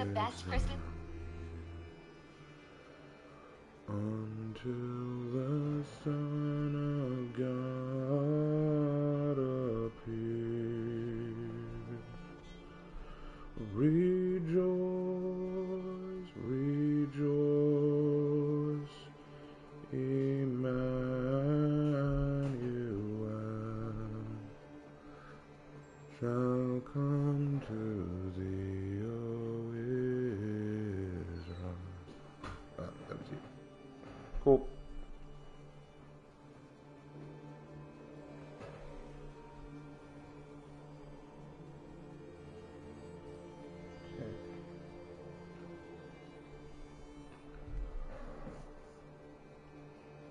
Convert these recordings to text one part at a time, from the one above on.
the best Christmas. Until the Son of God appears. Rejoice, rejoice, Emmanuel shall come to thee, O Israel. That was you. Cool.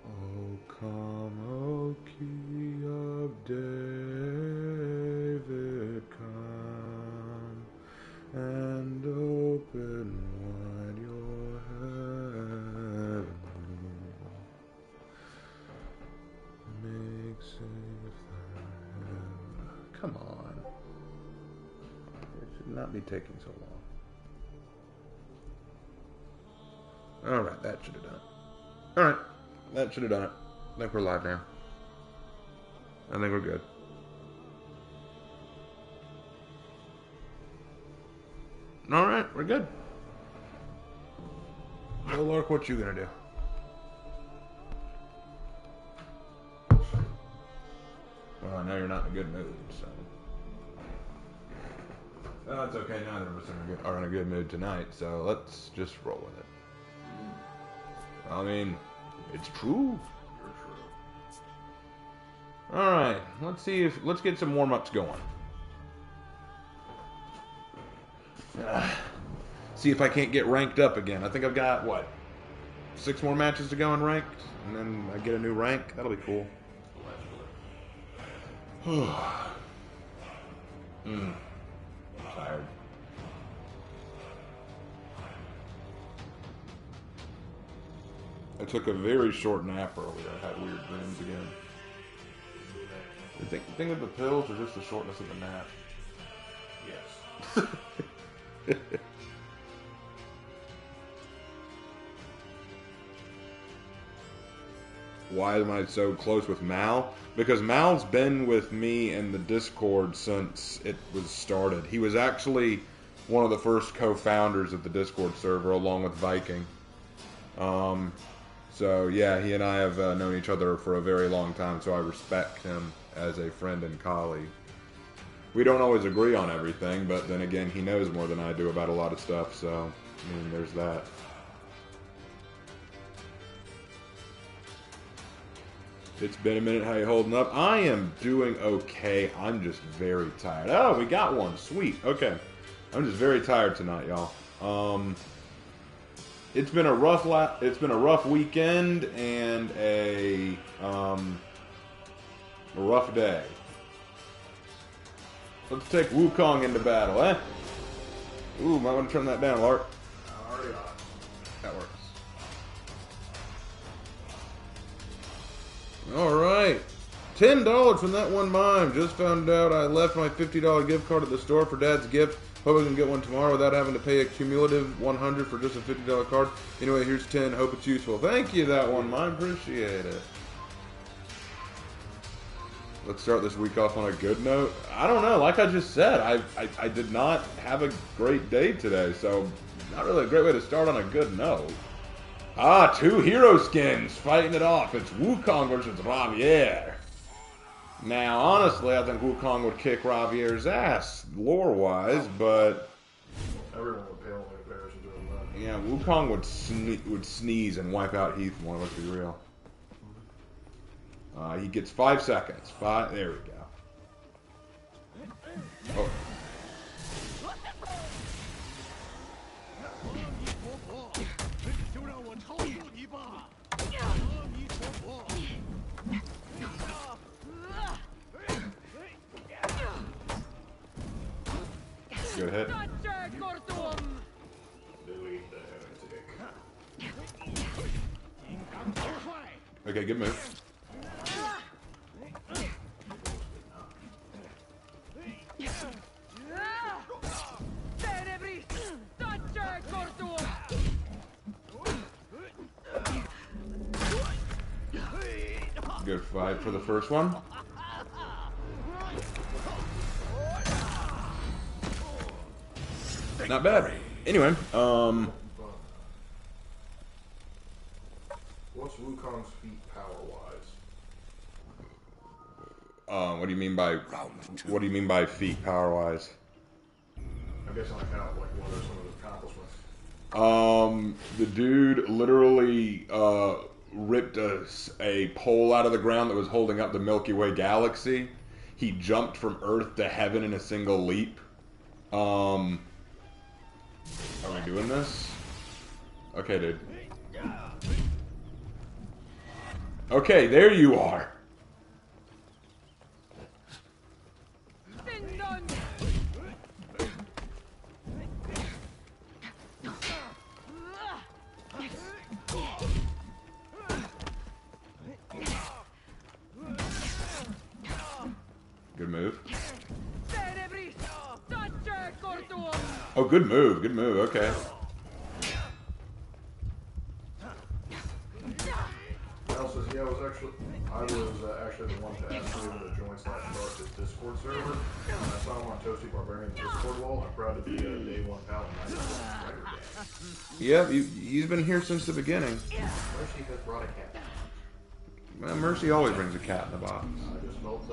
Oh, come, O Key of David, come and open wide your heaven. Make safe the heaven. Come on. It should not be taking so long. Alright, that should have done it. Alright, that should have done it. I think we're live now. I think we're good. Alright, we're good. Well, Lark, what you gonna do? Well, I know you're not in a good mood, so. Oh, it's okay. Neither of us are in a good mood tonight, so let's just roll with it. I mean, it's true. You're true. All right, let's get some warm-ups going. See if I can't get ranked up again. I think I've got what, 6 more matches to go in ranked, and then I get a new rank. That'll be cool. I'm tired. I took a very short nap earlier. I had weird dreams again. You think of the pills or just the shortness of the nap? Yes. Why am I so close with Mal? Because Mal's been with me in the Discord since it was started. He was actually one of the first co-founders of the Discord server along with Viking. So yeah, he and I have known each other for a very long time, so I respect him as a friend and colleague. We don't always agree on everything, but then again, he knows more than I do about a lot of stuff, so, I mean, there's that. It's been a minute. How you holding up? I am doing okay. I'm just very tired. Oh, we got one. Sweet. Okay. I'm just very tired tonight, y'all. It's been a rough weekend and a rough day. Let's take Wukong into battle, eh? Ooh, might want to turn that down, Lark. Already on. That works. Alright. $10 from that one mime. Just found out I left my $50 gift card at the store for Dad's gift. Hope I can get one tomorrow without having to pay a cumulative $100 for just a $50 card. Anyway, here's 10. Hope it's useful. Thank you, that one mime. Appreciate it. Let's start this week off on a good note. I don't know. Like I just said, I did not have a great day today, so not really a great way to start on a good note. Ah, 2 hero skins fighting it off. It's Wukong versus Ravier. Now, honestly, I think Wukong would kick Ravier's ass, lore-wise, but... Everyone would pale in comparison to him. Yeah, Wukong would sneeze and wipe out Heathmore, let's be real. He gets 5 seconds. There we go. Oh. Good hit. Okay, good move. good fight for the first one. Not bad. Anyway, What's Wukong's feat power-wise? what do you mean by feat power-wise? I'm guessing like how, like, what are some of his accomplishments? The dude literally ripped a pole out of the ground that was holding up the Milky Way galaxy. He jumped from Earth to heaven in a single leap. Are we doing this? Okay, dude. Okay, there you are. Good move. Oh, good move. Good move. Okay. Mel says, yeah, I was actually the one to ask him to join / start this Discord server. And I saw him on Toasty Barbarian's Discord wall. I'm proud to be a day one pal in my Yep, he's been here since the beginning. Mercy has brought a cat. Well, Mercy always brings a cat in the box. I just felt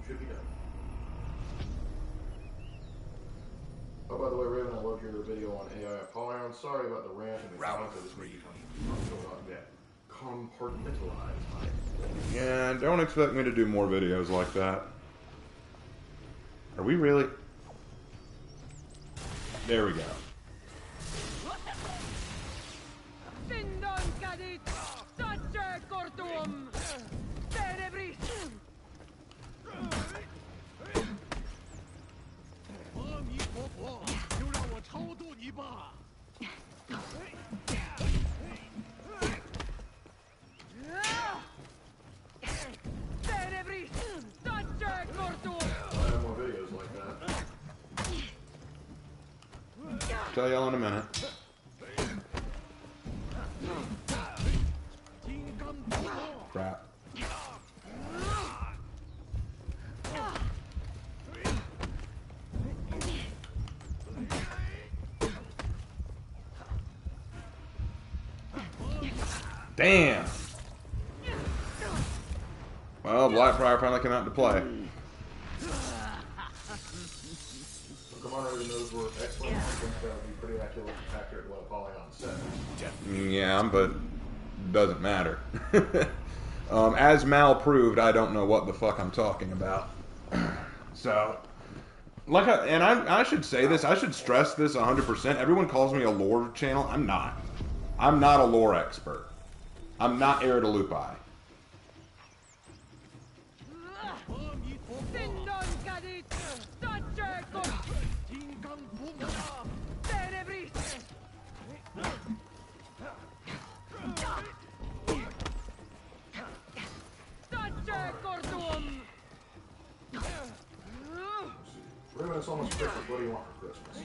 should be done. Oh, by the way, Raven, I loved your video on AI Apollyon. Sorry about the rant and the comments. I just need to compartmentalize my... Yeah, don't expect me to do more videos like that. Are we really? There we go. Tell y'all in a minute. Crap. Damn. Well, Blackfire finally came out to play. Commander knows we're excellent. I think that would be pretty accurate what Apollyon said. Yeah, but doesn't matter. As Mal proved, I don't know what the fuck I'm talking about. So, I should say this. I should stress this 100%. Everyone calls me a lore channel. I'm not. I'm not a lore expert. I'm not Iridalupi. Raven, it's almost Christmas. What do you want for Christmas?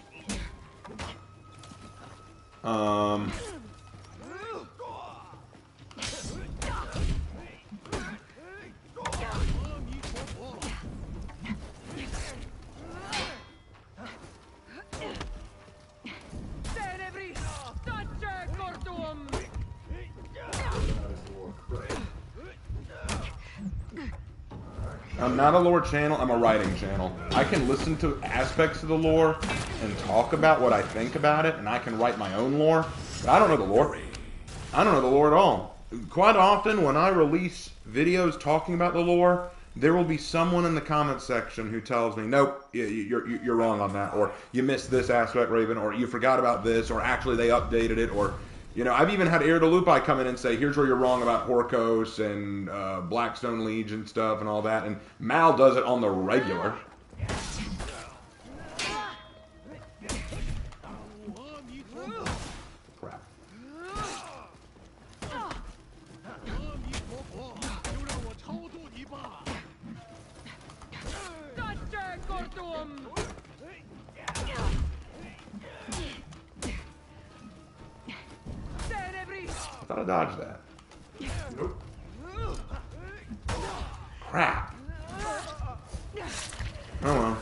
I'm not a lore channel, I'm a writing channel. I can listen to aspects of the lore and talk about what I think about it, and I can write my own lore, but I don't know the lore. I don't know the lore at all. Quite often, when I release videos talking about the lore, there will be someone in the comment section who tells me, nope, you're wrong on that, or you missed this aspect, Raven, or you forgot about this, or actually they updated it, or... You know, I've even had Iridalupi come in and say, here's where you're wrong about Horkos and Blackstone Legion stuff and all that. And Mal does it on the regular. Crap. I thought I dodged that. Nope. Crap. Oh well.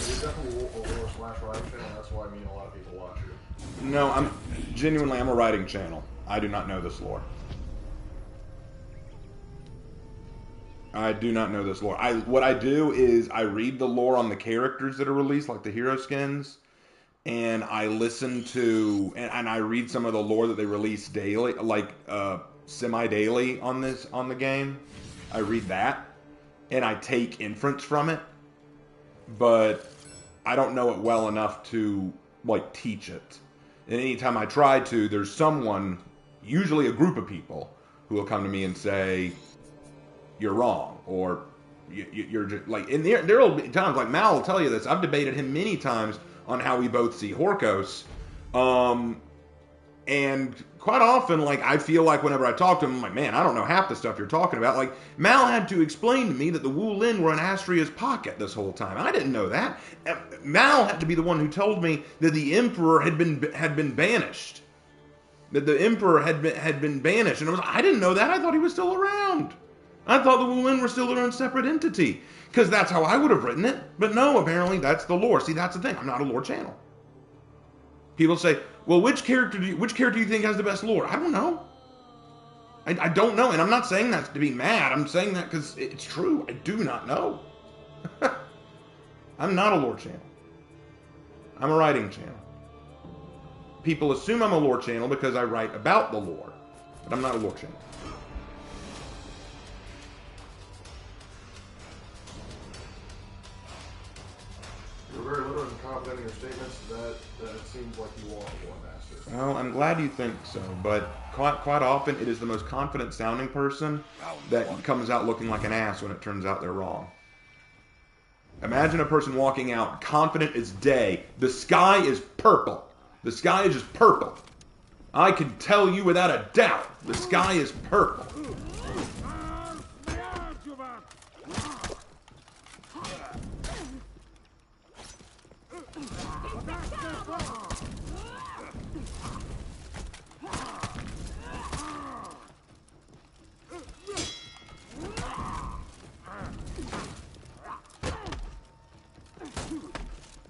You're definitely a lore / writing channel. That's why me and a lot of people watch you. No, I'm a writing channel. I do not know this lore. I do not know this lore. What I do is I read the lore on the characters that are released, like the hero skins, and I listen to and I read some of the lore that they release daily, like semi-daily on the game. I read that, and I take inference from it, but I don't know it well enough to like teach it. And anytime I try to, there's someone, usually a group of people, who will come to me and say, "You're wrong," or "You're just like." And there will be times, like Mal will tell you this. I've debated him many times on how we both see Horkos, and quite often, like I feel like whenever I talk to him, I'm like, "Man, I don't know half the stuff you're talking about." Like Mal had to explain to me that the Wu Lin were in Astria's pocket this whole time. I didn't know that. Mal had to be the one who told me that the Emperor had been banished. That the Emperor had been banished, and I didn't know that. I thought he was still around. I thought the Wu Lin were still their own separate entity, because that's how I would have written it. But no, apparently that's the lore. See, that's the thing. I'm not a lore channel. People say, "Well, which character do you think has the best lore?" I don't know. I don't know, and I'm not saying that to be mad. I'm saying that because it's true. I do not know. I'm not a lore channel. I'm a writing channel. People assume I'm a lore channel because I write about the lore, but I'm not a lore channel. You're very literal and confident in your statements. That it seems like you are a lore master. Well, I'm glad you think so, but quite often it is the most confident sounding person that comes out looking like an ass when it turns out they're wrong. Imagine a person walking out confident as day. The sky is purple. The sky is just purple. I can tell you without a doubt, the sky is purple.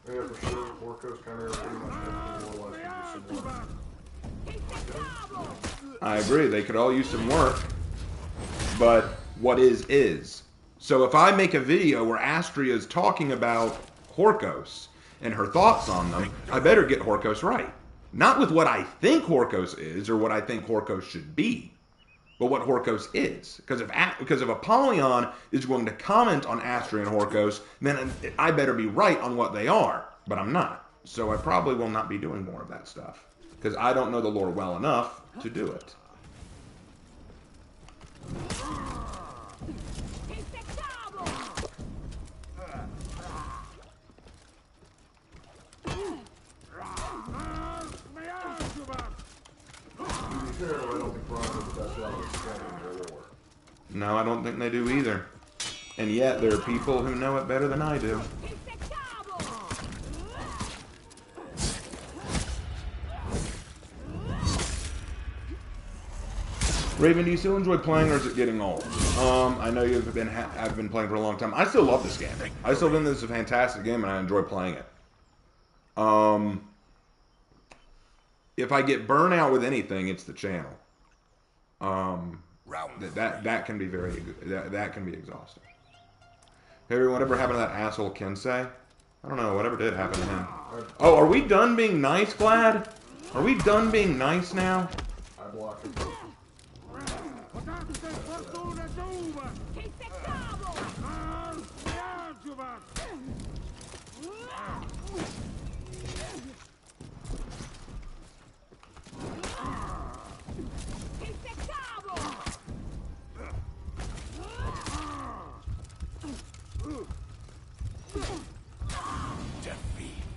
Yeah, for sure. Horkos kind of pretty much everything more or less can do some work. I agree. They could all use some work, but what is. So if I make a video where Astria is talking about Horkos and her thoughts on them, I better get Horkos right. Not with what I think Horkos is or what I think Horkos should be, but what Horkos is. Because if Apollyon is going to comment on Astria and Horkos, then I better be right on what they are. But I'm not. So I probably will not be doing more of that stuff. Because I don't know the lore well enough to do it. No, I don't think they do either. And yet, there are people who know it better than I do. Raven, do you still enjoy playing, or is it getting old? I know you've been playing for a long time. I still love this game. I still think this is a fantastic game, and I enjoy playing it. If I get burnt out with anything, it's the channel. That can be that can be exhausting. Hey, whatever happened to that asshole Kensei? I don't know. Whatever did happen to him. Oh, are we done being nice, Glad? Are we done being nice now? I blocked him.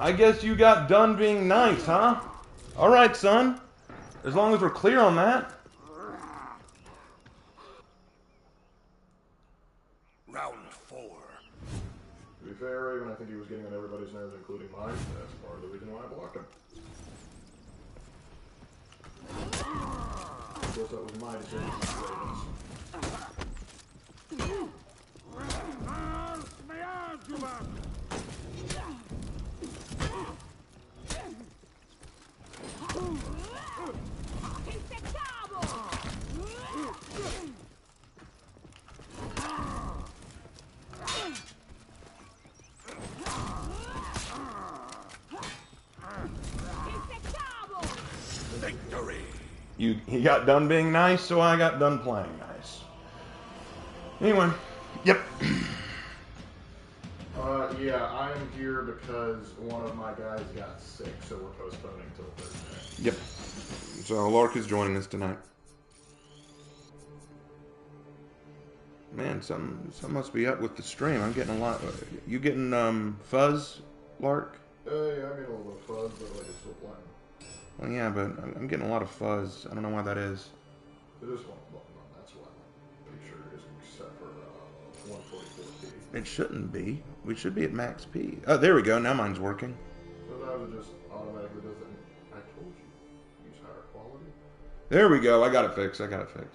I guess you got done being nice, huh? Alright, son. As long as we're clear on that. Round 4. To be fair, Raven, I think he was getting on everybody's nerves, including mine. That's part of the reason why I blocked him. I guess that was my decision, not Raven's. He got done being nice, so I got done playing nice. Anyway, yep. Yeah, I'm here because one of my guys got sick, so we're postponing till Thursday. Yep. So Lark is joining us tonight. Man, something must be up with the stream. I'm getting a lot. You getting fuzz, Lark? Yeah, I'm getting a little bit of fuzz, but like it's still playing. Well, yeah, but I'm getting a lot of fuzz. I don't know why that is. It is one. That's why. Pretty sure it is set for 144p. It shouldn't be. We should be at max P. Oh, there we go. Now mine's working. Sometimes it just automatically does it. I told you, use higher quality. There we go. I got it fixed. I'm okay.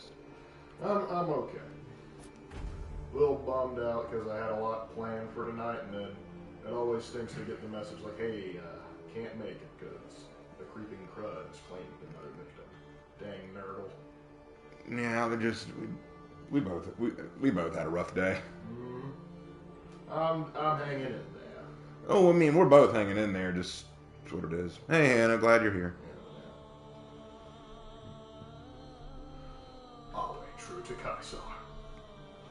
A little bummed out because I had a lot planned for tonight, and then it always stinks to get the message like, "Hey, can't make it because the creeping crud is claiming another victim." Dang nerdle. Yeah, we both had a rough day. I'm hanging in there. Oh, I mean, we're both hanging in there. Just that's what it is. Hey, Hannah, glad you're here. Always true to Kaiser.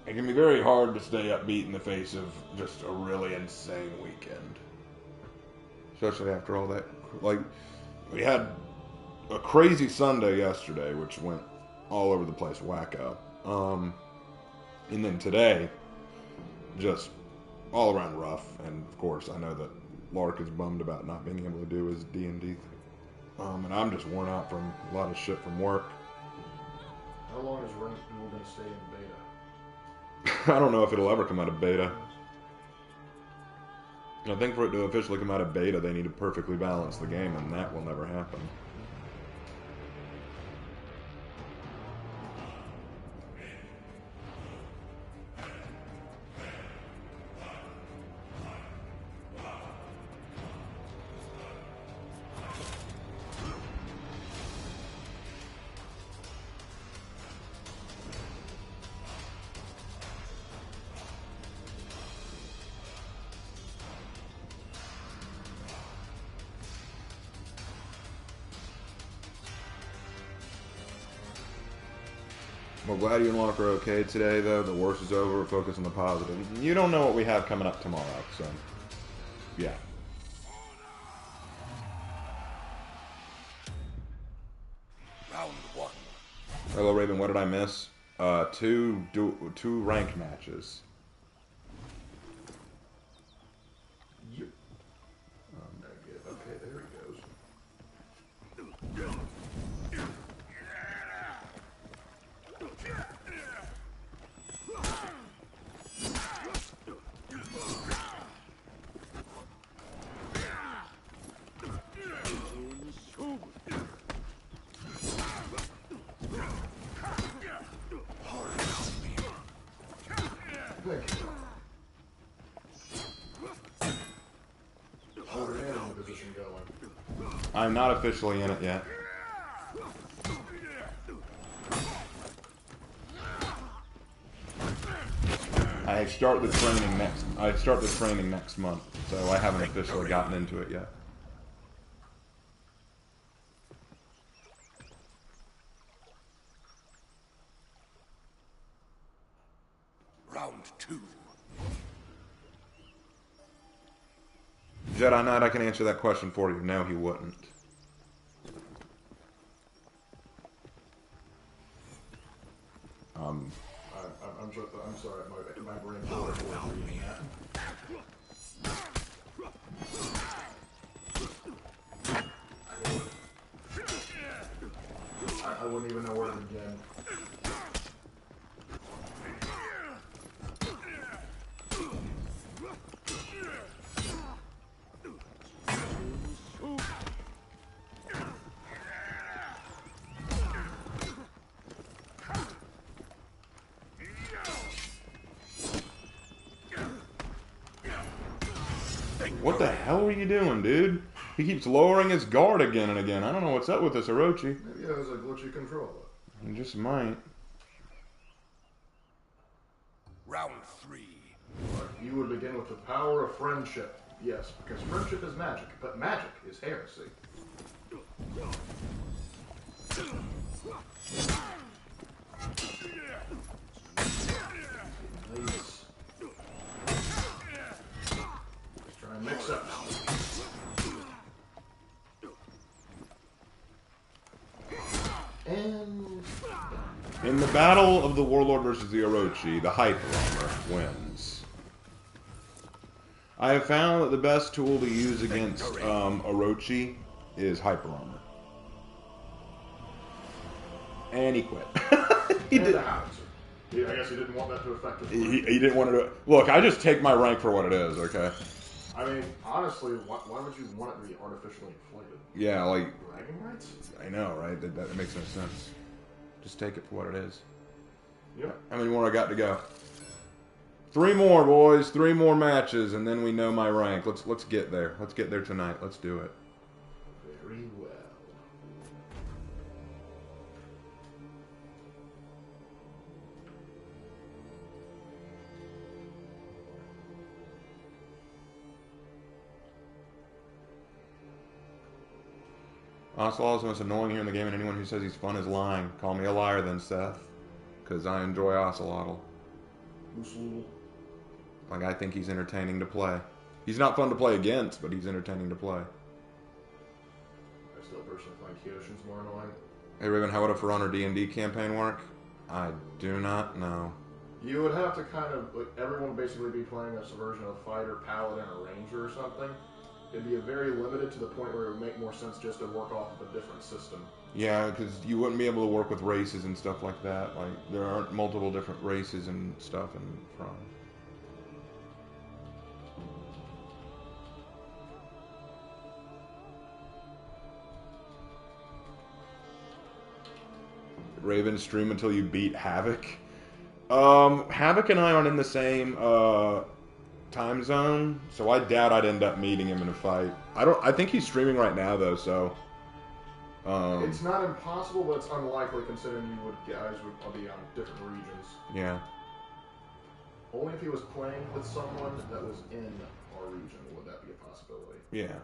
It can be very hard to stay upbeat in the face of just a really insane weekend. Especially after all that. Like, we had a crazy Sunday yesterday, which went all over the place, wacko. And then today, just all around rough. And, of course, I know that Lark is bummed about not being able to do his D&D thing. And I'm just worn out from a lot of shit from work. How long is Rent Duel going to stay in beta? I don't know if it'll ever come out of beta. I think for it to officially come out of beta, they need to perfectly balance the game, and that will never happen. Well, glad you and Lark are okay today, though. The worst is over. Focus on the positive. You don't know what we have coming up tomorrow, so yeah. Round one. Hello, Raven. What did I miss? Two ranked matches. Yep. Okay, there he goes. Thank you. How are your animal position going? I'm not officially in it yet. I start the training next month, so I haven't officially gotten into it yet. Round two. Jedi Knight, I can answer that question for you. No, he wouldn't. I'm sorry, my brain's reading that. I wouldn't even know where to begin. What the hell are you doing, dude? He keeps lowering his guard again and again. I don't know what's up with this Orochi. Maybe it was a glitchy controller. He just might. Round three. You would begin with the power of friendship. Yes, because friendship is magic, but magic is heresy. Nice. Try and mix up. And In the battle of the Warlord versus the Orochi, the Hyper Armor wins. I have found that the best tool to use against Orochi is Hyper Armor. And he quit. He and did. a howitzer. Yeah, I guess he didn't want that to affect his He didn't want to do it. Look, I just take my rank for what it is, okay? I mean, honestly, why would you want it to be artificially inflated? Yeah, like, Bragging rights? I know, right? That makes no sense. Just take it for what it is. Yep. How many more I got to go? 3 more, boys. 3 more matches, and then we know my rank. Let's get there. Let's get there tonight. Let's do it. Very well. Ocelot is the most annoying here in the game, and anyone who says he's fun is lying. Call me a liar then, Seth. Because I enjoy Ocelotl. Loose. Like, I think he's entertaining to play. He's not fun to play against, but he's entertaining to play. I still personally find Kyoshin's more annoying. Hey, Raven, how would a For Honor D&D campaign work? I do not know. You would have to kind of, like, everyone would basically be playing a version of fighter, paladin, or ranger or something. It'd be very limited to the point where it would make more sense just to work off of a different system. Yeah, because you wouldn't be able to work with races and stuff like that. Like, there aren't multiple different races and stuff in For Honor. Raven, stream until you beat Havoc. Havoc and I aren't in the same time zone, so I doubt I'd end up meeting him in a fight. I think he's streaming right now though, so. It's not impossible, but it's unlikely considering guys would be on different regions. Yeah. Only if he was playing with someone that was in our region would that be a possibility. Yeah.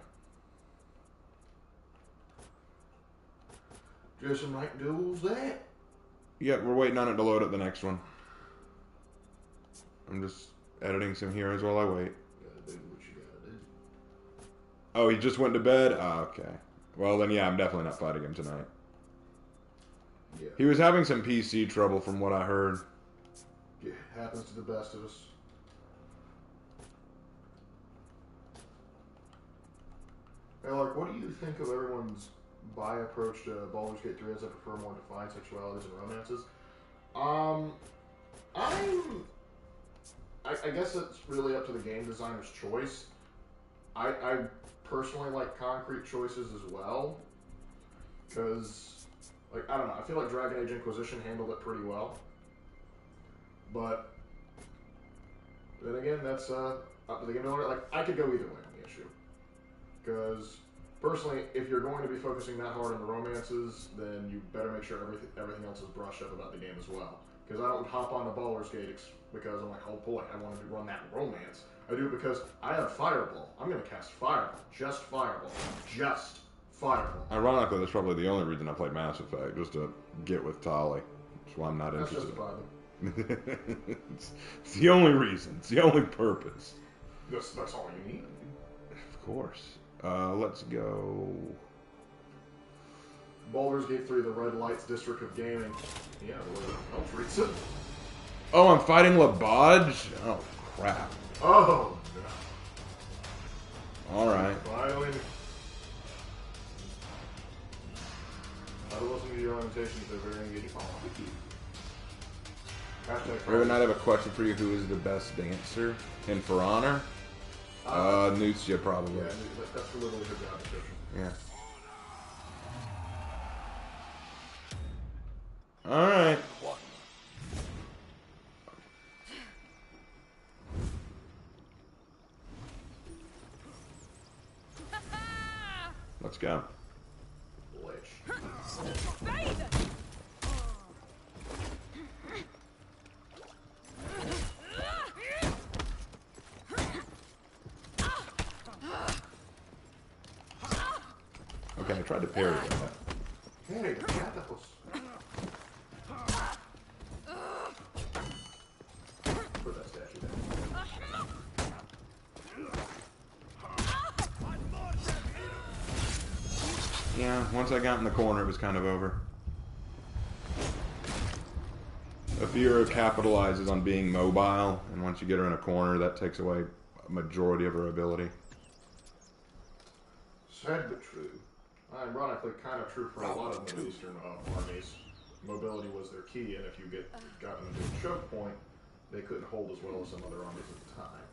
Just some night duels there. Yeah, we're waiting on it to load up the next one. I'm just editing some heroes while I wait. Gotta do what you gotta do. Oh, he just went to bed? Oh, okay. Well, then, yeah, I'm definitely not fighting him tonight. Yeah. He was having some PC trouble from what I heard. Yeah, happens to the best of us. Hey, Lark, what do you think of everyone's bi-approach to Baldur's Gate 3 as I prefer more defined sexualities and romances? I guess it's really up to the game designer's choice. I personally like concrete choices as well. Because, like, I don't know, I feel like Dragon Age Inquisition handled it pretty well. But then again, that's up to the game designer. Like, I could go either way on the issue. Because personally, if you're going to be focusing that hard on the romances, then you better make sure everything else is brushed up about the game as well. Because I don't hop onto Baldur's Gate because I'm like, oh boy, I want to run that romance. I do it because I have Fireball. I'm going to cast Fireball. Just Fireball. Just Fireball. Ironically, that's probably the only reason I played Mass Effect, just to get with Tali. That's why I'm not That's interested. justifiable. It's the only reason. It's the only purpose. That's all you need. Of course. Let's go. Baldur's Gate 3, the Red Lights District of Gaming. Yeah, the way it treats it. Oh, I'm fighting Labaj? Oh, crap. Oh, no. Alright. Finally. I listen to your limitations, they're very engaging. Oh, hashtag Raven Knight, I have a question for you. Who is the best dancer in For Honor? Nucia, probably. Yeah, that's literally her job description. Yeah. Alright. One. Let's go. Lich. Okay, I tried to parry that. Hey, catapults. Put that statue down. Yeah, once I got in the corner, it was kind of over. Afira capitalizes on being mobile, and once you get her in a corner, that takes away a majority of her ability. Sad but true. Ironically, kind of true for a lot of Middle Eastern armies. Mobility was their key, and if you got into a choke point, they couldn't hold as well as some other armies at the time.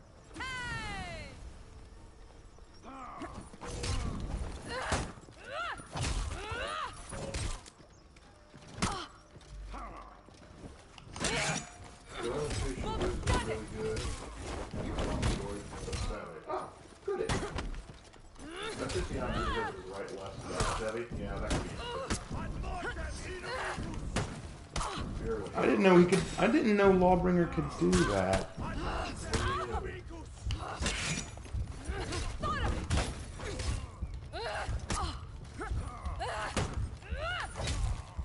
The orientation was really good. Oh, good. That's just the idea that it was right, left, heavy. Yeah, that could be good. I didn't know Lawbringer could do that.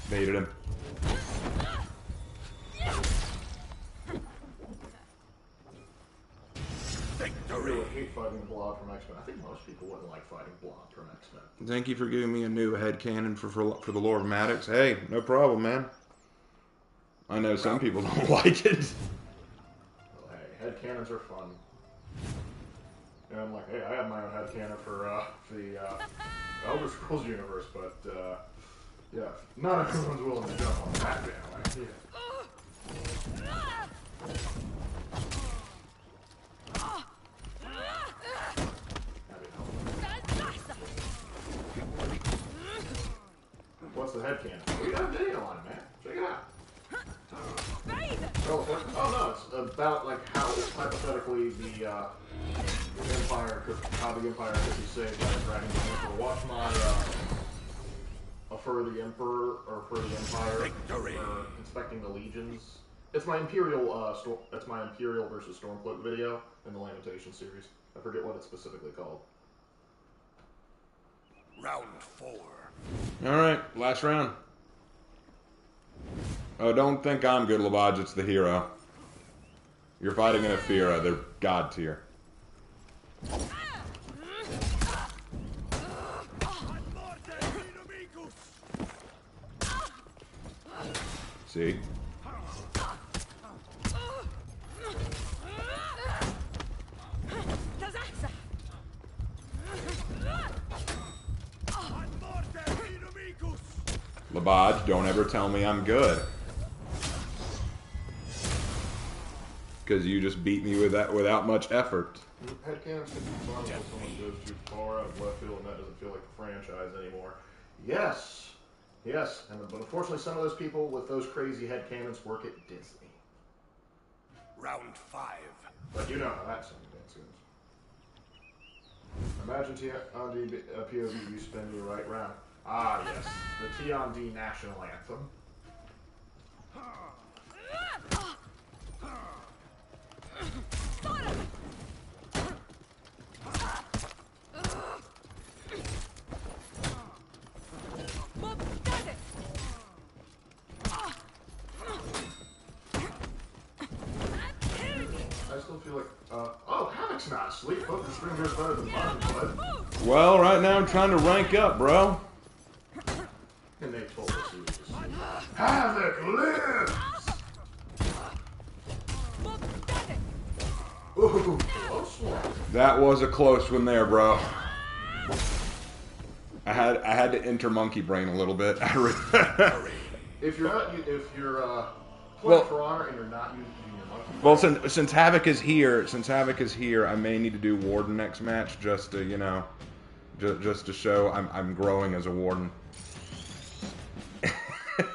Baited him. I really hate fighting Blob from X-Men. I think most people wouldn't like fighting Blob from X-Men. Thank you for giving me a new headcanon for the lore of Maddox. Hey, no problem, man. I know some people don't like it. Well, hey, headcanons are fun. And I'm like, hey, I have my own headcanon for the Elder Scrolls universe, but yeah, not everyone's willing to jump on that bandwagon. What's the headcanon? We got a video on it, man. Check it out. Oh no, it's about like how hypothetically the Empire how the Empire could be saved by dragging the Emperor. Watch my for the Emperor or for the Empire for inspecting the legions. It's my Imperial it's my Imperial versus Stormcloak video in the Lamentation series. I forget what it's specifically called. Round 4. All right, last round. Oh, don't think I'm good, Labaj. It's the hero. You're fighting an Afira. They're god tier. See? Labaj, don't ever tell me I'm good. Because you just beat me with that without much effort. Headcanons can be fun until someone goes too far out of left field and that doesn't feel like the franchise anymore. Yes. Yes. But unfortunately some of those people with those crazy headcanons work at Disney. Round 5. But you know how that song goes. Imagine T-on-D POV, you spin your right round. Ah, yes. The T-on-D national anthem. I still feel like, oh, Havoc's not asleep. Hope the string goes better than mine, bud. Well, right now I'm trying to rank up, bro. And they told us he was asleep. Havoc lives! Ooh, close one. That was a close one there, bro. I had to enter monkey brain a little bit. If you're playing for honor and you're not using your monkey brain. Well, since Havoc is here, I may need to do Warden next match just to, you know, just to show I'm growing as a Warden.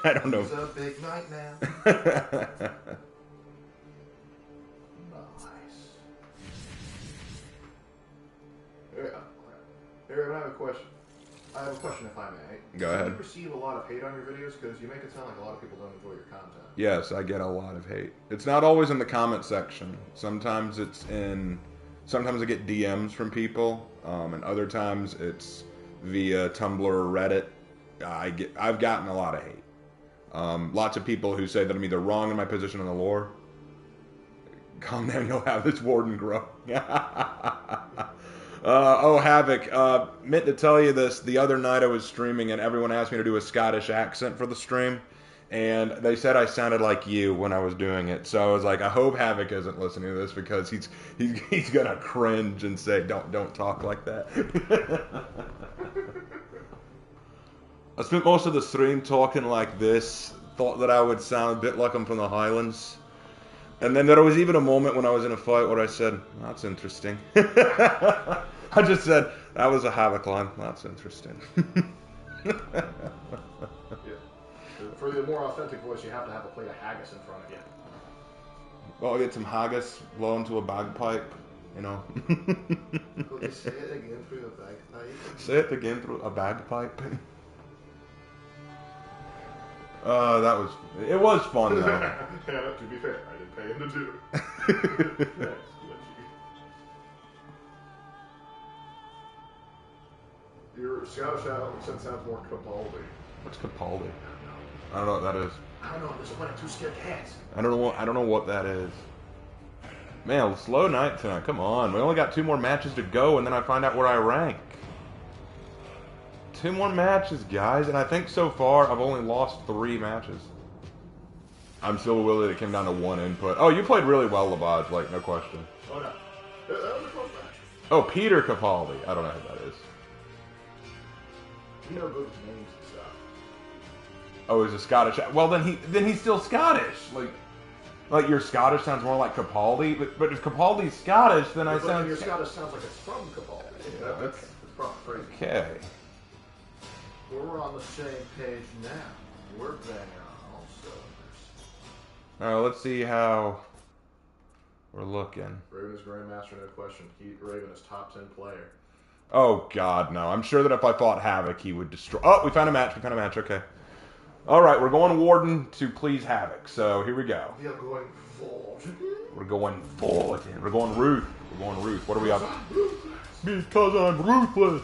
I don't know. It's a big night now. Nice. Here, I have a question. If I may. Go ahead. Do you receive a lot of hate on your videos? Because you make it sound like a lot of people don't enjoy your content. Yes, I get a lot of hate. It's not always in the comment section. Sometimes I get DMs from people, and other times it's via Tumblr or Reddit. I've gotten a lot of hate. Lots of people who say that I'm either wrong in my position on the lore. Calm down, you'll have this warden grow. Oh, Havoc, meant to tell you this. The other night I was streaming and everyone asked me to do a Scottish accent for the stream. And they said I sounded like you when I was doing it. So I was like, I hope Havoc isn't listening to this because he's gonna cringe and say, don't talk like that. I spent most of the stream talking like this. Thought that I would sound a bit like I'm from the Highlands. And then there was even a moment when I was in a fight where I said, that's interesting. I just said, that was a Havoc line. That's interesting. Yeah. For the more authentic voice, you have to have a plate of haggis in front of you. Well, I'll get some haggis, blow into a bagpipe, you know. Could you say it again through the bagpipe? Say it again through a bagpipe. It was fun though. Yeah, to be fair, I didn't pay him to do it. Next, your Scottish accent sounds more Capaldi. What's Capaldi? I don't know what that is. I don't know, I'm just playing Two Scared Cats. I don't know what that is. Man, slow night tonight. Come on. We only got 2 more matches to go, and then I find out where I rank. 2 more matches, guys, and I think so far I've only lost 3 matches. I'm still Willie that came down to 1 input. Oh, you played really well, Labaj, like, no question. Oh, no. That was a close match. Oh, Peter Capaldi. I don't know who that is. You know good names and stuff. Oh, he's a Scottish. Well, then he's still Scottish. Like your Scottish sounds more like Capaldi, but if Capaldi's Scottish, then I sound. Your Scottish sounds like it's from Capaldi. You know? That's It's probably crazy. okay. We're on the same page now. We're banging on all cylinders. All right, let's see how we're looking. Raven is Grandmaster, no question. Raven is top 10 player. Oh God, no! I'm sure that if I fought Havoc, he would destroy. Oh, we found a match. Okay. All right, we're going Warden to please Havoc. So here we go. We are going forward. We're going forward. We're going Ruth. What are we up? Because I'm ruthless.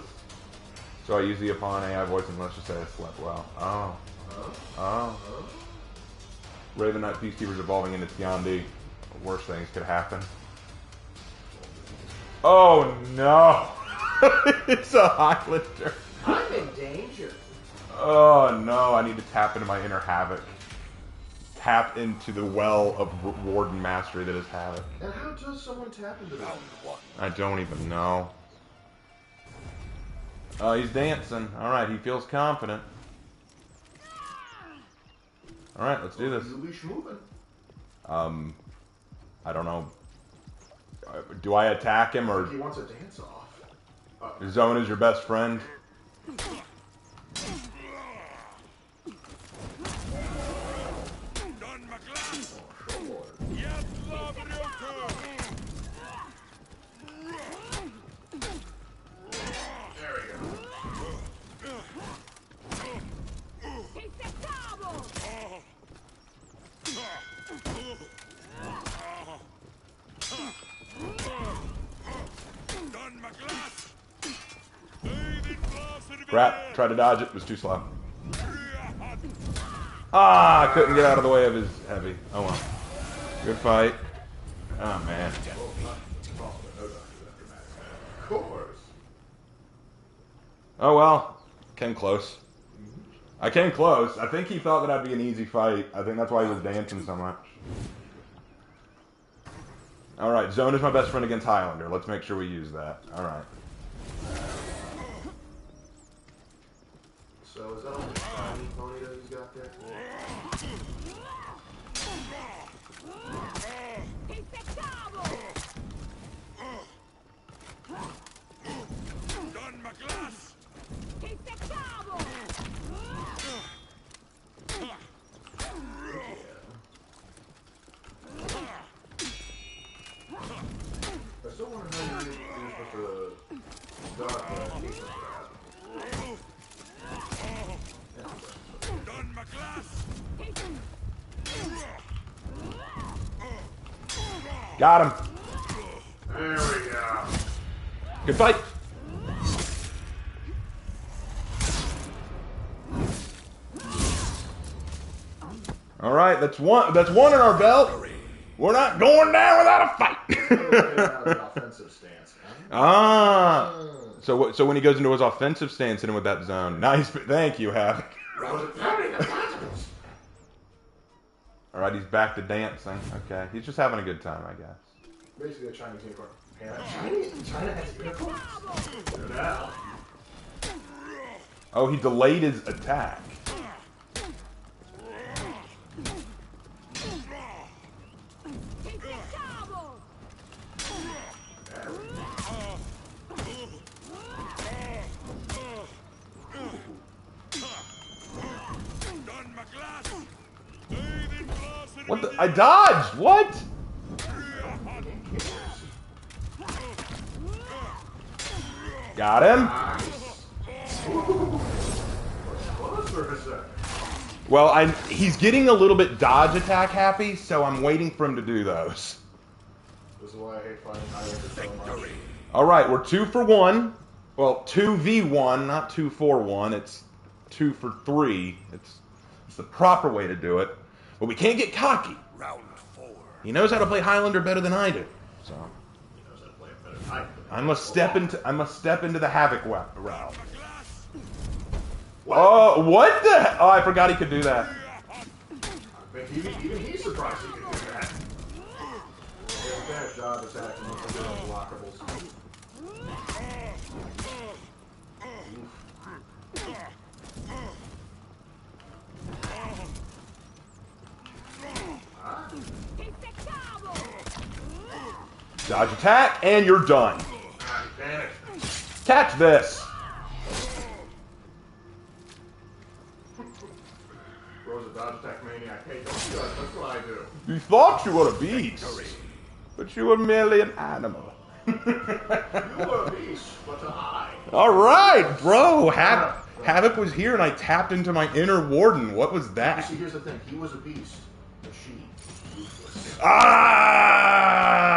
So I use the upon AI voice and let's just say I slept well. Oh. Raven Knight Peacekeepers evolving into Tiandi. Worst things could happen. Oh no! It's a Highlander. I'm in danger. Oh no, I need to tap into my inner Havoc. Tap into the well of Warden Mastery that is Havoc. And how does someone tap into that? I don't even know. Oh, he's dancing. Alright, he feels confident. Alright, let's do this. You leash moving. I don't know. Do I attack him or... He wants a dance off. Zone is your best friend? Crap, tried to dodge it, was too slow. Ah, I couldn't get out of the way of his heavy. Oh well. Good fight. Oh man. Of course. Oh well. Came close. I came close. I think he thought that I'd be an easy fight. I think that's why he was dancing so much. Alright, Zone is my best friend against Highlander. Let's make sure we use that. Alright. So is that only tiny pony that he's got there? I still wonder how you're supposed to dodge that. Got him. There we go. Good fight. All right, that's one. That's one in our belt. We're not going down without a fight. Out of the offensive stance. Ah. So when he goes into his offensive stance, hit him with that zone. Nice. Thank you, Havoc. All right, he's back to dancing. Okay, he's just having a good time, I guess. Basically a Chinese unicorn. China has unicorns? Now. Oh, he delayed his attack. What the? I dodged! What? Got him. Well, he's getting a little bit dodge attack happy, so I'm waiting for him to do those. This is why I hate fighting Highlanders so much. All right, we're 2 for 1. Well, 2v1, not 2 for 1. It's 2 for 3. It's the proper way to do it. But we can't get cocky. Round 4. He knows how to play Highlander better than I do. So He knows how to play it better than I do. I must step into the Havoc route. Oh, what the? Oh, I forgot he could do that. I think even he's surprised he can do that. Yeah, bad job attacking with the unblockables. Dodge attack, and you're done. Catch this. Rose a dodge attack maniac. Hey, don't do it. That's what I do. You thought you were a beast, but you were merely an animal. You were a beast, but I. All right, bro. Havoc was here, and I tapped into my inner warden. What was You that? see, here's the thing. He was a beast, but she useless. Ah!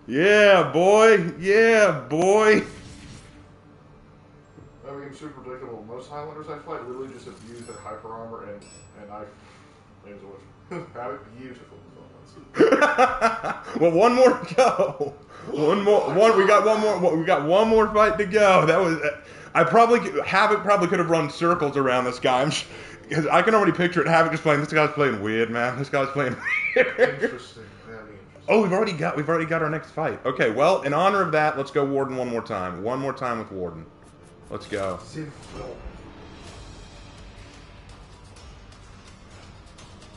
Yeah, boy. Yeah, boy. That became super predictable. Most Highlanders I fight literally just abuse their hyper armor and I. Names of which. Havoc, beautiful performance. Well, one more to go. We got one more fight to go. That was. Havoc probably could have run circles around this guy. Because I can already picture it. Havoc just playing. This guy's playing weird, man. This guy's playing weird. Interesting. Very interesting. Oh, we've already got our next fight. Okay, well, in honor of that, let's go Warden one more time. One more time with Warden. Let's go.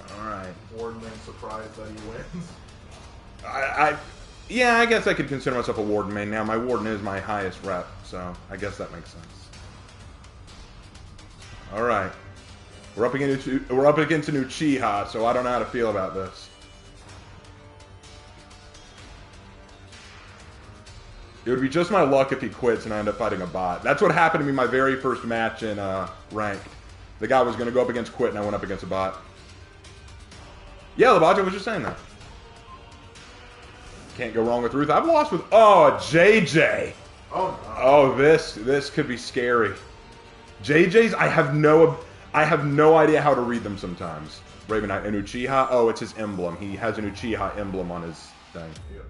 All right. Warden then surprised that he wins. Yeah, I guess I could consider myself a Warden main now. My Warden is my highest rep, so I guess that makes sense. All right. We're up against an Uchiha, so I don't know how to feel about this. It would be just my luck if he quits and I end up fighting a bot. That's what happened to me my very first match in Ranked. The guy was going to go up against Quit, and I went up against a bot. Yeah, Labaja was just saying that. Can't go wrong with Ruth. I've lost with... Oh, JJ. Oh, no. Oh, this could be scary. JJ's, I have no idea how to read them sometimes. Raven Knight and Uchiha. Oh, it's his emblem. He has an Uchiha emblem on his thing. Yeah.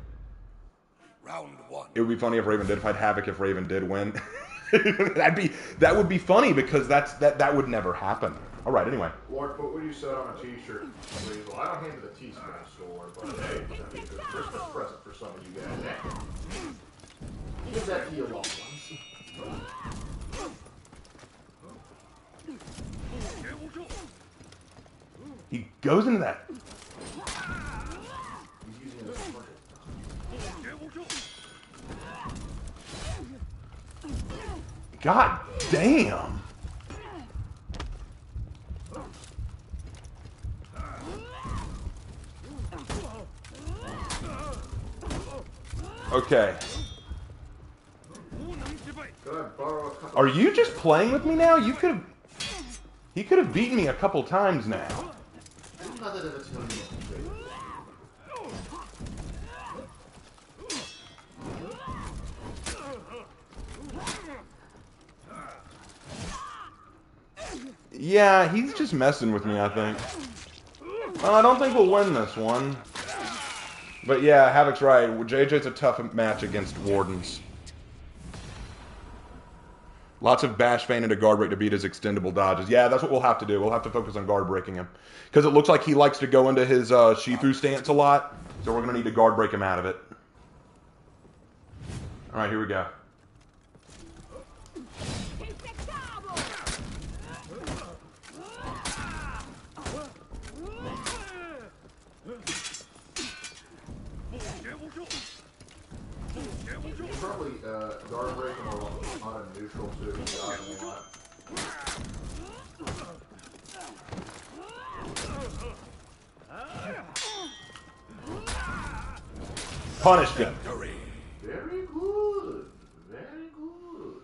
Round 1. It would be funny if Raven did fight Havoc if Raven did win. That would be funny because that would never happen. All right, anyway. Lord, put what you said on a t-shirt. Please. Well, I don't hand to the teaspoon store, but hey, that'd be a good Christmas present for some of you guys. Give that to your loved ones. He goes into that. He's using it as a commercial. God damn. Okay. Could I borrow a couple? Are you just playing with me now? He could have beaten me a couple times now. Not that it's going to be Yeah, he's just messing with me, I think. Well, I don't think we'll win this one. But yeah, Havoc's right. JJ's a tough match against Wardens. Lots of bash feint into guard break to beat his extendable dodges. Yeah, that's what we'll have to do. We'll have to focus on guard breaking him. Because it looks like he likes to go into his Shifu stance a lot. So we're going to need to guard break him out of it. Alright, here we go. Probably guard breaking on a neutral too. Dodging a lot. Punished him. Victory. Very good. Very good.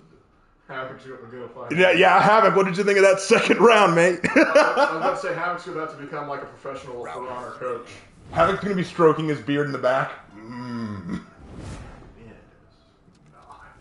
Havoc's gonna find. Yeah, Havoc, what did you think of that second round, mate? I was about to say Havoc's about to become like a professional For Honor coach. Havoc's going to be stroking his beard in the back. Mm. Yes. Nice.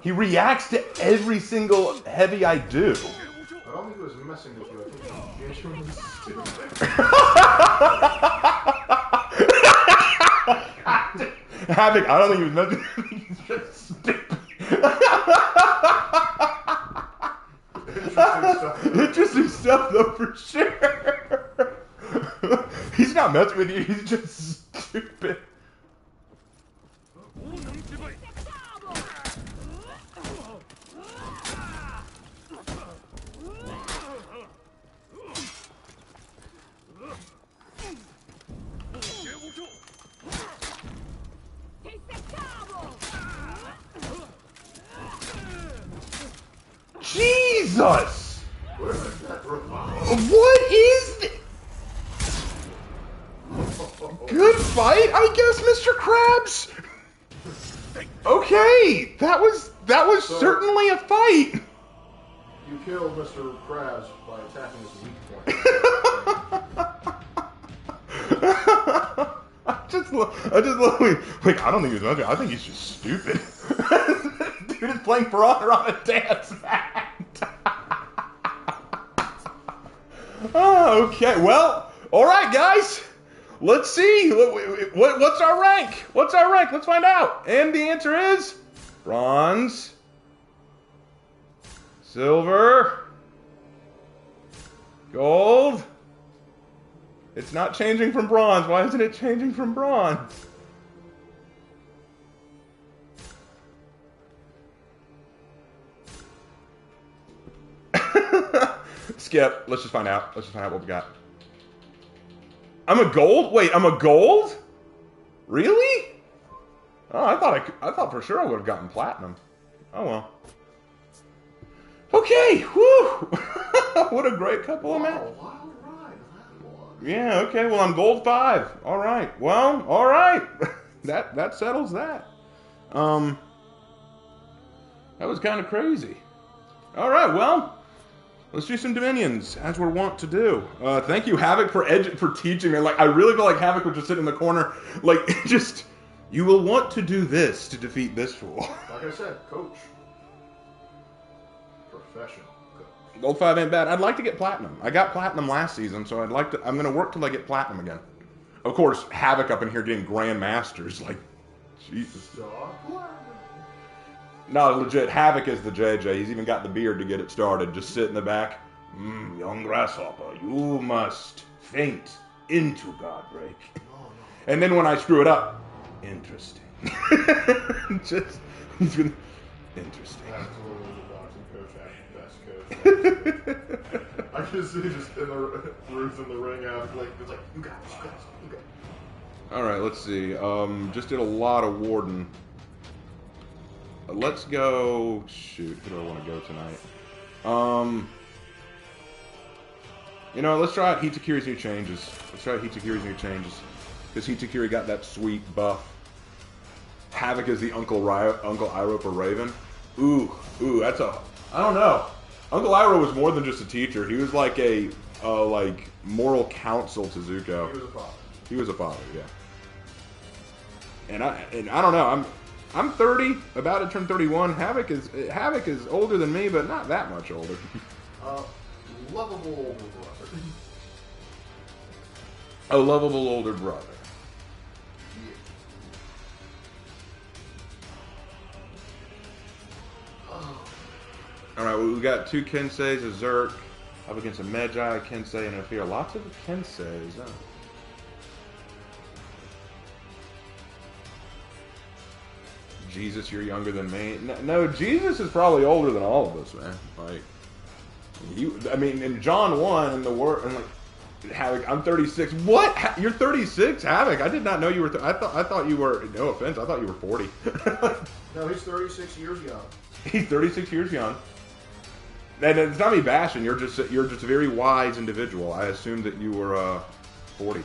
He reacts to every single heavy I do. I don't think he was messing with you. I think he was genuinely stupid. Havoc, I don't think he was messing with you. He's just stupid. Interesting stuff. Interesting stuff, though, for sure. He's not messing with you. He's just stupid. Jesus! Where is that revive? What is this? Good fight, I guess, Mr. Krabs. Okay, that was certainly a fight. You killed Mr. Krabs by attacking his weak point. I just love like I don't think he's messing. I think he's just stupid. Dude is playing For Honor on a dance mat. Oh, okay. Well, all right, guys. Let's see. What's our rank? What's our rank? Let's find out. And the answer is bronze, silver, gold. It's not changing from bronze. Why isn't it changing from bronze? Skip. Let's just find out. Let's just find out what we got. I'm a gold? Wait, I'm a gold? Really? Oh, I thought for sure I would have gotten platinum. Oh well. Okay. Whew. What a great couple of matches. Wild ride, that one. Yeah, okay, well, I'm gold 5. All right. Well, all right. that settles that. That was kind of crazy. All right, well, let's do some Dominions, as we're wont to do. Thank you, Havoc, for teaching me. Like, I really feel like Havoc would just sit in the corner, like, just, you will want to do this to defeat this fool. Like I said, coach. Professional coach. Gold 5 ain't bad. I'd like to get platinum. I got platinum last season, so I'm going to work till I get platinum again. Of course, Havoc up in here getting Grandmasters, like, Jesus. Star platinum. No, legit, Havoc is the JJ. He's even got the beard to get it started. Just sit in the back. Young grasshopper, you must faint into Godbreak. And then when I screw it up, interesting. Just, he's gonna, interesting. Absolutely the boxing coach after best coach. I can see just in the Ruth in the ring after, like, it's like, you got this, you got this, you got this. Alright, let's see. Just did a lot of Warden. Let's go... Shoot, who do I want to go tonight? You know, let's try out Hitakiri's new changes. Because Hitakiri got that sweet buff. Havoc is the Uncle Iroh or Raven. Ooh, that's a... I don't know. Uncle Iroh was more than just a teacher. He was like a like moral counsel to Zuko. He was a father. He was a father, yeah. And I don't know. I'm 30, about to turn 31. Havoc is older than me, but not that much older. Lovable older brother. A lovable older brother. Alright, well, we got 2 Kenseis, a Zerk, up against a Medjai, a Kensei, and a Fear. Lots of Kenseis. Oh. Jesus, you're younger than me. No, Jesus is probably older than all of us, man. Like, I mean, in John 1, in the word, and like, Havoc, I'm 36. What? You're 36, Havoc? I did not know you were. I thought you were. No offense, I thought you were 40. No, he's 36 years young. He's 36 years young. And it's not me bashing. You're just a very wise individual. I assumed that you were 40.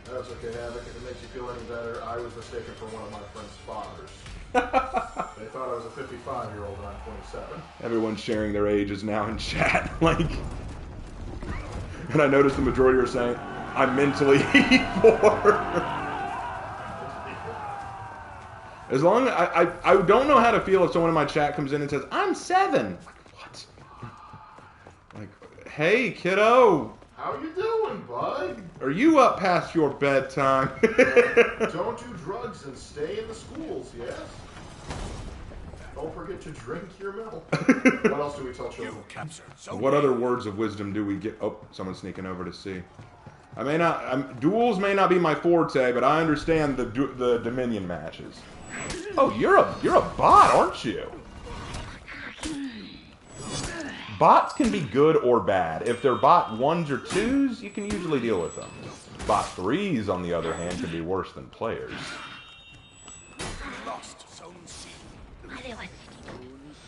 That's okay, Havoc. If it makes you feel any better, I was mistaken for one of my friend's fathers. They thought I was a 55-year-old and I'm 27. Everyone's sharing their ages now in chat. Like, and I noticed the majority are saying, I'm mentally 84. As long as I don't know how to feel if someone in my chat comes in and says, I'm 7. Like, what? Like, hey, kiddo. How you doing, bud? Are you up past your bedtime? Don't do drugs and stay in the schools, yes? Don't forget to drink your milk. What else do we tell children? What other words of wisdom do we get? Oh, someone's sneaking over to see. I may not. Duels may not be my forte, but I understand the Dominion matches. Oh, you're a bot, aren't you? Bots can be good or bad. If they're bot 1s or 2s, you can usually deal with them. Bot 3s, on the other hand, can be worse than players.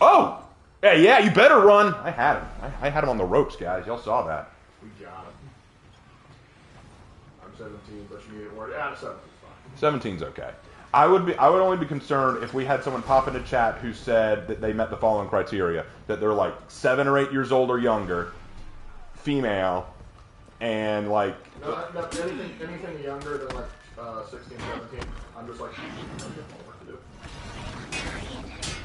Oh! Yeah, you better run! I had him. I had him on the ropes, guys. Y'all saw that. We got him. I'm 17, but you need it word. Yeah, 17's fine. 17's okay. I would only be concerned if we had someone pop into chat who said that they met the following criteria: that they're like 7 or 8 years old or younger, female, and like no, anything younger than like 16, 17. I'm just like, I'm getting homework to do.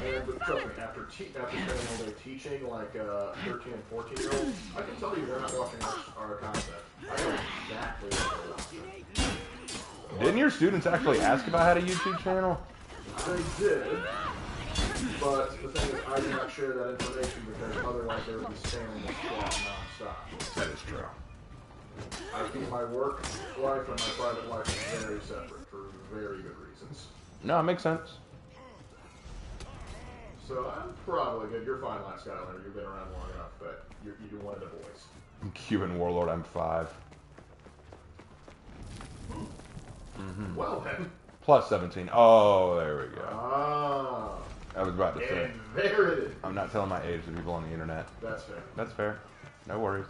And but trust me, after spending all day teaching like 13 and 14-year-olds, I can tell you they're not watching our content. I know exactly what they're watching. Didn't your students actually ask if I had a YouTube channel? They did, but the thing is, I do not share that information because otherwise they would be spamming the chat nonstop. That is true. I keep my work life and my private life very separate for very good reasons. No, it makes sense. So I'm probably good. You're fine, Last Skylander. You've been around long enough, but you're one of the boys. I'm Cuban Warlord, I'm 5. Well then. Plus 17. Oh, there we go. Ah. I was about to say. And there it is. I'm not telling my age to people on the internet. That's fair. That's fair. No worries.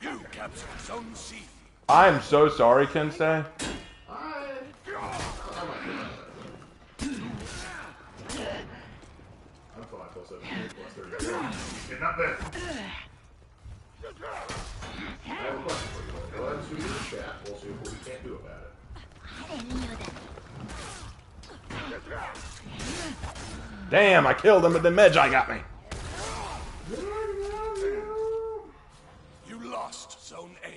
You captured Zone C. I am so sorry, Kensei. I'm 5 plus 17 plus 30. Not bad. I have a question for you. Go ahead and shoot in the chat. We'll see what we can't do about it. Damn, I killed him, but then Medjai got me. You lost Zone A.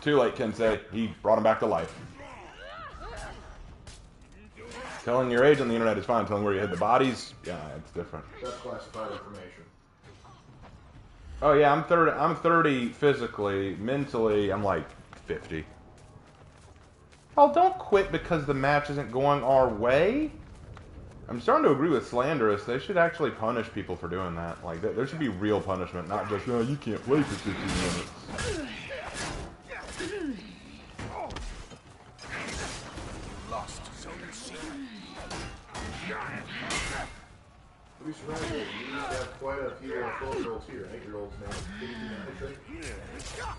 Too late, Kensei. He brought him back to life. Telling your age on the internet is fine. Telling where you hid the bodies, yeah, it's different. That's classified information. Oh yeah, I'm 30. I'm 30 physically. Mentally, I'm like 50. Oh, don't quit because the match isn't going our way. I'm starting to agree with Slanderous. They should actually punish people for doing that. Like, there should be real punishment, not just, oh, you can't play for 15 minutes.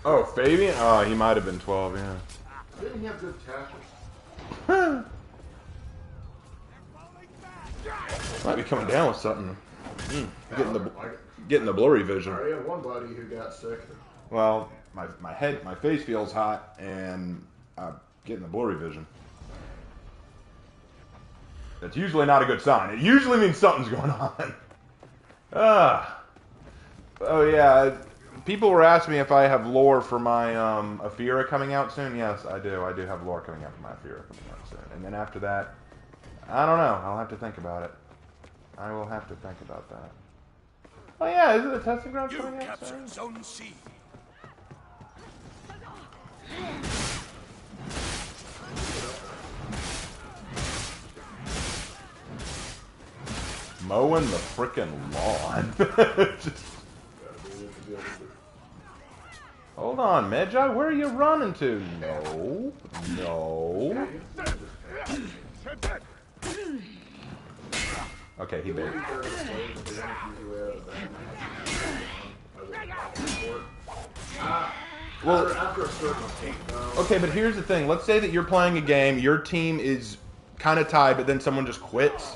Oh, Fabian? Oh, he might have been 12, yeah. Didn't he have good tackles? Might be coming down with something. Like, Getting the blurry I vision. already had one buddy who got sick. Well, my face feels hot, and I'm getting the blurry vision. That's usually not a good sign. It usually means something's going on. Oh yeah. People were asking me if I have lore for my Aphira coming out soon. Yes, I do. I do have lore coming out for my Aphira coming out soon. And then after that, I don't know. I'll have to think about it. I will have to think about that. Oh yeah, is it the testing grounds You coming out captured soon? Zone C. Mowing the frickin' lawn. Just- hold on, Medjai, where are you running to? No. No. Okay, he bit. Well, After a certain point, okay, but here's the thing. Let's say that you're playing a game, your team is kind of tied, but then someone just quits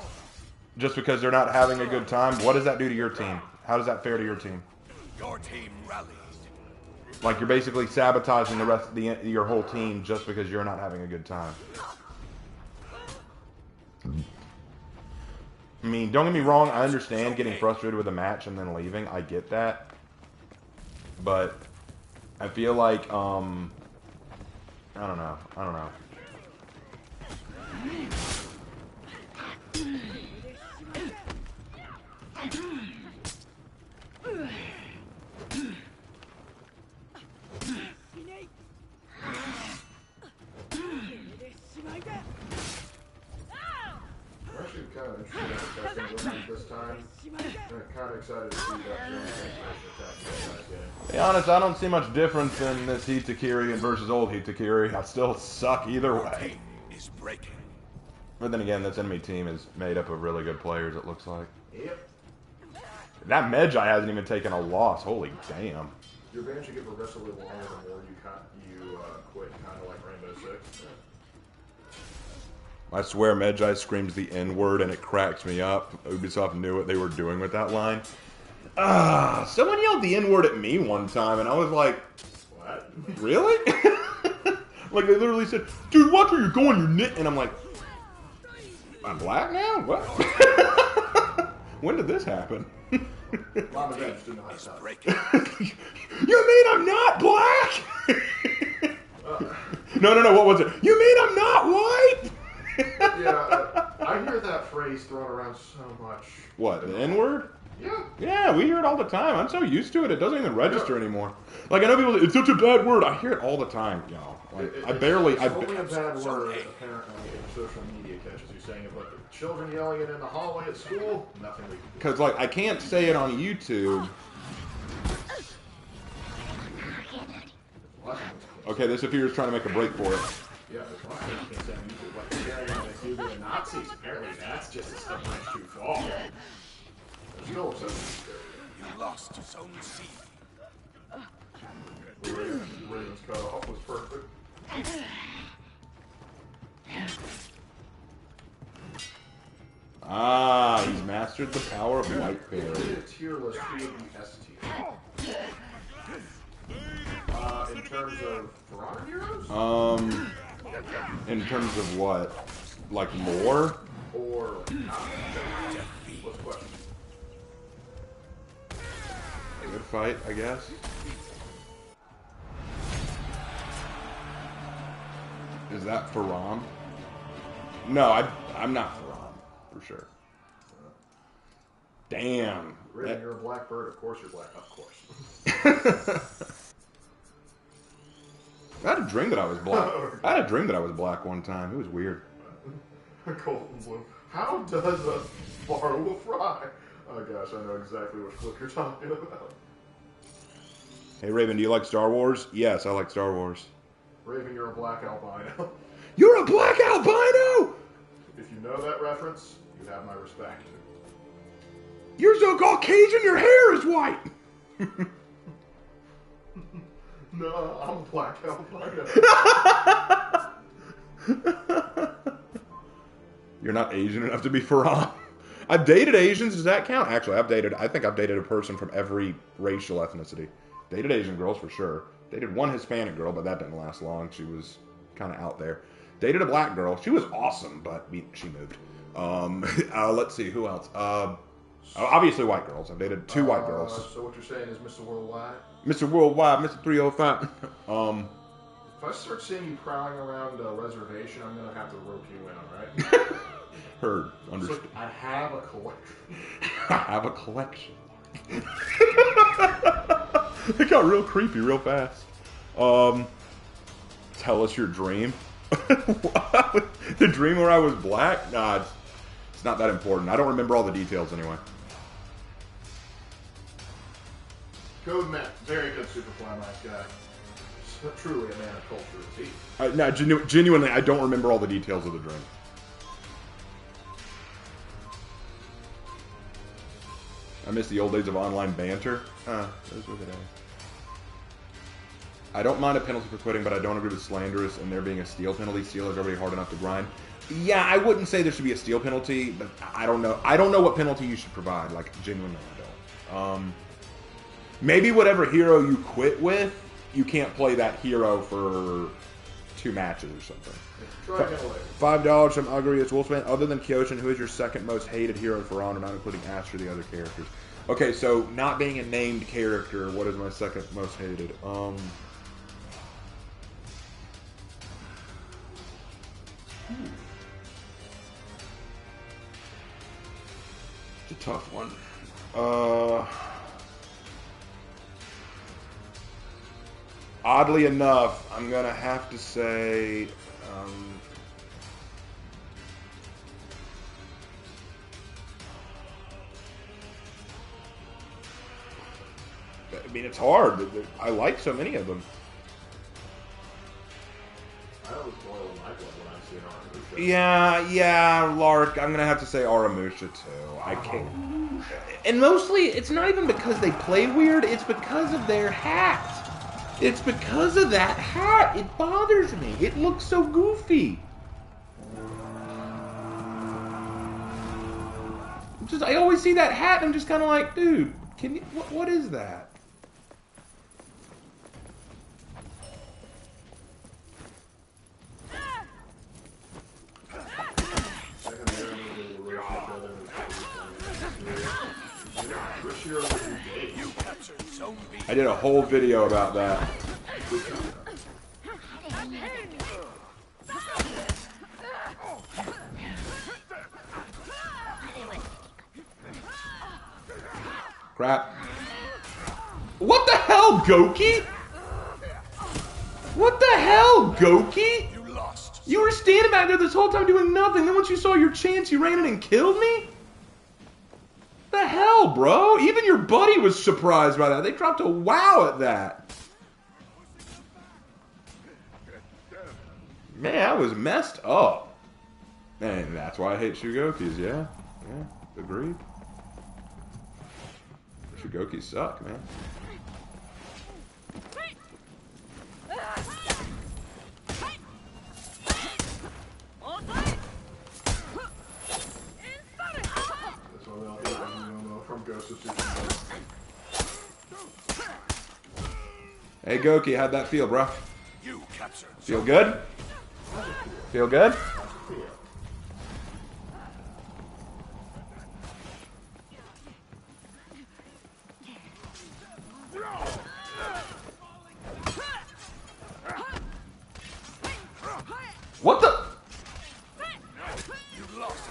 just because they're not having a good time. What does that do to your team? How does that fare to your team? Your team rallied. Like you're basically sabotaging the rest of your whole team just because you're not having a good time. I mean, don't get me wrong. I understand getting frustrated with a match and then leaving. I get that, but I feel like I don't know. I don't know. I'm actually kind of interested in the testing going this time. I'm kind of excited to see that joint transformation attack you guys get. To be honest, I don't see much difference in this Hitakiri versus old Hitakiri. I still suck either way. Team is breaking. But then again, this enemy team is made up of really good players, it looks like. Yep. That Medjai hasn't even taken a loss. Holy damn. Your band should get progressively longer the more you quit, kind of like Rainbow Six. I swear Medjai screams the N-word and it cracks me up. Ubisoft knew what they were doing with that line. Someone yelled the N-word at me one time and I was like, What? really? Like they literally said, dude, watch where you're going, you're nit. And I'm like, I'm black now? What? When did this happen? Mom and Dad just didn't know how to Is talk. breaking. You mean I'm not black? No, what was it? You mean I'm not white? Yeah, I hear that phrase thrown around so much. What, the N-word? Yeah. Yeah, we hear it all the time. I'm so used to it, it doesn't even register anymore. Like, I know people say, it's such a bad word. I hear it all the time, y'all. Like, It's I only a bad Zone word, A. apparently, if social media catches you saying it, but the children yelling it in the hallway at school, nothing we can do. because, like, I can't say it on YouTube. Okay, this appears trying to make a break for it. Yeah, there's lots of things you can't say on YouTube, like sharing on the Cuban and Nazis. Apparently, that's just a step bridge too far. There's no acceptance there. You lost Zone C. Ravens cut off was perfect. Ah, he's mastered the power of White If Fairy. we did a tier list, who would be S tier? In terms of Piranha Heroes? In terms of what? Like lore? Or not? What's the question? A good fight, I guess. Is that Faram? No, I'm not Faram, for sure. Damn. Raven, you're a black bird. Of course you're black. Of course. I had a dream that I was black. I had a dream that I was black one time. It was weird. Golden blue. How does a barley fry? Oh gosh, I know exactly what clip you're talking about. Hey Raven, do you like Star Wars? Yes, I like Star Wars. Raven, you're a black albino. You're a black albino? If you know that reference, you have my respect. You're so Caucasian, your hair is white. No, I'm black out. You're not Asian enough to be Farhan. I've dated Asians. Does that count? Actually, I think I've dated a person from every racial ethnicity. Dated Asian girls for sure. Dated one Hispanic girl, but that didn't last long. She was kind of out there. Dated a black girl. She was awesome, but she moved. Let's see, who else? Obviously white girls. I've dated 2 white girls. So what you're saying is Mr. Worldwide? Mr. Worldwide, Mr. 305. If I start seeing you prowling around a reservation, I'm gonna have to rope you in, alright? Heard. Understood. Look, I have a collection. I have a collection. It got real creepy real fast. Tell us your dream. The dream where I was black? Nah, it's not that important. I don't remember all the details anyway. Code Matt, very good Superfly, nice guy. Truly a man of culture, is he? No, genuinely, I don't remember all the details of the dream. I miss the old days of online banter. Those were the days. I don't mind a penalty for quitting, but I don't agree with slanderous and there being a steal penalty. Steal is already hard enough to grind. Yeah, I wouldn't say there should be a steal penalty, but I don't know. I don't know what penalty you should provide. Like, genuinely, I don't. Maybe whatever hero you quit with, you can't play that hero for 2 matches or something. Try again later. $5 from Ugrius Wolfman. Other than Kyoshin, who is your second most hated hero for Honor, not including Ash or the other characters? Okay, so not being a named character, what is my second most hated? It's a tough one. Oddly enough, I'm gonna have to say, I mean, it's hard. I like so many of them. I always boil Michael when I see an Aramusha. Yeah, Lark. I'm gonna have to say Aramusha too. I can't. And mostly, it's not even because they play weird. It's because of their hat. It's because of that hat. It bothers me. It looks so goofy. I always see that hat and I'm just kind of like, dude, can you? What is that? I did a whole video about that. Crap. What the hell, Goki? What the hell, Goki? You lost. You were standing back there this whole time doing nothing. Then once you saw your chance, you ran in and killed me? The hell, bro? Even your buddy was surprised by that. They dropped a wow at that. Man, I was messed up. And that's why I hate Shugokis, yeah. Yeah, agreed. Shugokis suck, man. Hey Goki, how'd that feel, bro? You captured. Feel good? Feel good? What the? You lost.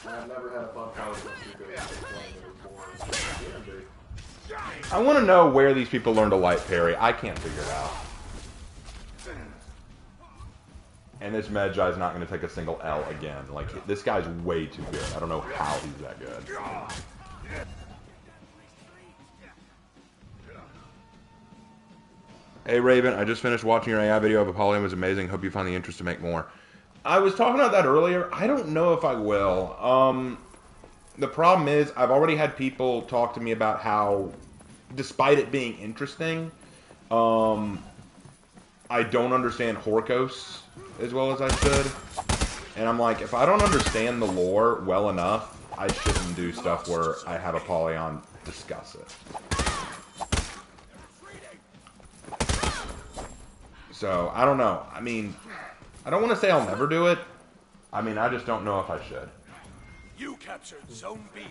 I've never had a fun power I want to know where these people learn to light parry. I can't figure it out. And this Medjai's not going to take a single L again. Like, this guy's way too good. I don't know how he's that good. Hey Raven, I just finished watching your AI video of Apollyon. It was amazing. Hope you find the interest to make more. I was talking about that earlier. I don't know if I will. the problem is I've already had people talk to me about how, despite it being interesting, I don't understand Horkos as well as I should. And I'm like, if I don't understand the lore well enough, I shouldn't do stuff where I have Apollyon discuss it. So, I don't know. I mean, I don't want to say I'll never do it. I mean, I just don't know if I should. You captured Zone B.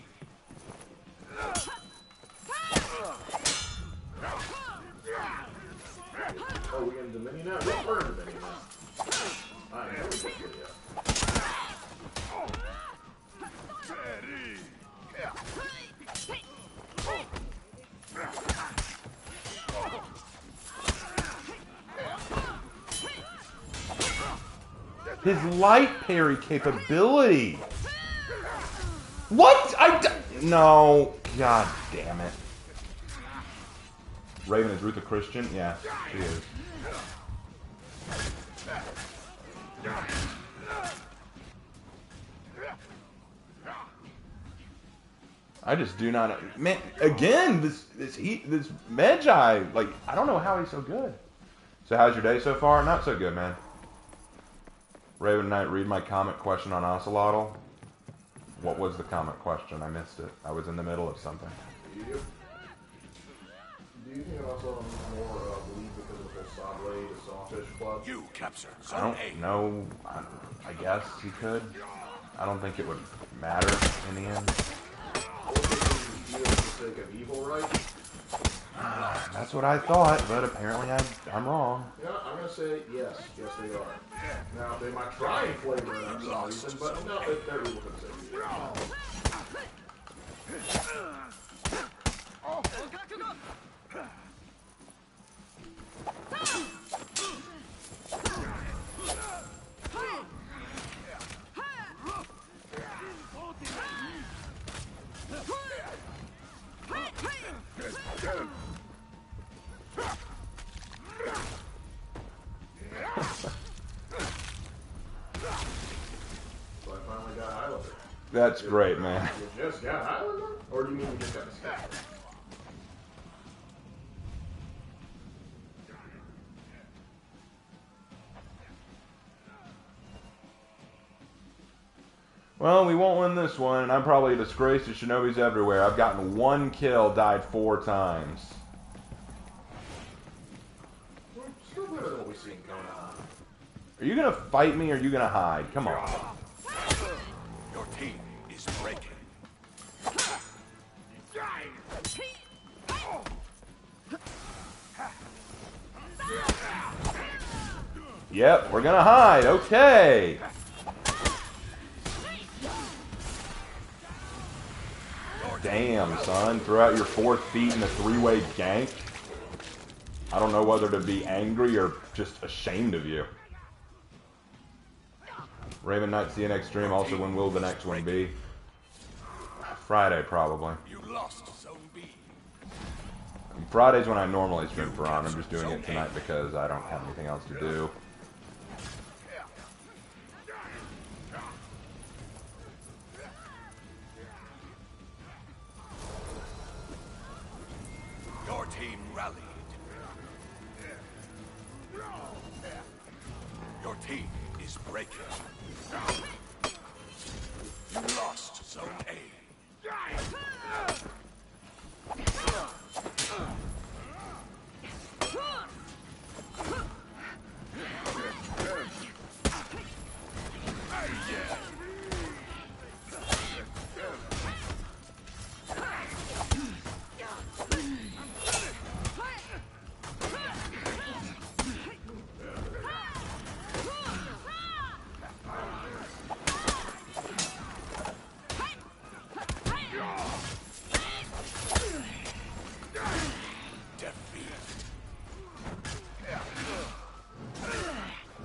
Oh, we in Dominion now? We're in Dominion now. I know we just did yet. His light parry capability. What? No. God damn it. Raven, is Ruth a Christian? Yeah, she is. I just do not. Man, again, this Magi, like, I don't know how he's so good. So how's your day so far? Not so good, man. Raven Knight, read my comment question on Ocelotl. What was the comment question? I missed it. I was in the middle of something. Do you think it also more believe because of the whole Sodway, the Sawfish Club? You captured I Zone don't A. know. I guess he could. I don't think it would matter in the end. What do you feel for the sake of evil, right? That's what I thought, but apparently I'm wrong. Yeah, I'm gonna say yes. Yes, they are. Now they might try and flavor it for some reason, but no, they're evil for the sake of evil. So I finally got Highlander. That's great, man. You just got Highlander? Or do you mean you just got the stat? Well, we won't win this one, and I'm probably a disgrace to Shinobis everywhere. I've gotten 1 kill, died 4 times. Still better than what we see in Kona. Are you gonna fight me or are you gonna hide? Come on. Your team is breaking. Yep, we're gonna hide. Okay. Damn, son. Throw out your 4 feet in a 3-way gank. I don't know whether to be angry or just ashamed of you. Raven Knight CNX stream. Also, when will the next one be? Friday, probably. You lost Zone B. Friday's when I normally stream for On. I'm just doing it tonight because I don't have anything else to do. Your team rallied. Your team is breaking. You lost Zone A.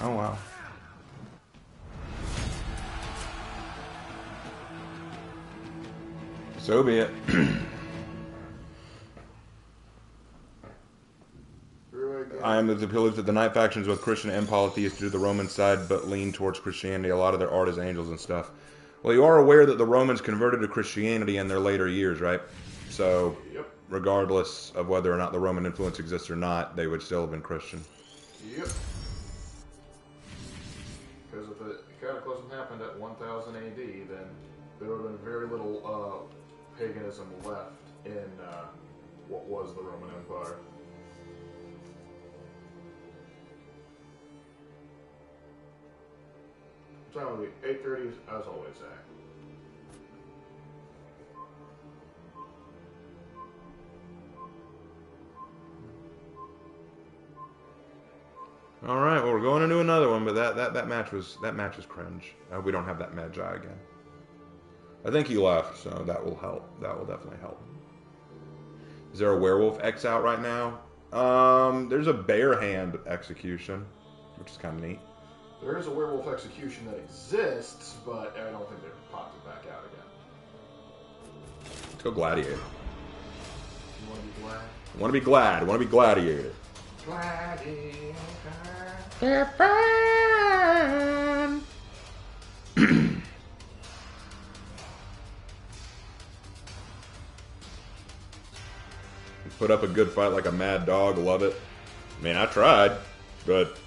Oh, wow. So be it. I am of the pillars of the Night factions, both Christian and polytheist, to the Roman side, but lean towards Christianity. A lot of their art is angels and stuff. Well, you are aware that the Romans converted to Christianity in their later years, right? So, Yep. regardless of whether or not the Roman influence exists or not, they would still have been Christian. Yep. Because if the Cataclysm happened at 1000 AD, then there would have been very little paganism left in what was the Roman Empire. Time will be 8:30 as always, Zach. All right, well, we're going into another one, but that match was cringe. We don't have that Magi again. I think he left, so that will help. That will definitely help. Is there a werewolf X out right now? There's a bare hand execution, which is kind of neat. There is a werewolf execution that exists, but I don't think they've popped it back out again. Let's go Gladiator. You want to be glad? I want to be glad. I want to be Gladiator. Gladiator. They're fine. Put up a good fight like a mad dog. Love it. I mean, I tried, but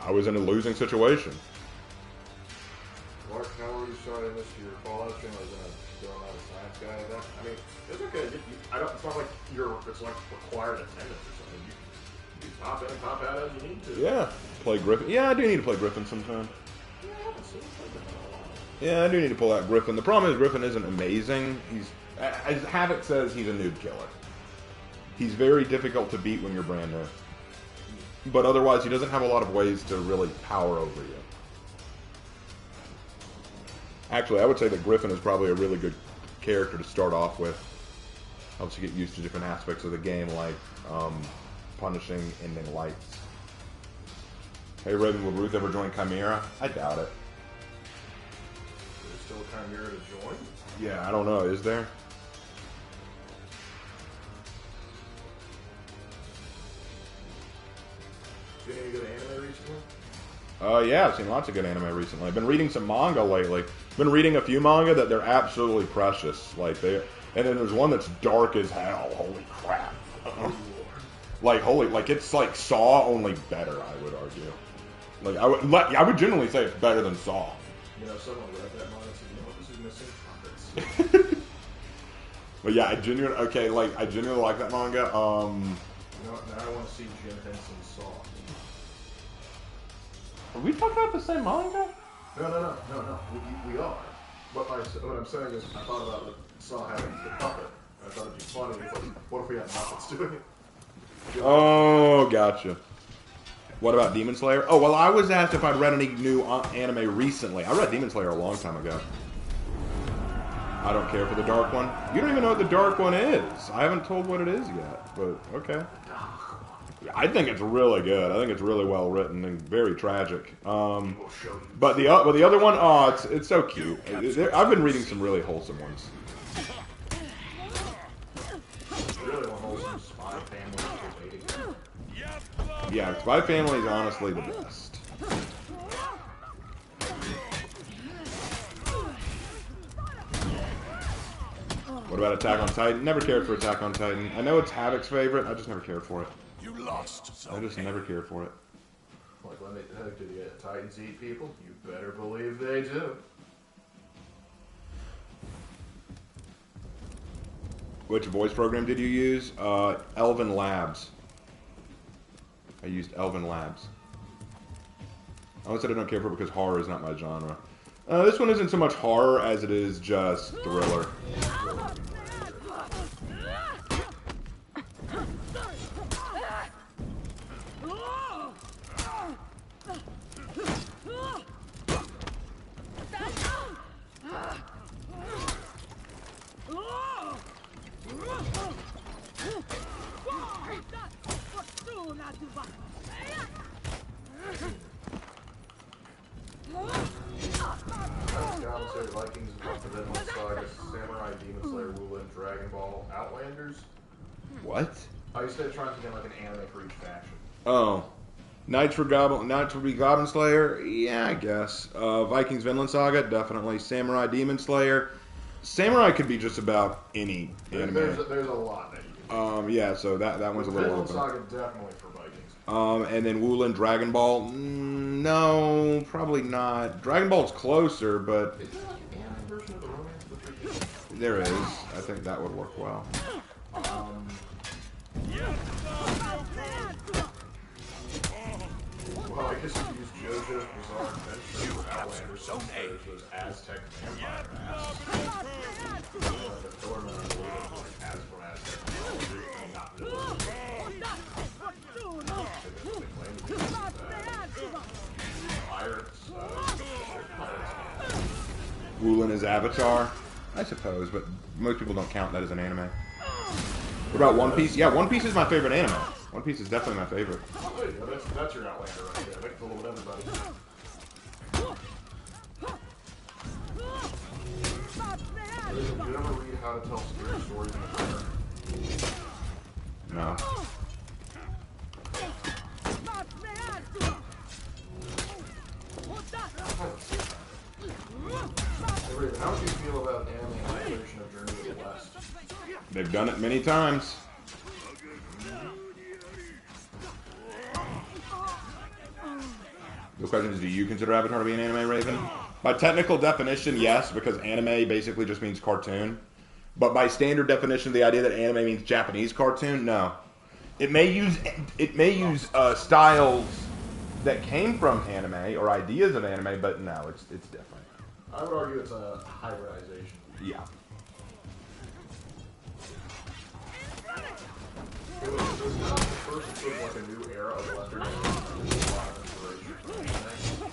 I was in a losing situation. Mark, how are you starting this year? Fallout stream? I was going out a science guy event. I mean, it's okay. It's not like it's like required attendance or something. You pop in and pop out as you need to. Yeah, play Griffin. Yeah, I do need to play Griffin sometime. Yeah, I haven't seen Griffin in a while. Yeah, I do need to pull out Griffin. The problem is Griffin isn't amazing. He's, as Havoc says, he's a noob killer. He's very difficult to beat when you're brand new. But otherwise, he doesn't have a lot of ways to really power over you. Actually, I would say that Griffin is probably a really good character to start off with. Helps you get used to different aspects of the game, like punishing ending lights. Hey, Raven, would Ruth ever join Chimera? I doubt it. There's still a Chimera to join? Yeah, I don't know. Is there? Seen any good anime recently? Yeah, I've seen lots of good anime recently. I've been reading some manga lately. Been reading a few manga that they're absolutely precious. Like and then there's one that's dark as hell. Holy crap! Like it's like Saw, only better. I would argue. I would generally say it's better than Saw. You know, someone read that manga and said, you know what, this is missing puppets. But yeah, I genuinely like that manga. You know what, now I want to see Jim Henson's Saw. Are we talking about the same manga? No. We are. What I'm saying is, I thought about Saw having the puppet. I thought it'd be funny. It's like, what if we had puppets doing it? Oh, gotcha. What about Demon Slayer? Oh, well, I was asked if I'd read any new anime recently. I read Demon Slayer a long time ago. I don't care for the dark one. You don't even know what the dark one is. I haven't told what it is yet, but okay. I think it's really good. I think it's really well written and very tragic. But the other one, oh, it's so cute. I've been reading some really wholesome ones. Really wholesome Spy Family related. Yeah, Spy Family is honestly the best. What about Attack on Titan? Never cared for Attack on Titan. I know it's Havoc's favorite. I just never cared for it. You lost. I just never cared for it. Like, when do the Titans eat people? You better believe they do. Which voice program did you use? Elven Labs. I used Elven Labs. I always said I don't care for it because horror is not my genre. This one isn't so much horror as it is just thriller. Vikings, Vinland Saga, Samurai, Demon Slayer, Wooland, Dragon Ball, Outlanders. What? I used to try to get like an anime for each faction. Oh. Knights would be Goblin Slayer? Yeah, I guess. Vikings Vinland Saga? Definitely. Samurai Demon Slayer? Samurai could be just about any anime. There's a lot that you can Yeah, so that one's a little Vinland open. Saga definitely for Vikings. And then Woolan Dragon Ball? No, probably not. Dragon Ball's closer, but Is there like an anime version of the romance between there is. I think that would work well. Well, I guess you use JoJo's Bizarre Adventure for Outlander Zone A. which was Aztec vampire the filler men are related to like Az from Aztec mythology, and not really. They claim to be pirates. Woolan is Avatar? I suppose, but most people don't count that as an anime. What about One Piece? Yeah, One Piece is my favorite anime. One Piece is definitely my favorite. Oh, there you go. That's your Outlander right there. They can fill it with everybody. Did you ever read How to Tell Scary Stories in a Prayer? No. Hey, Raven, how would you feel about anime adaptation of Journey to the West? They've done it many times. The question is, do you consider Avatar to be an anime, Raven? By technical definition, yes, because anime basically just means cartoon. But by standard definition, the idea that anime means Japanese cartoon, no. It may use styles that came from anime or ideas of anime, but no, it's different. I would argue it's a hybridization. Yeah. It was not the first to put like a new era of Western anime. There's a lot of inspiration from anime.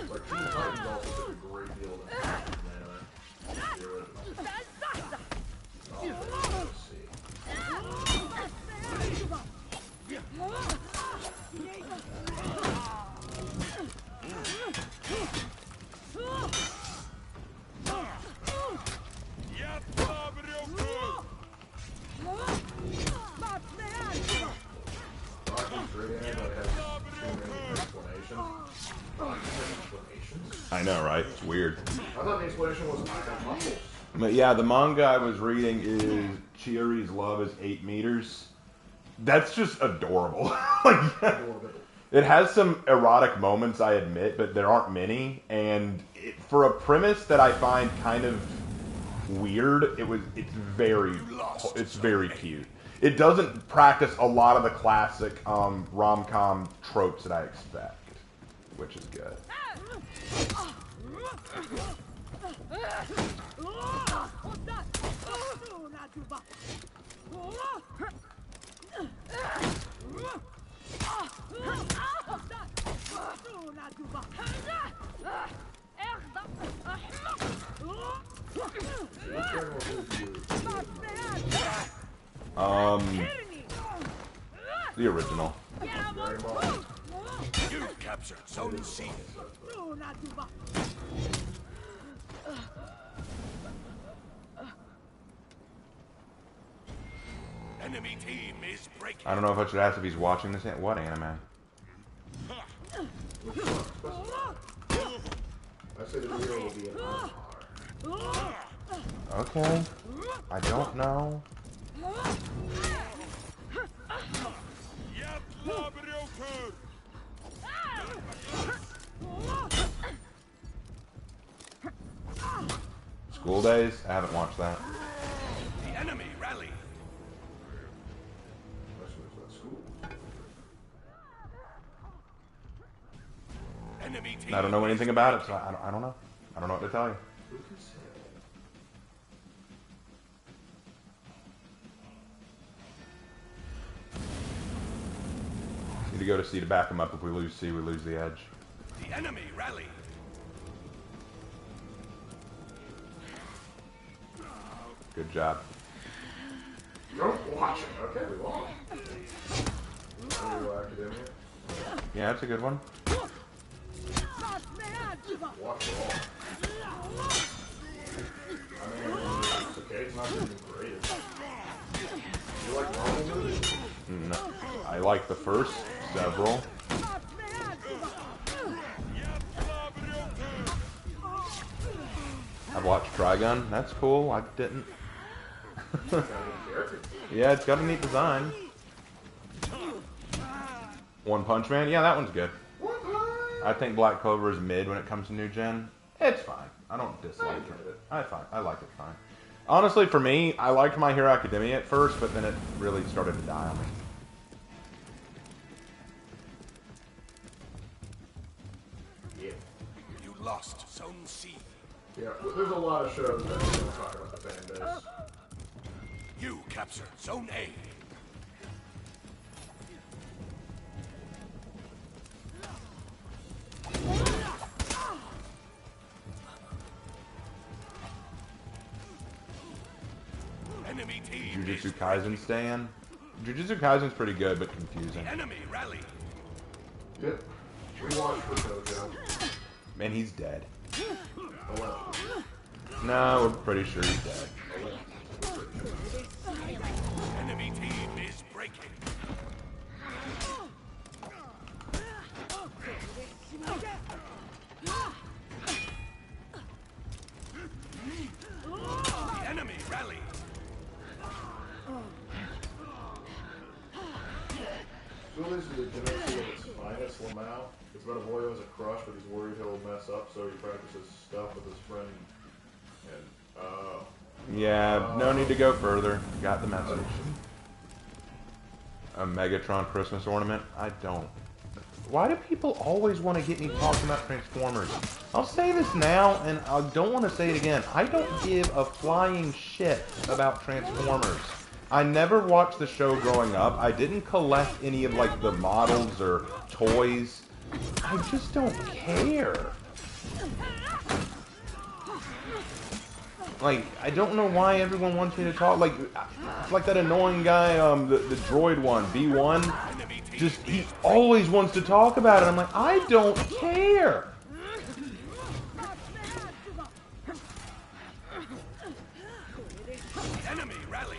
Like Teen Titans also took a great deal of inspiration from anime. The original. Let's see. Rocky's great anime, but it has too many explanations. Explanations? I know, right? It's weird. I thought the explanation was I have muscles. But yeah, the manga I was reading is Chiori's love is 8 meters. That's just adorable. Like, it has some erotic moments, I admit, but there aren't many. And for a premise that I find kind of weird, it's very cute. It doesn't practice a lot of the classic rom-com tropes that I expect, which is good. The original. You've captured Zone C. Enemy team is breaking. I don't know if I should ask if he's watching this. What anime? I say the video will be an Avatar. Okay. I don't know. School Days? I haven't watched that. The enemy rally. Enemy team. I don't know anything about it, so I don't know. I don't know what to tell you. Need to go to C to back him up. If we lose C, we lose the edge. The enemy rally. Good job. Don't watch it. Okay, we won't. Academia. Yeah, that's a good one. Watch it all. I mean, it's okay. It's not good. like the first several. I've watched Trigun. That's cool. I didn't. Yeah, it's got a neat design. One Punch Man. Yeah, that one's good. I think Black Clover is mid when it comes to new gen. It's fine. I don't dislike it. I like it fine. Honestly, for me, I liked My Hero Academia at first, but then it really started to die on me. Yeah. You lost Zone C. Yeah, there's a lot of shows that don't talk about the fan base. You capture Zone A. Enemy team Jujutsu is Kaisen stan. Jujutsu Kaisen's pretty good, but the confusing. enemy rally. Yep. We watched for Dojo. Man, he's dead. Allegedly. No, we're pretty sure he's dead. Enemy team is breaking. The enemy rally. Julius is a Genetsu at its finest, Lamau. It's about a boy who has a crush, but he's worried he'll mess up, so he practices stuff with his friend. And, Yeah, no need to go further. Got the message. A Megatron Christmas ornament? I don't. Why do people always want to get me talking about Transformers? I'll say this now, and I don't want to say it again. I don't give a flying shit about Transformers. I never watched the show growing up. I didn't collect any of, like, the models or toys. I just don't care. Like, I don't know why everyone wants me to talk. Like, it's like that annoying guy, the droid one, B1. Just, he always wants to talk about it. I'm like, I don't care. Enemy rally.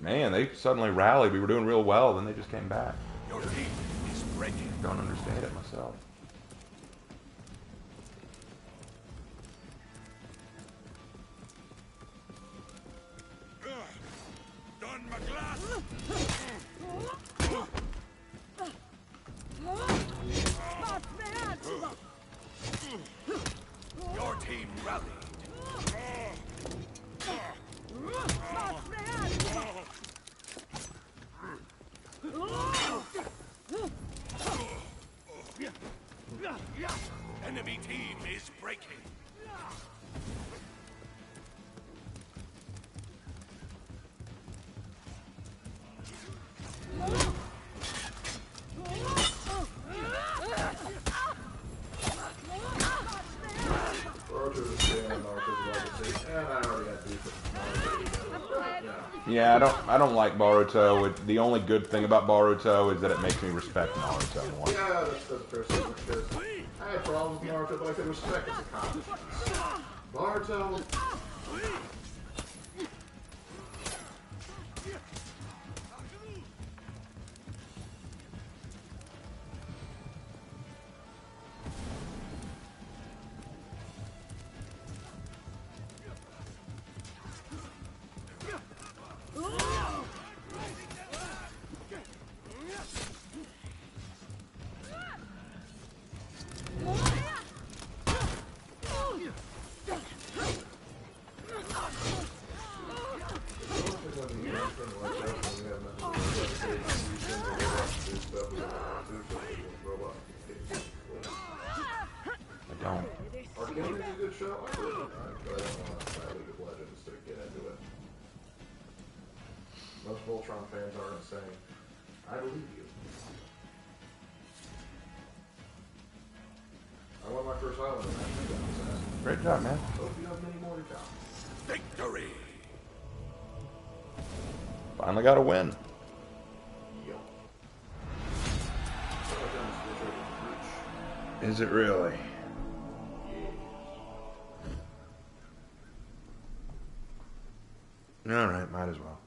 Man, they suddenly rallied. We were doing real well, then they just came back. Your team is breaking. Don't understand it myself. Don McGlass. Your team rallied. Enemy team is breaking. Boruto is staying on Naruto's legacy, and I already had beef with Naruto. Yeah. Yeah, I don't like Boruto. The only good thing about Boruto is that it makes me respect Naruto more. Yeah, that's a fair statement, because I had problems with Naruto, but I could respect its accomplishments. Naruto... I don't. Arcane is a good show. I don't want to play League of Legends to get into it. Most Voltron fans are insane. I believe you. I won my first island and I got assassin. Great job, man. Hope you have many more to come. Victory. Finally got a win. Yup. Is it really? Alright, might as well.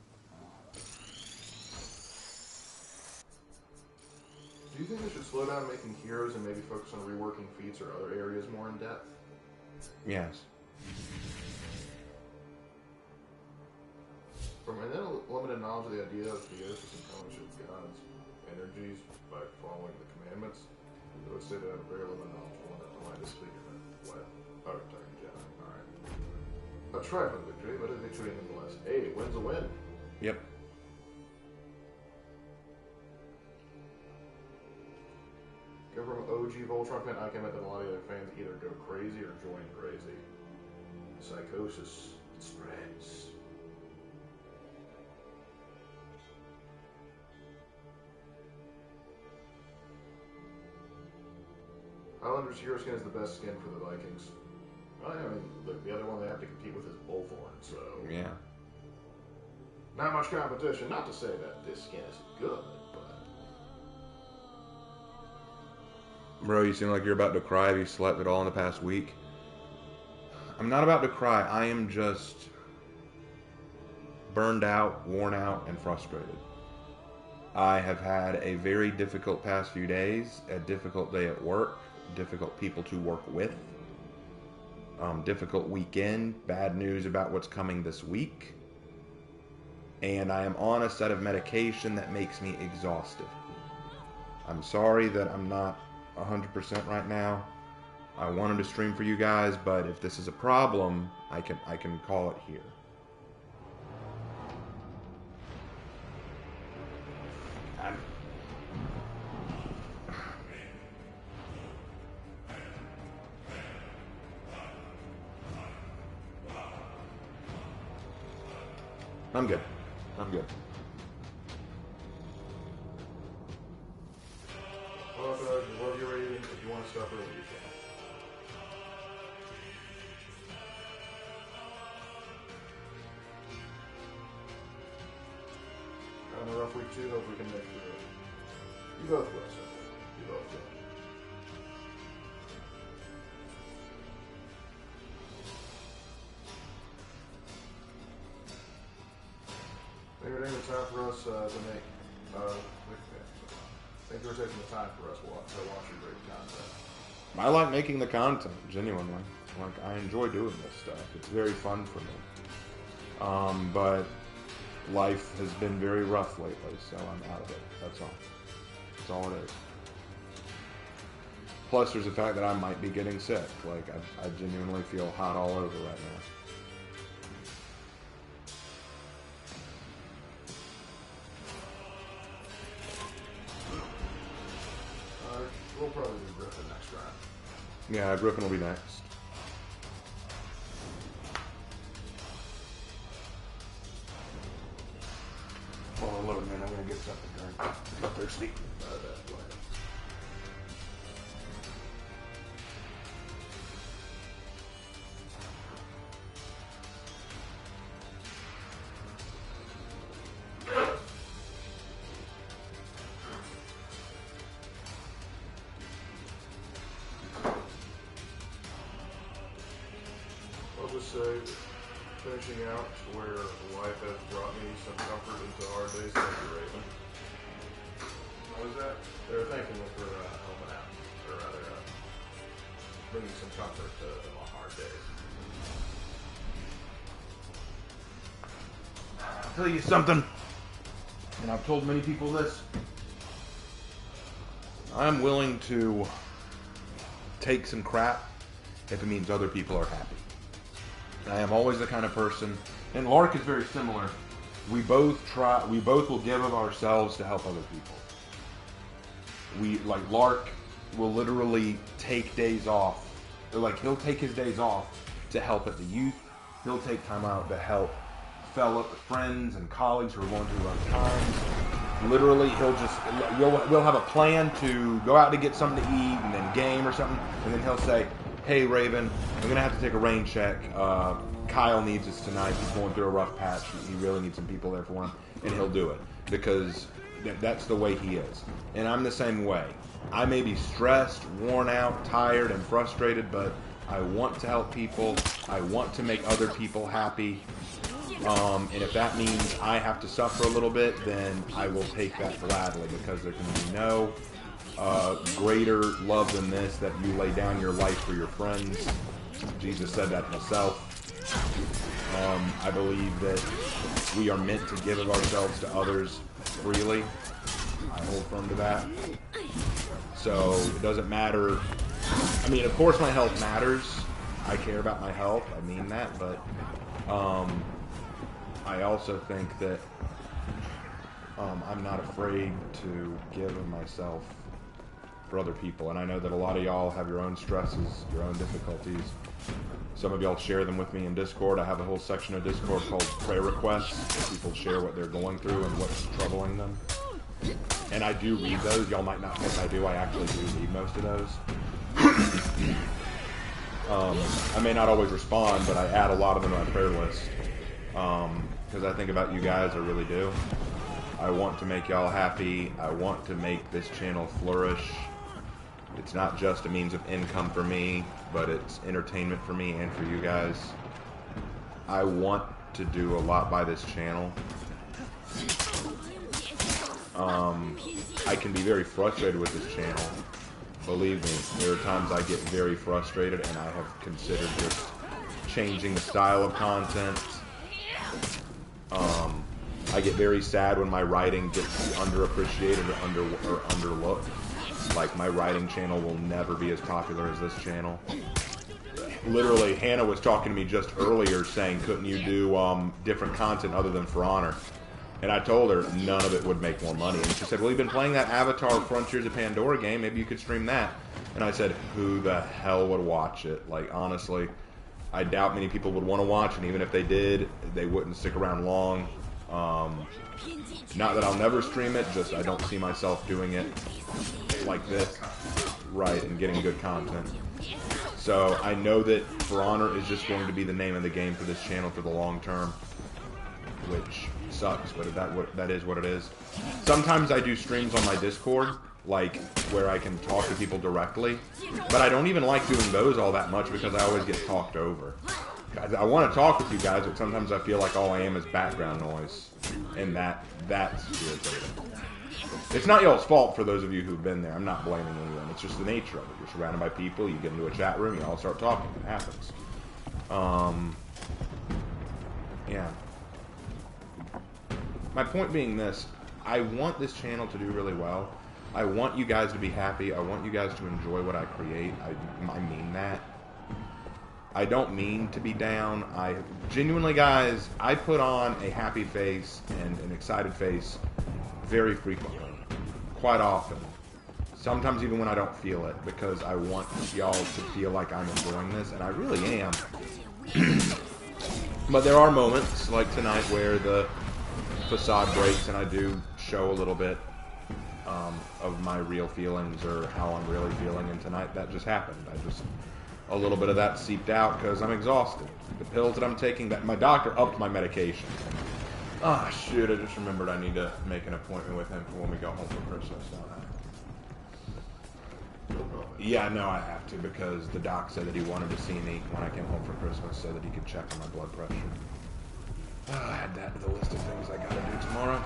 Do you think they should slow down making heroes and maybe focus on reworking feats or other areas more in depth? Yes. From my then limited knowledge of the idea of theosis and fellowship of God's energies by following the commandments, I would say that I have a very limited knowledge of one that the light is speaking of. What? Oh, talking Jedi. Alright. A trifling victory, but a victory nonetheless. Hey, win's a win. Yep. Go from OG Voltron fan, I can bet that a lot of the other fans either go crazy or join crazy. Psychosis spreads. Highlander's hero skin is the best skin for the Vikings. Well, I mean, the other one they have to compete with is Bullthorn, so... Yeah. Not much competition. Not to say that this skin isn't good, but... Bro, you seem like you're about to cry. Have you slept at all in the past week? I'm not about to cry. I am just burned out, worn out, and frustrated. I have had a very difficult past few days, a difficult day at work, difficult people to work with, difficult weekend, bad news about what's coming this week, and I am on a set of medication that makes me exhausted. I'm sorry that I'm not 100% right now. I wanted to stream for you guys, but if this is a problem, I can call it here. I'm good. I'm good. Well, if you're ready, if you want to start early, you can. On a rough week too, hope we can make through it. You both will, so. You both will. Maybe we're taking the time for us to make. Thank you for taking the time for us to watch your great content. I like making the content, genuinely. Like, I enjoy doing this stuff. It's very fun for me. But life has been very rough lately, so I'm out of it. That's all. That's all it is. Plus, there's the fact that I might be getting sick. Like, I genuinely feel hot all over right now. We'll probably do Griffin next round. Yeah, Griffin will be next. Hold on a little minute, I'm gonna get something to drink. I'm thirsty. I'll just say, finishing out to where life has brought me some comfort into hard days. Thank you, Raven. What was that? They were thanking me for helping out, or rather, bringing some comfort to my hard days. I'll tell you something, and I've told many people this. I'm willing to take some crap if it means other people are happy. I am always the kind of person, and Lark is very similar. We both will give of ourselves to help other people. Lark will literally take days off. He'll take his days off to help at the youth. He'll take time out to help fellow friends and colleagues who are going through rough times. Literally, we'll have a plan to go out to get something to eat and then game or something, and then he'll say, "Hey Raven, I'm gonna have to take a rain check. Kyle needs us tonight. He's going through a rough patch. He really needs some people there for him," and he'll do it because That's the way he is. And I'm the same way. I may be stressed, worn out, tired, and frustrated, but I want to help people. I want to make other people happy. And if that means I have to suffer a little bit, then I will take that gladly, because there can be no greater love than this, that you lay down your life for your friends. Jesus said that himself. I believe that we are meant to give of ourselves to others freely. I hold firm to that. So it doesn't matter. I mean, of course my health matters. I care about my health. I mean that. But I also think that I'm not afraid to give of myself for other people. And I know that a lot of y'all have your own stresses, your own difficulties. Some of y'all share them with me in Discord. I have a whole section of Discord called Prayer Requests. People share what they're going through and what's troubling them. And I do read those. Y'all might not think I do. I actually do read most of those. I may not always respond, but I add a lot of them to my prayer list. Because I think about you guys, I really do. I want to make y'all happy. I want to make this channel flourish. It's not just a means of income for me, but it's entertainment for me and for you guys. I want to do a lot by this channel. I can be very frustrated with this channel. Believe me, there are times I get very frustrated, and I have considered just changing the style of content. I get very sad when my writing gets underappreciated or underlooked. Like, my writing channel will never be as popular as this channel. Literally, Hannah was talking to me just earlier saying, couldn't you do different content other than For Honor? And I told her none of it would make more money. And she said, well, you've been playing that Avatar Frontiers of Pandora game. Maybe you could stream that. And I said, who the hell would watch it? Like, honestly, I doubt many people would want to watch it. And even if they did, they wouldn't stick around long. Not that I'll never stream it, just I don't see myself doing it like this. Right, and getting good content. So I know that For Honor is just going to be the name of the game for this channel for the long term. Which sucks, but that is what it is. Sometimes I do streams on my Discord, like where I can talk to people directly, but I don't even like doing those all that much because I always get talked over. I want to talk with you guys, but sometimes I feel like all I am is background noise, and that's irritating. It's not y'all's fault for those of you who've been there. I'm not blaming anyone. It's just the nature of it. You're surrounded by people. You get into a chat room. You all start talking. It happens. Yeah. My point being this, I want this channel to do really well. I want you guys to be happy. I want you guys to enjoy what I create. I mean that. I don't mean to be down. I genuinely, guys, I put on a happy face and an excited face very frequently, quite often. Sometimes even when I don't feel it, because I want y'all to feel like I'm enjoying this, and I really am. But there are moments, like tonight, where the facade breaks and I do show a little bit of my real feelings or how I'm really feeling, and tonight that just happened. A little bit of that seeped out because I'm exhausted. The pills that I'm taking, that my doctor upped my medication. Ah, shoot, I just remembered I need to make an appointment with him for when we go home for Christmas, don't I? Yeah, no, I have to, because the doc said that he wanted to see me when I came home for Christmas so that he could check on my blood pressure. I had that to the list of things I gotta do tomorrow.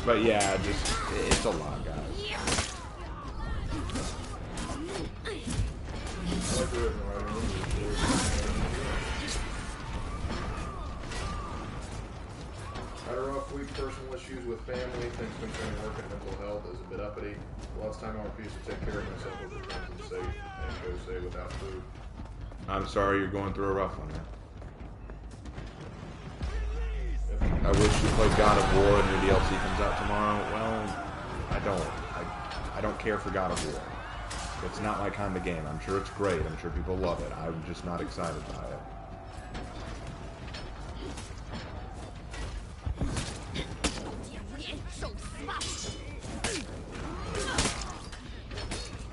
But yeah, it's a lot, guys. Had a rough week, personal issues with family, things concerning work and mental health is a bit uppity. Lots of time I refuse to take care of myself with the friends and safe and go say without food. I'm sorry you're going through a rough one, man. I wish you played God of War and your DLC comes out tomorrow. Well, I don't. I don't care for God of War. It's not my kind of game. I'm sure it's great. I'm sure people love it. I'm just not excited by it.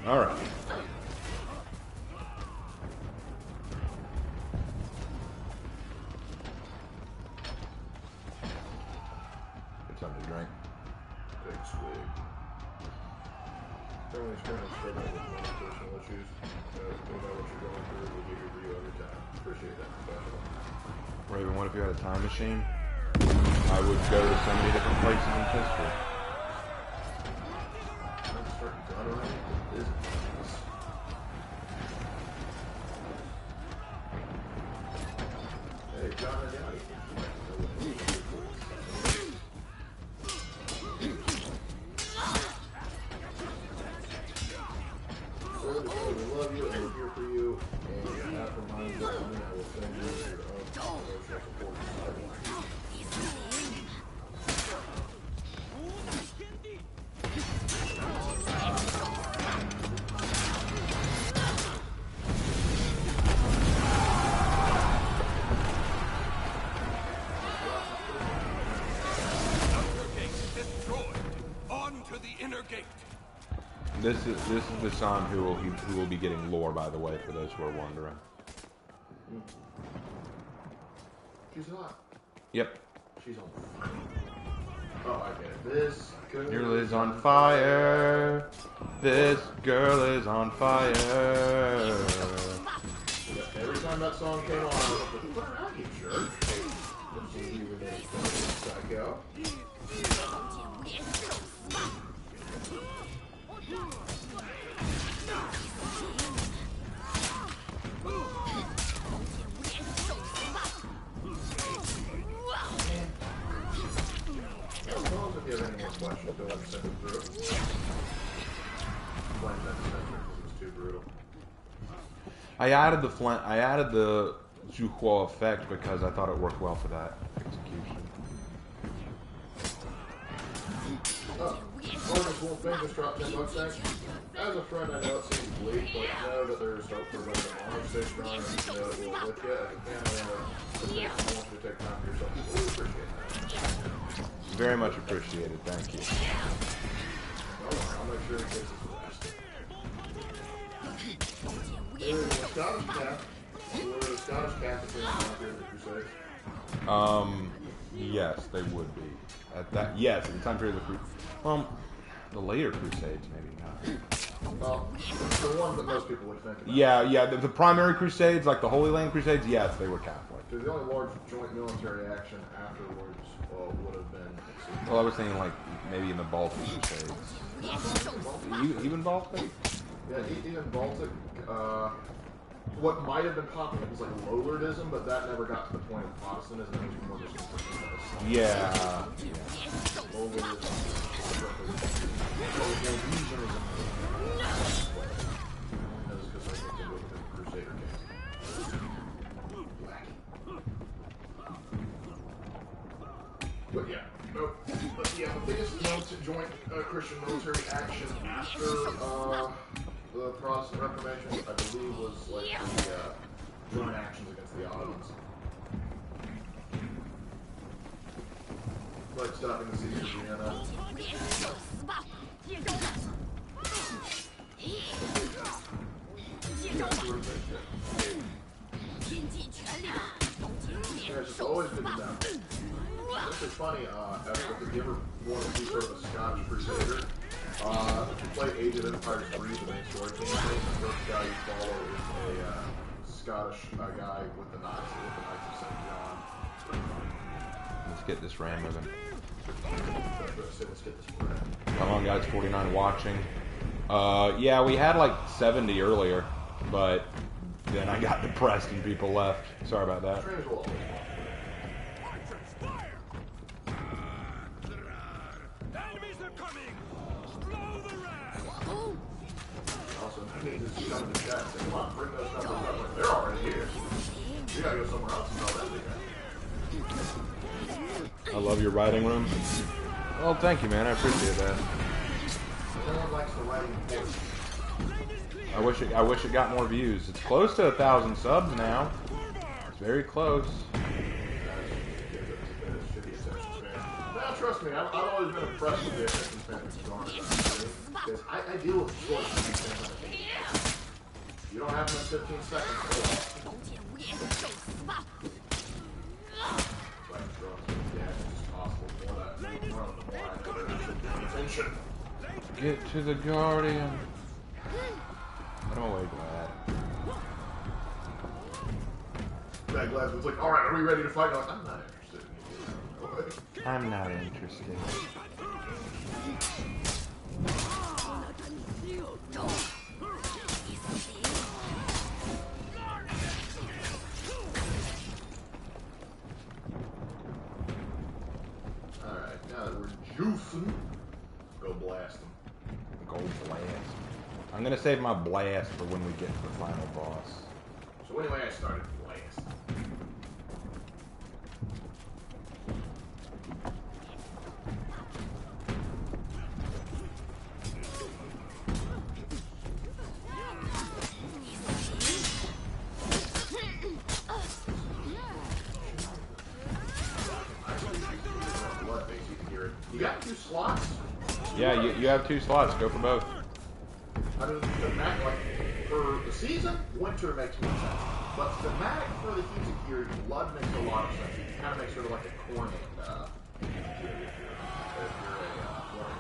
All right. what if you had a time machine? I would go to so many different places in history. Hey, John and Daddy. We love you and we're here for you. And after mine is done, I will send you your own emotional support sideline. This is the son who will be getting lore, by the way, for those who are wondering. She's not. Yep. She's on fire. Oh, I get it. This girl Is on fire. This girl is on fire. Yeah, every time that song came on, I was like, put her out, you jerk. Psycho. If you have any more questions, go ahead and send them through. Blame that censor because it was too brutal. I added the Juhua effect because I thought it worked well for that execution. Marcus Wolf Bank just dropped $10, thanks. As a friend, I know it seems bleak, but know that there's hope for both an honor station on and know that we'll with you. As a family owner, I want you to take time for yourself. We appreciate that. Very much appreciated, thank you. I'll make sure it takes us the rest. The Scottish Cat. Were the Scottish Catholics in the Crusades? Yes, they would be. At that, yes, at the time period of the well, the later Crusades, maybe not. Well, the one that most people would think about. Yeah, the primary Crusades, like the Holy Land Crusades, yes, they were Catholic. Because the only large joint military action afterwards would have been. Well, I was thinking like maybe in the Baltic Crusades. Even Baltic? Yeah, even Baltic. What might have been popping up was like Lollardism, but that never got to the point of Protestantism. It was more just Yeah. Lollardism. Crusader case. But yeah, but yeah, the biggest joint Christian military action after the Protestant Reformation, I believe, was like the joint actions against the Ottomans. Like stopping the siege of Vienna. Yeah, it's just always good to know. This is funny, if you ever want to see sort of a Scottish Crusader, if you play Age of Empires 3, the main story campaign, the first guy you follow is a Scottish guy with the Knights of St. John. Let's get this ram moving. Let's get this bread. Come on, guys, 49 watching. Yeah, we had like 70 earlier, but then I got depressed and people left. Sorry about that. Streams will always Enemies are coming! Blow the rest! also need to come in the chat and say, come on, bring those numbers up. Like, they're already here. You gotta go somewhere else and tell them I love your writing room. Well, thank you, man. I appreciate that. no one likes the writing portion. I wish it got more views. It's close to 1,000 subs now. It's very close. Now, trust me, I've always been impressed with the attention span that's gone. Because I deal with short attention spans on a daily basis. You don't have them in 15 seconds. So I can draw as many actions as possible. The more that I run, the more I know that I should pay attention. Get to the Guardian. Put him away, glad. That Glasgow's like, alright, are we ready to fight? And I'm like, I'm not interested in you. I'm not interested. Alright, now that we're juicing, go blast them. Go blast. I'm gonna save my blast for when we get to the final boss. So anyway, I started blast. You got 2 slots? Yeah, you have 2 slots. Go for both. I mean, thematic, like, for the season, winter makes more sense. But thematic for the Heat blood makes a lot of sense. It kind of makes sort of like a cornet, if you're a cornet.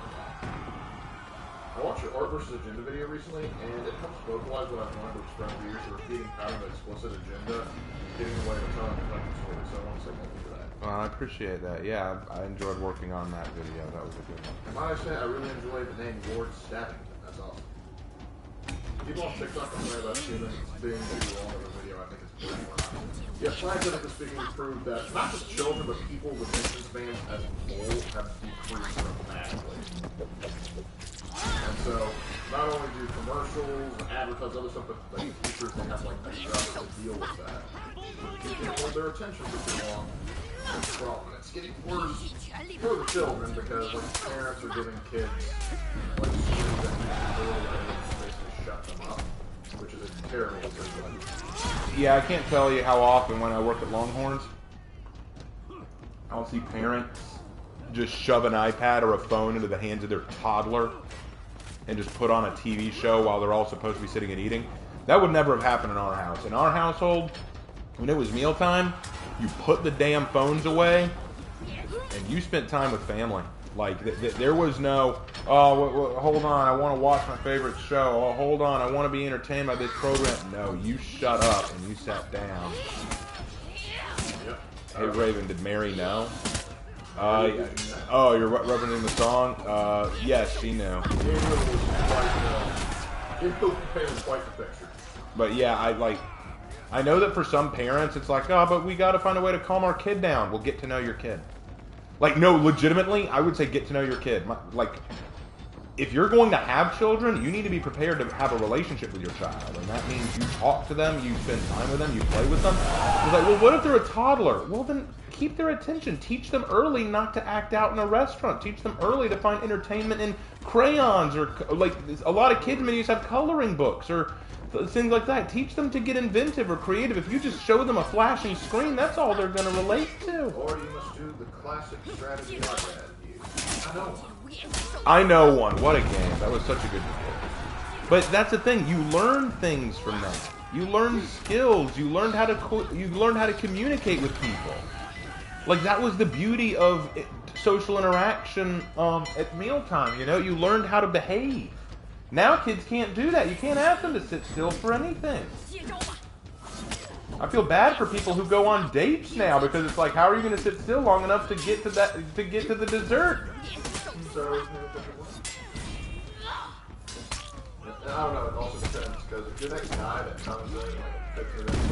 I watched your Art vs. Agenda video recently, and it helps vocalize what I've wanted to express for years, the repeating pattern of explicit agenda, giving away the tone of the story. So I want to say thank you for that. Well, I appreciate that. Yeah, I enjoyed working on that video. That was a good one. And might I say, I really enjoyed the name Lord Stabbington. That's awesome. People on TikTok complain about humans being too long of a video. I think it's pretty well. Yeah, scientifically speaking, we proved that not just children, but people's attention spans as a whole have decreased dramatically. And so, not only do commercials, advertise other stuff, but like teachers, they have like adjust to deal with that. You can't hold their attention for too long. That's the problem. It's getting worse for the children because like parents are giving kids like screens that need to basically shut them up, which is a terrible decision. Yeah, I can't tell you how often when I work at Longhorns, I'll see parents just shove an iPad or a phone into the hands of their toddler and just put on a TV show while they're all supposed to be sitting and eating. That would never have happened in our house. In our household, when it was mealtime, you put the damn phones away and you spent time with family. Like, there was no, oh, hold on, I want to watch my favorite show. Oh, hold on, I want to be entertained by this program. No, you shut up and you sat down. Yep. Hey, Raven, did Mary know? Oh, you're referencing the song? Yes, she knew. Quite the picture. But yeah, I know that for some parents, it's like, oh, but we got to find a way to calm our kid down. Well, get to know your kid. Like, no, legitimately, I would say get to know your kid. Like, if you're going to have children, you need to be prepared to have a relationship with your child. And that means you talk to them, you spend time with them, you play with them. It's like, well, what if they're a toddler? Well, then keep their attention. Teach them early not to act out in a restaurant. Teach them early to find entertainment in crayons or, like, a lot of kids menus have coloring books or things like that. Teach them to get inventive or creative. If you just show them a flashing screen, that's all they're going to relate to. Or you must do the classic strategy my dad used. I know one. I know one. What a game. That was such a good game. But that's the thing. You learn things from that. You learn skills. You learned how to communicate with people. Like, that was the beauty of social interaction at mealtime. You know, you learned how to behave. Now kids can't do that. You can't ask them to sit still for anything. I feel bad for people who go on dates now because it's like, how are you going to sit still long enough to get to the dessert? So, I don't know, it also depends, because if you're that guy that comes in, like, 50 minutes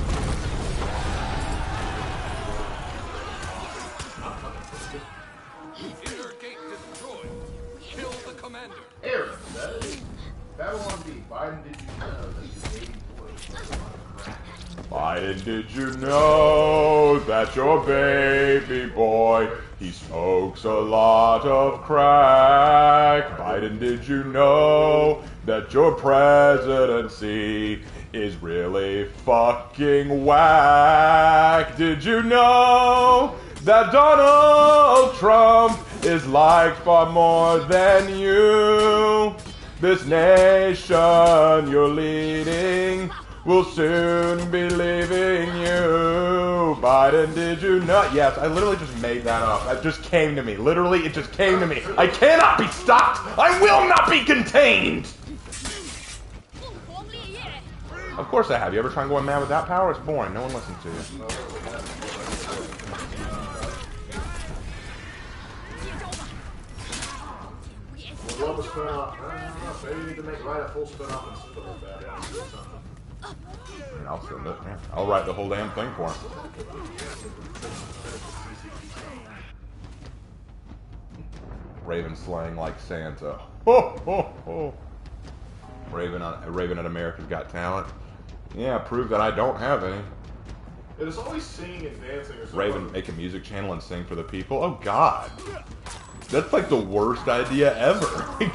Inner gate destroyed. Kill the commander. Aaron says, Babylon B, Biden, did you know that the baby boy was on crack? Biden, did you know that your baby boy, he smokes a lot of crack? Biden, did you know that your presidency is really fucking whack? Did you know that Donald Trump is liked by more than you? This nation you're leading will soon be leaving you. Biden, did you know? Yes, I literally just made that up. That just came to me. Literally, it just came to me. I cannot be stopped. I will not be contained. Of course I have. You ever try and go mad with that power? It's boring. No one listens to you. We'll love a spin off. I don't know. Maybe you need to make right a full spin off and send it with that guy or something. I'll send it. Yeah. I'll write the whole damn thing for him. Raven slaying like Santa. Ho, ho, ho. Raven at America's Got Talent. Yeah, prove that I don't have any. It is always singing and dancing or something. Raven make a music channel and sing for the people. Oh God, that's like the worst idea ever. We do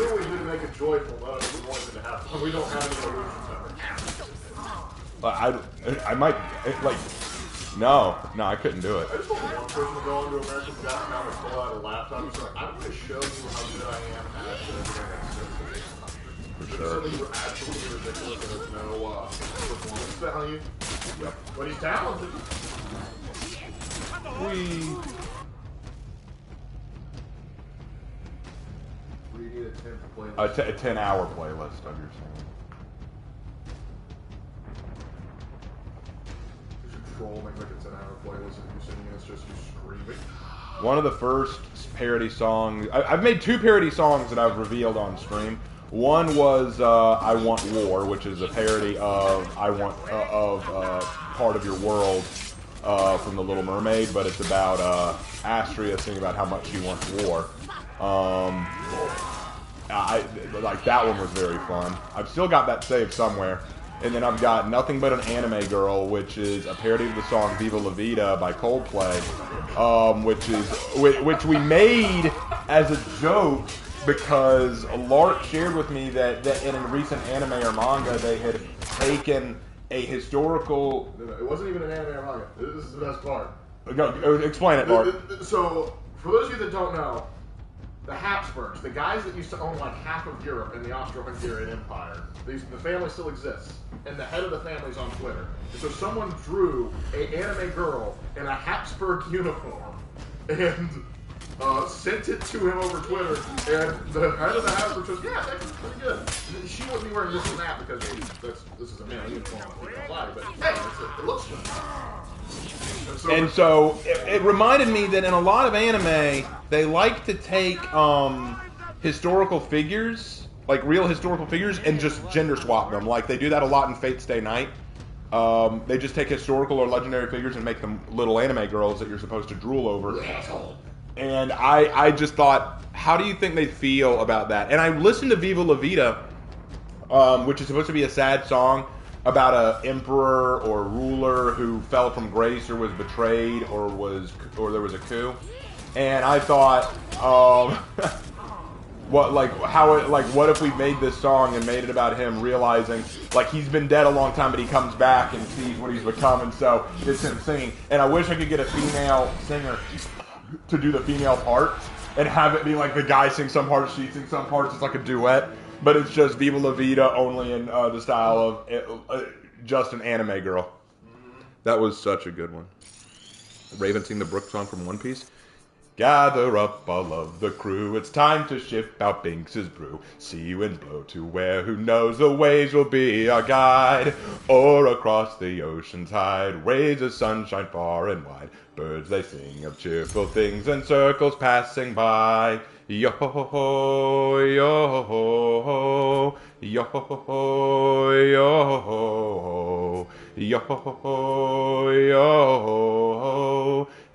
what we do to make it joyful, not if we want it to happen. We don't have any illusions ever. I might like. No, I couldn't do it. I just want one person to go into America's Got Talent and pull out a laptop and say, I'm going to show you how good I am at this. For Sure. sure. Something you're absolutely ridiculous and there's no performance value. Yep. But he's talented. We need a 10th playlist. A 10-hour playlist of your singing. You should troll, make like a 10-hour playlist of you singing and it's just you screaming. One of the first parody songs. I've made 2 parody songs that I've revealed on stream. One was "I Want War," which is a parody of "I Want" "Part of Your World" from The Little Mermaid, but it's about Astria singing about how much she wants war. Like that one was very fun. I've still got that saved somewhere. And then I've got "Nothing But an Anime Girl," which is a parody of the song "Viva La Vida" by Coldplay, which we made as a joke because Lark shared with me that in a recent anime or manga they had taken a historical. No, it wasn't even an anime or manga. This is the best part. Explain it, Lark. So, for those of you that don't know, the Habsburgs, the guys that used to own like half of Europe in the Austro-Hungarian Empire, the family still exists, and the head of the family's on Twitter. And so someone drew an anime girl in a Habsburg uniform and sent it to him over Twitter, and the head of the Habsburg says, yeah, that's pretty good. She wouldn't be wearing this and that because this is a male uniform with a body, but hey, it looks good. And so it reminded me that in a lot of anime, they like to take historical figures, like real historical figures, and just gender swap them. Like they do that a lot in Fate Stay Night. They just take historical or legendary figures and make them little anime girls that you're supposed to drool over. And I just thought, how do you think they feel about that? And I listened to Viva La Vida, which is supposed to be a sad song about an emperor or what who fell from grace or was betrayed or there was a coup. And I thought, what if we made this song and made it about him realizing like he's been dead a long time, but he comes back and sees what he's become, and so it's him singing. And I wish I could get a female singer to do the female part and have it be like the guy sings some parts, she sings some parts. It's like a duet, but it's just Viva La Vida only in the style of just an anime girl. That was such a good one. Raven sing the Brook song from One Piece. Gather up all of the crew, it's time to ship out Binks's brew. Sea wind blow to where, who knows, the waves will be our guide. Or across the ocean tide, rays of sunshine far and wide. Birds they sing of cheerful things and circles passing by. Yo-ho-ho, yo-ho-ho, yo-ho-ho, yo-ho-ho, yo-ho-ho,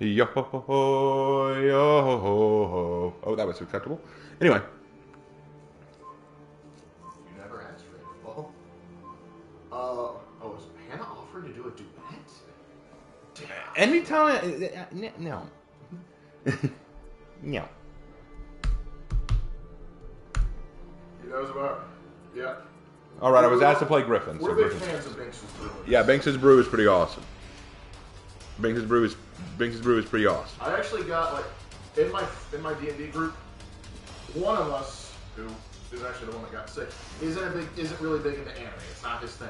yo-ho-ho, yo-ho-ho, yo-ho-ho. Oh, that was acceptable. Anyway. You never asked for it. Is Hannah offering to do a duet? Damn. Anytime, no. No. He knows about it. Yeah. All right, I was asked to play Griffin. We're So big Griffin's. fans of Binks's Brew. Yeah, Binks's Brew is pretty awesome. Binks's Brew is pretty awesome. I actually got like in my D&D group, one of us who is actually the one that got sick isn't really big into anime. It's not his thing.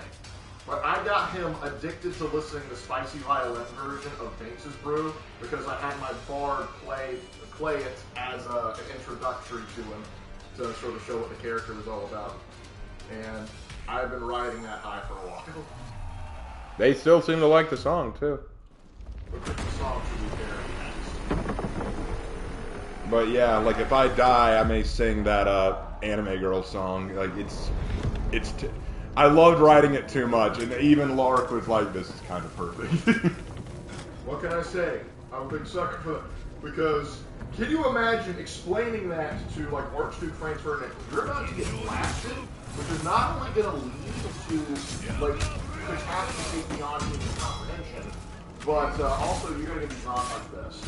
But I got him addicted to listening to Spicy Violin version of Binks's Brew because I had my bard play it as an introductory to him to sort of show what the character was all about. And I've been riding that high for a while. They still seem to like the song too. But the song should be very nice. But yeah, like if I die, I may sing that Anime Girl song. Like I loved writing it too much, and even Lark was like, "This is kind of perfect." What can I say? I'm a big sucker for that. Because can you imagine explaining that to like Archduke Franz Ferdinand? You're about to get blasted, which is not only going to lead to like catastrophe beyond human comprehension, but also you're going to get drawn like this.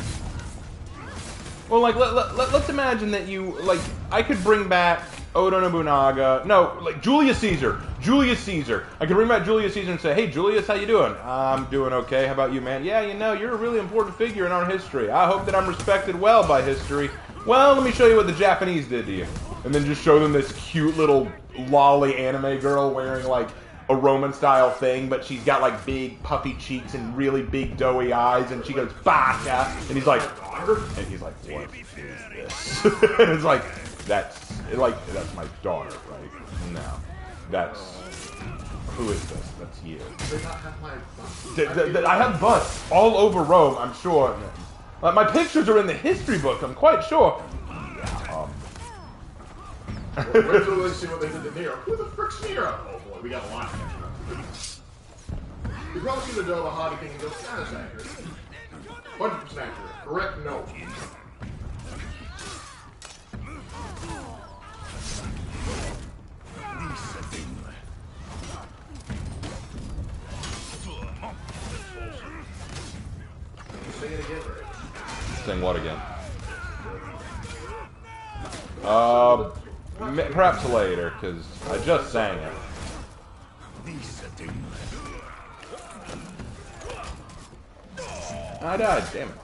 Well, like let's imagine that you like I could bring back Oda Nobunaga. No, like Julius Caesar. Julius Caesar. I could bring back Julius Caesar and say, "Hey, Julius, how you doing?" "I'm doing okay. How about you, man?" "Yeah, you know, you're a really important figure in our history. I hope that I'm respected well by history." "Well, let me show you what the Japanese did to you." And then just show them this cute little lolly anime girl wearing like a Roman-style thing, but she's got like big puffy cheeks and really big doughy eyes, and she goes, "Baka!" And he's like, "What is this?" And it's like, that's my daughter, right? No, who is this? That's you. They not have my I have busts all over Rome, I'm sure. My pictures are in the history book, I'm quite sure. Wait till they see what they did to Nero. Who the frick's Nero? Oh boy, we got a lot. You probably see the Dove of Hottie King and go, "That's accurate. 100% accurate. Correct note." Sing it again, Ray. Sing what again? Perhaps later, because I just sang it. I died, damn it.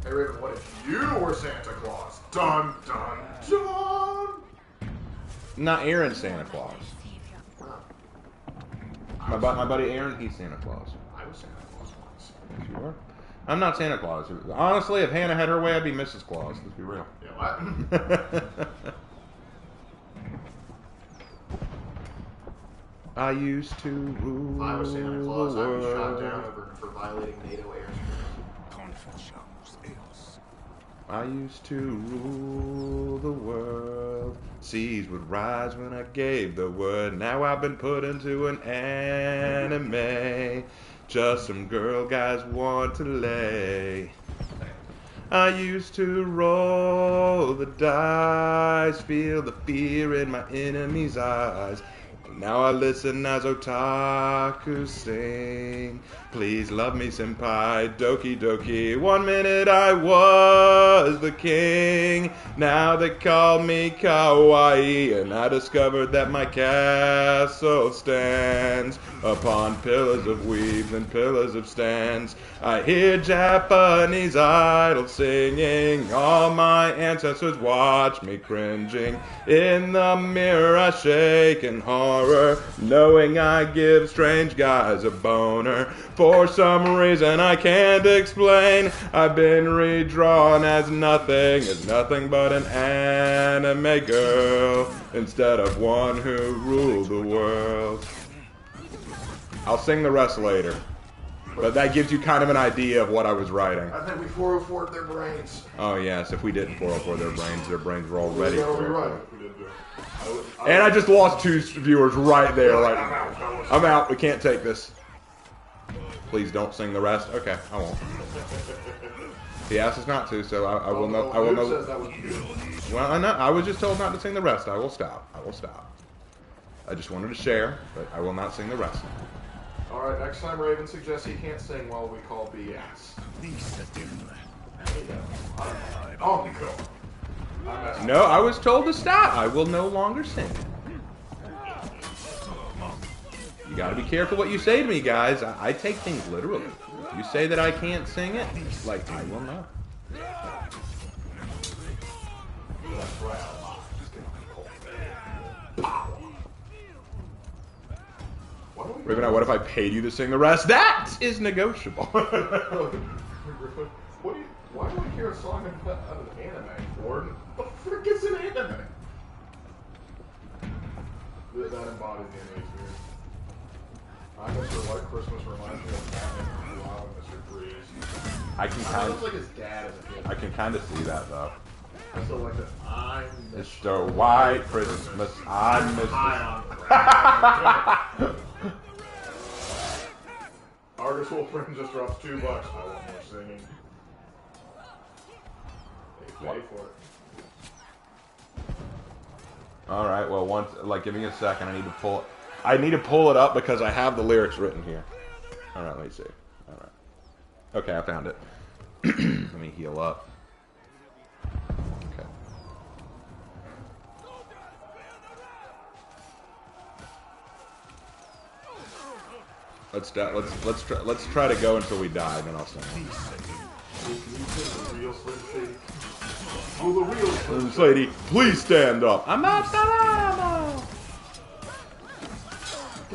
Hey Raven, what if you were Santa Claus? Dun dun dun! Not Aaron Santa Claus. My buddy Aaron, he's Santa Claus. I was Santa Claus once. Yes, you were. I'm not Santa Claus. Honestly, if Hannah had her way, I'd be Mrs. Claus. Let's be real. Yeah, what? I used to rule If I was Santa Claus, the I'd be shot world. down for violating NATO airspace. I used to rule the world. Seas would rise when I gave the word. Now I've been put into an anime. Just some girl guys want to lay. I used to roll the dice, feel the fear in my enemy's eyes. Now I listen as otaku sing. Please love me, senpai, doki doki. 1 minute I was the king. Now they call me kawaii. And I discovered that my castle stands upon pillars of weaves and pillars of stands. I hear Japanese idols singing. All my ancestors watch me cringing. In the mirror I shake in horror, knowing I give strange guys a boner. For some reason I can't explain, I've been redrawn as nothing but an anime girl, instead of one who ruled the world. I'll sing the rest later, but that gives you kind of an idea of what I was writing. I think we 404'd their brains. Oh yes, if we didn't 404 their brains were already Yeah, we're 404. right. We did do it. And I just lost 2 viewers right there. Like, I'm out, fellas. I'm out. We can't take this. Please don't sing the rest. Okay, I won't. He asked us not to, so I will know. I will Dude know. says that was beautiful. Well, I was just told not to sing the rest. I will stop. I will stop. I just wanted to share, but I will not sing the rest. Alright, next time Raven suggests he can't sing while we call BS. Oh, no. No, I was told to stop. I will no longer sing. You gotta be careful what you say to me, guys. I take things literally. If you say that I can't sing it, like, I will not. Raven, what if I paid you to sing the rest? That is negotiable. Why do I hear a song out of an anime, Ford? What the frick is an anime? That embodies the anime experience. I Mr. White Christmas reminds me of Batman Wow and Mr. Freeze. I can I kind looks of, like his dad as a kid. I can kind of see that though. I still like that. I'm Mr. White Christmas, I'm high Mr. on crack. Argus Wolfram just drops $2. I want more singing. They pay for it. All right. Well, once, like, give me a second. I need to pull it up because I have the lyrics written here. All right. Let me see. All right. Okay, I found it. Let me heal up. Okay. Let's try to go until we die, then I'll sing. The real Slim Shady. Oh, the real Slim Shady. Lady, please stand up. I'm not Salamo.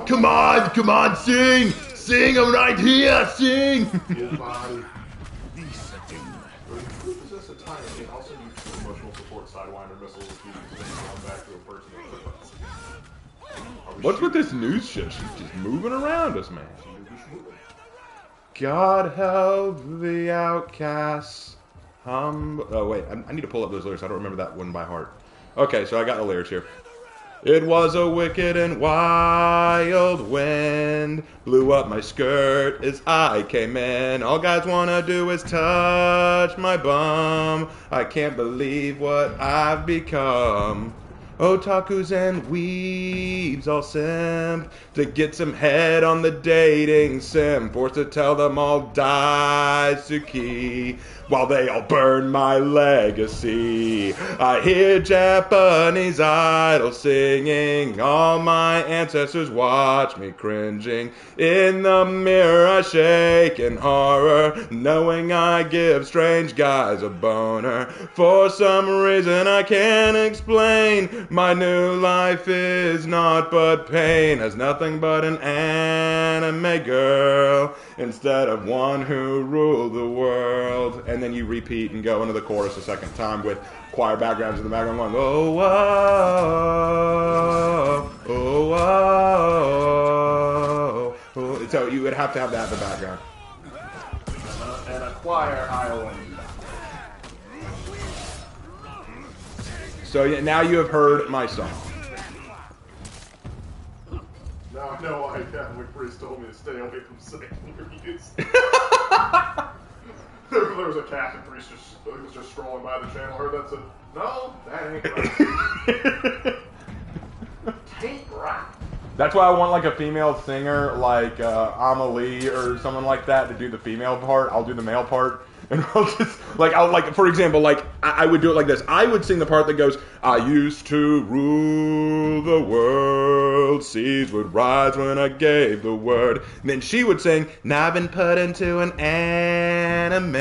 Come on, sing, I'm right here, sing. His body. If you possess a time machine, I'll send you 2 emotional support Sidewinder missiles if you can send one back to a person. What's with this news shit? She's just moving around us, man. God help the outcasts. Oh wait, I need to pull up those lyrics. I don't remember that one by heart. Okay, so I got the lyrics here. It was a wicked and wild wind, blew up my skirt as I came in. All guys wanna do is touch my bum. I can't believe what I've become. Otakus and weebs all simp to get some head on the dating sim. Forced to tell them all Daisuke while they all burn my legacy. I hear Japanese idols singing. All my ancestors watch me cringing. In the mirror I shake in horror, knowing I give strange guys a boner. For some reason I can't explain, my new life is naught but pain. Has nothing but an anime girl instead of one who ruled the world. And then you repeat and go into the chorus a second time with choir backgrounds in the background going, oh, oh, oh, oh, oh. So you would have to have that in the background. And a choir Iowan. So yeah, now you have heard my song. Now I know why Captain McPriest told me to stay away from secular reviews. there was a Captain Priest just scrolling by the channel. Heard that said, no, that ain't right. Tain't right. That's why I want like a female singer like Amelie or someone like that to do the female part. I'll do the male part. And I'll just, like, for example, like, I would do it like this. I would sing the part that goes, I used to rule the world, seas would rise when I gave the word. And then she would sing, now I've been put into an anime,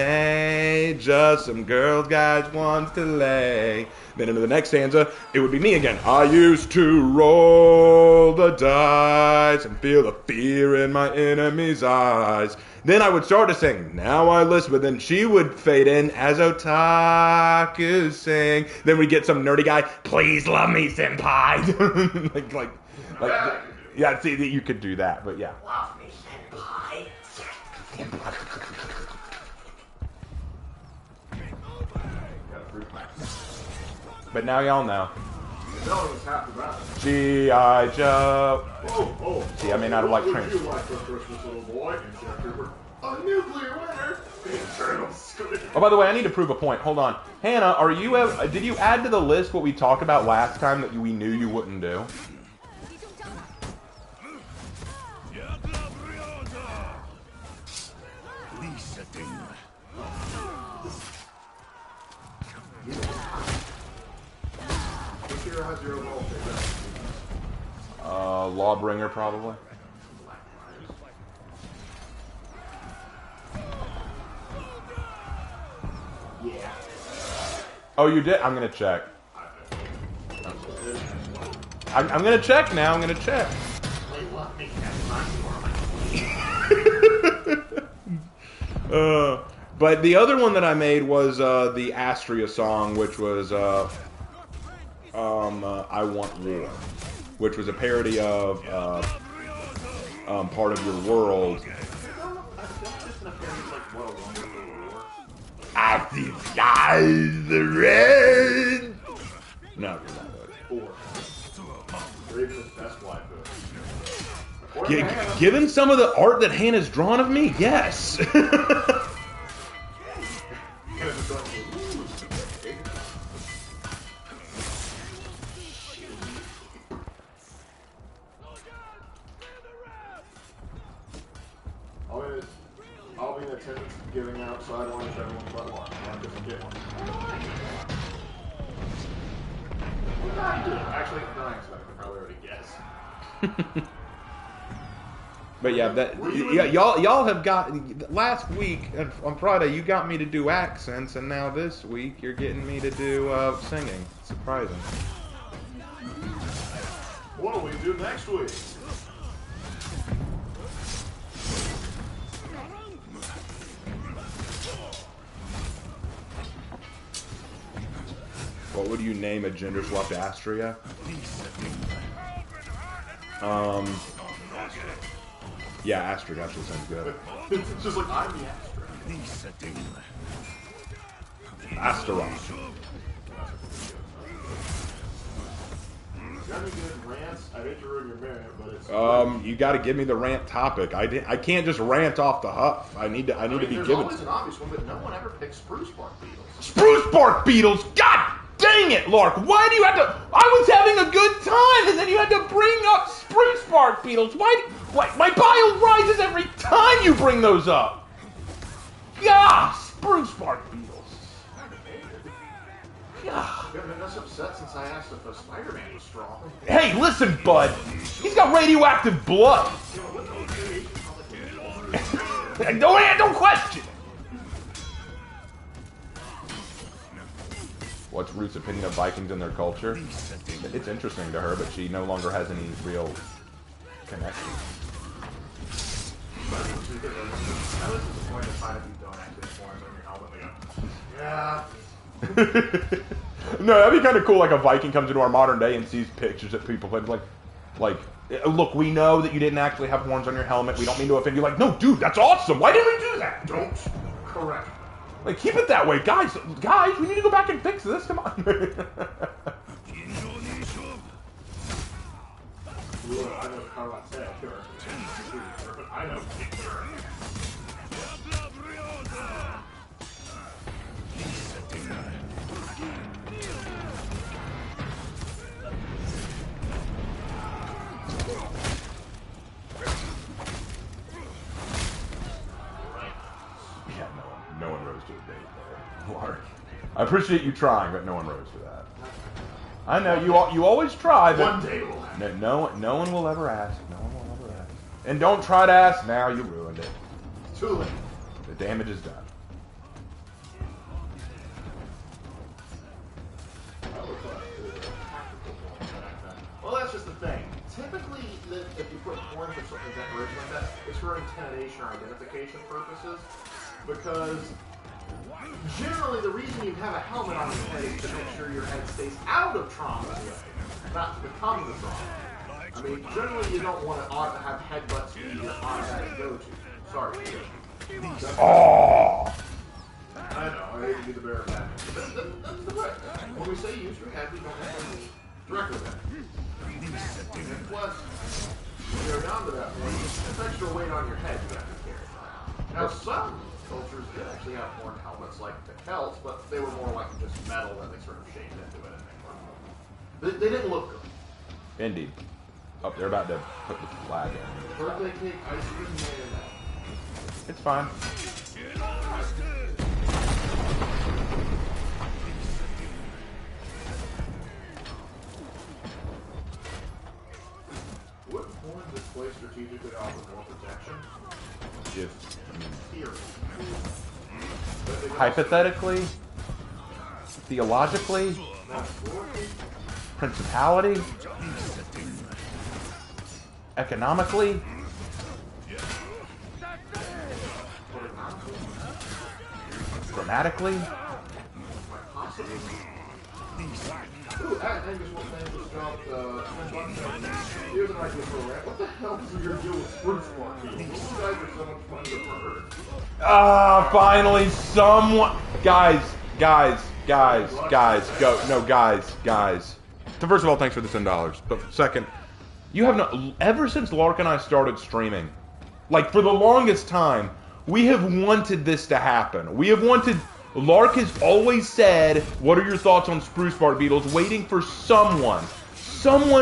just some girls guys wants to lay. Then into the next stanza, it would be me again. I used to roll the dice and feel the fear in my enemy's eyes. Then I would start to sing, now I listen, but then she would fade in as otaku sing. Then we'd get some nerdy guy, please love me, senpai. like, yeah, see, you could do that, but yeah. Love me, senpai. But now y'all know. No, it was half the battle. G.I. Joe. Oh, See, I may not have liked What Train. would you like for Christmas, little boy? And Jack Cooper, a nuclear winter. The eternal scream. Oh, by the way, I need to prove a point. Hold on. Hannah, did you add to the list what we talked about last time that we knew you wouldn't do? Which hero has your overall favorite? Lawbringer, probably. Yeah. Oh, you did? I'm gonna check. I'm gonna check now. I'm gonna check. They love me, But the other one that I made was the Astria song, which was I Want War. which was a parody of Part of Your World. I see skies the red. No, you're not good. 4. Raven's best waifu. Given some of the art that Hannah's drawn of me, yes. I'll be in attendance giving out side one to everyone but one. Mark doesn't get one. What did I do? Actually, no, I expect I probably already guessed. But yeah, y'all have got last week on Friday. You got me to do accents, and now this week you're getting me to do singing. Surprising. What do we do next week? What would you name a gender swapped Astria? Yeah, Astrid actually sounds good. It's just like, I'm the Astra. Astaroth. Got any good rants? I hate to ruin your minute, but it's... You got to give me the rant topic. I can't just rant off the huff. I need to be given. There's always an obvious one, but no one ever picks spruce bark beetles. Spruce bark beetles! God dang it, Lark! Why do you have to... I was having a good time, and then you had to bring up spruce bark beetles. Why my bile rises every time you bring those up. Yeah, spruce bark beetles. Yeah. You've been this upset since I asked if a Spider-Man was strong. Hey, listen, bud. He's got radioactive blood. Don't question. What's Ruth's opinion of Vikings and their culture? It's interesting to her, but she no longer has any real connection. I was disappointed to find if you don't actually form on your helmet. Yeah. No, that'd be kind of cool. Like a Viking comes into our modern day and sees pictures that people play. Like, look, we know that you didn't actually have horns on your helmet. We don't mean to offend you. Like, no, dude, that's awesome. Why didn't we do that? Don't correct. Like, keep it that way, guys. Guys, we need to go back and fix this. Come on. Look, I know Karate, sure. But I know Kicker. Yeah, no one rose to a date there. Lark. I appreciate you trying, but no one rose to that. I know you always try, but One day will happen. no one will ever ask. No one will ever ask. And don't try to ask now. You ruined it. It's too late. The damage is done. Well, that's just the thing. Typically, if you put horns or something decoration like that, it's for intimidation or identification purposes. Because generally, the reason you have a helmet on your head is to make sure your head stays out of trauma's way, not to become the trauma. I mean, generally, you don't want to have headbutts be your automatic go-to. Sorry. Oh. I know, I hate to be the bearer of that. That's the way. When we say use your head, we don't necessarily mean directly that. And plus, when you're down to that point, it's extra weight on your head you have to carry. Now, some cultures did actually have horn helmets like the Celts, but they were more like just metal and they sort of shaped into it. And they didn't look good. Indeed. Oh, they're about to put the flag in. Birthday cake, ice cream, made in that. It's fine. Would horn display strategically offer more protection? If Theory. hypothetically, theologically, Metaphorically, principality, economically, grammatically, possibly. Ooh, Angus dropped $10. Here's an idea for a rant. What the hell is your deal with Spruce Park people? You guys are so much fun to murder. Ah, finally someone. Guys, go. No, guys. So first of all, thanks for the $10. But second, you have not, ever since Lark and I started streaming, like for the longest time, we have wanted this to happen. We have wanted, Lark has always said, what are your thoughts on Spruce Bark Beetles? Waiting for someone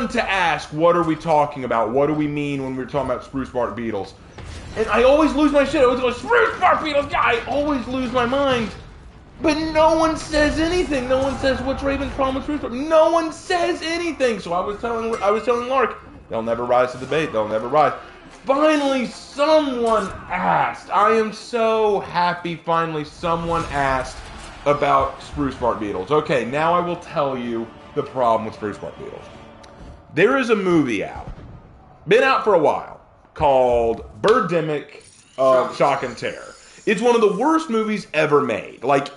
to ask, what are we talking about? What do we mean when we're talking about Spruce Bark Beetles? And I always lose my shit. I always go, Spruce Bark Beetles, yeah, I always lose my mind. But no one says anything. No one says, what's Raven's problem with Spruce Bark? No one says anything. So I was telling Lark, they'll never rise to the bait. They'll never rise. Finally, someone asked. I am so happy finally someone asked about Spruce Bark Beetles. Okay, now I will tell you the problem with Spruce Bark Beetles. There is a movie out, been out for a while, called Birdemic Shock and Terror. It's one of the worst movies ever made. Like,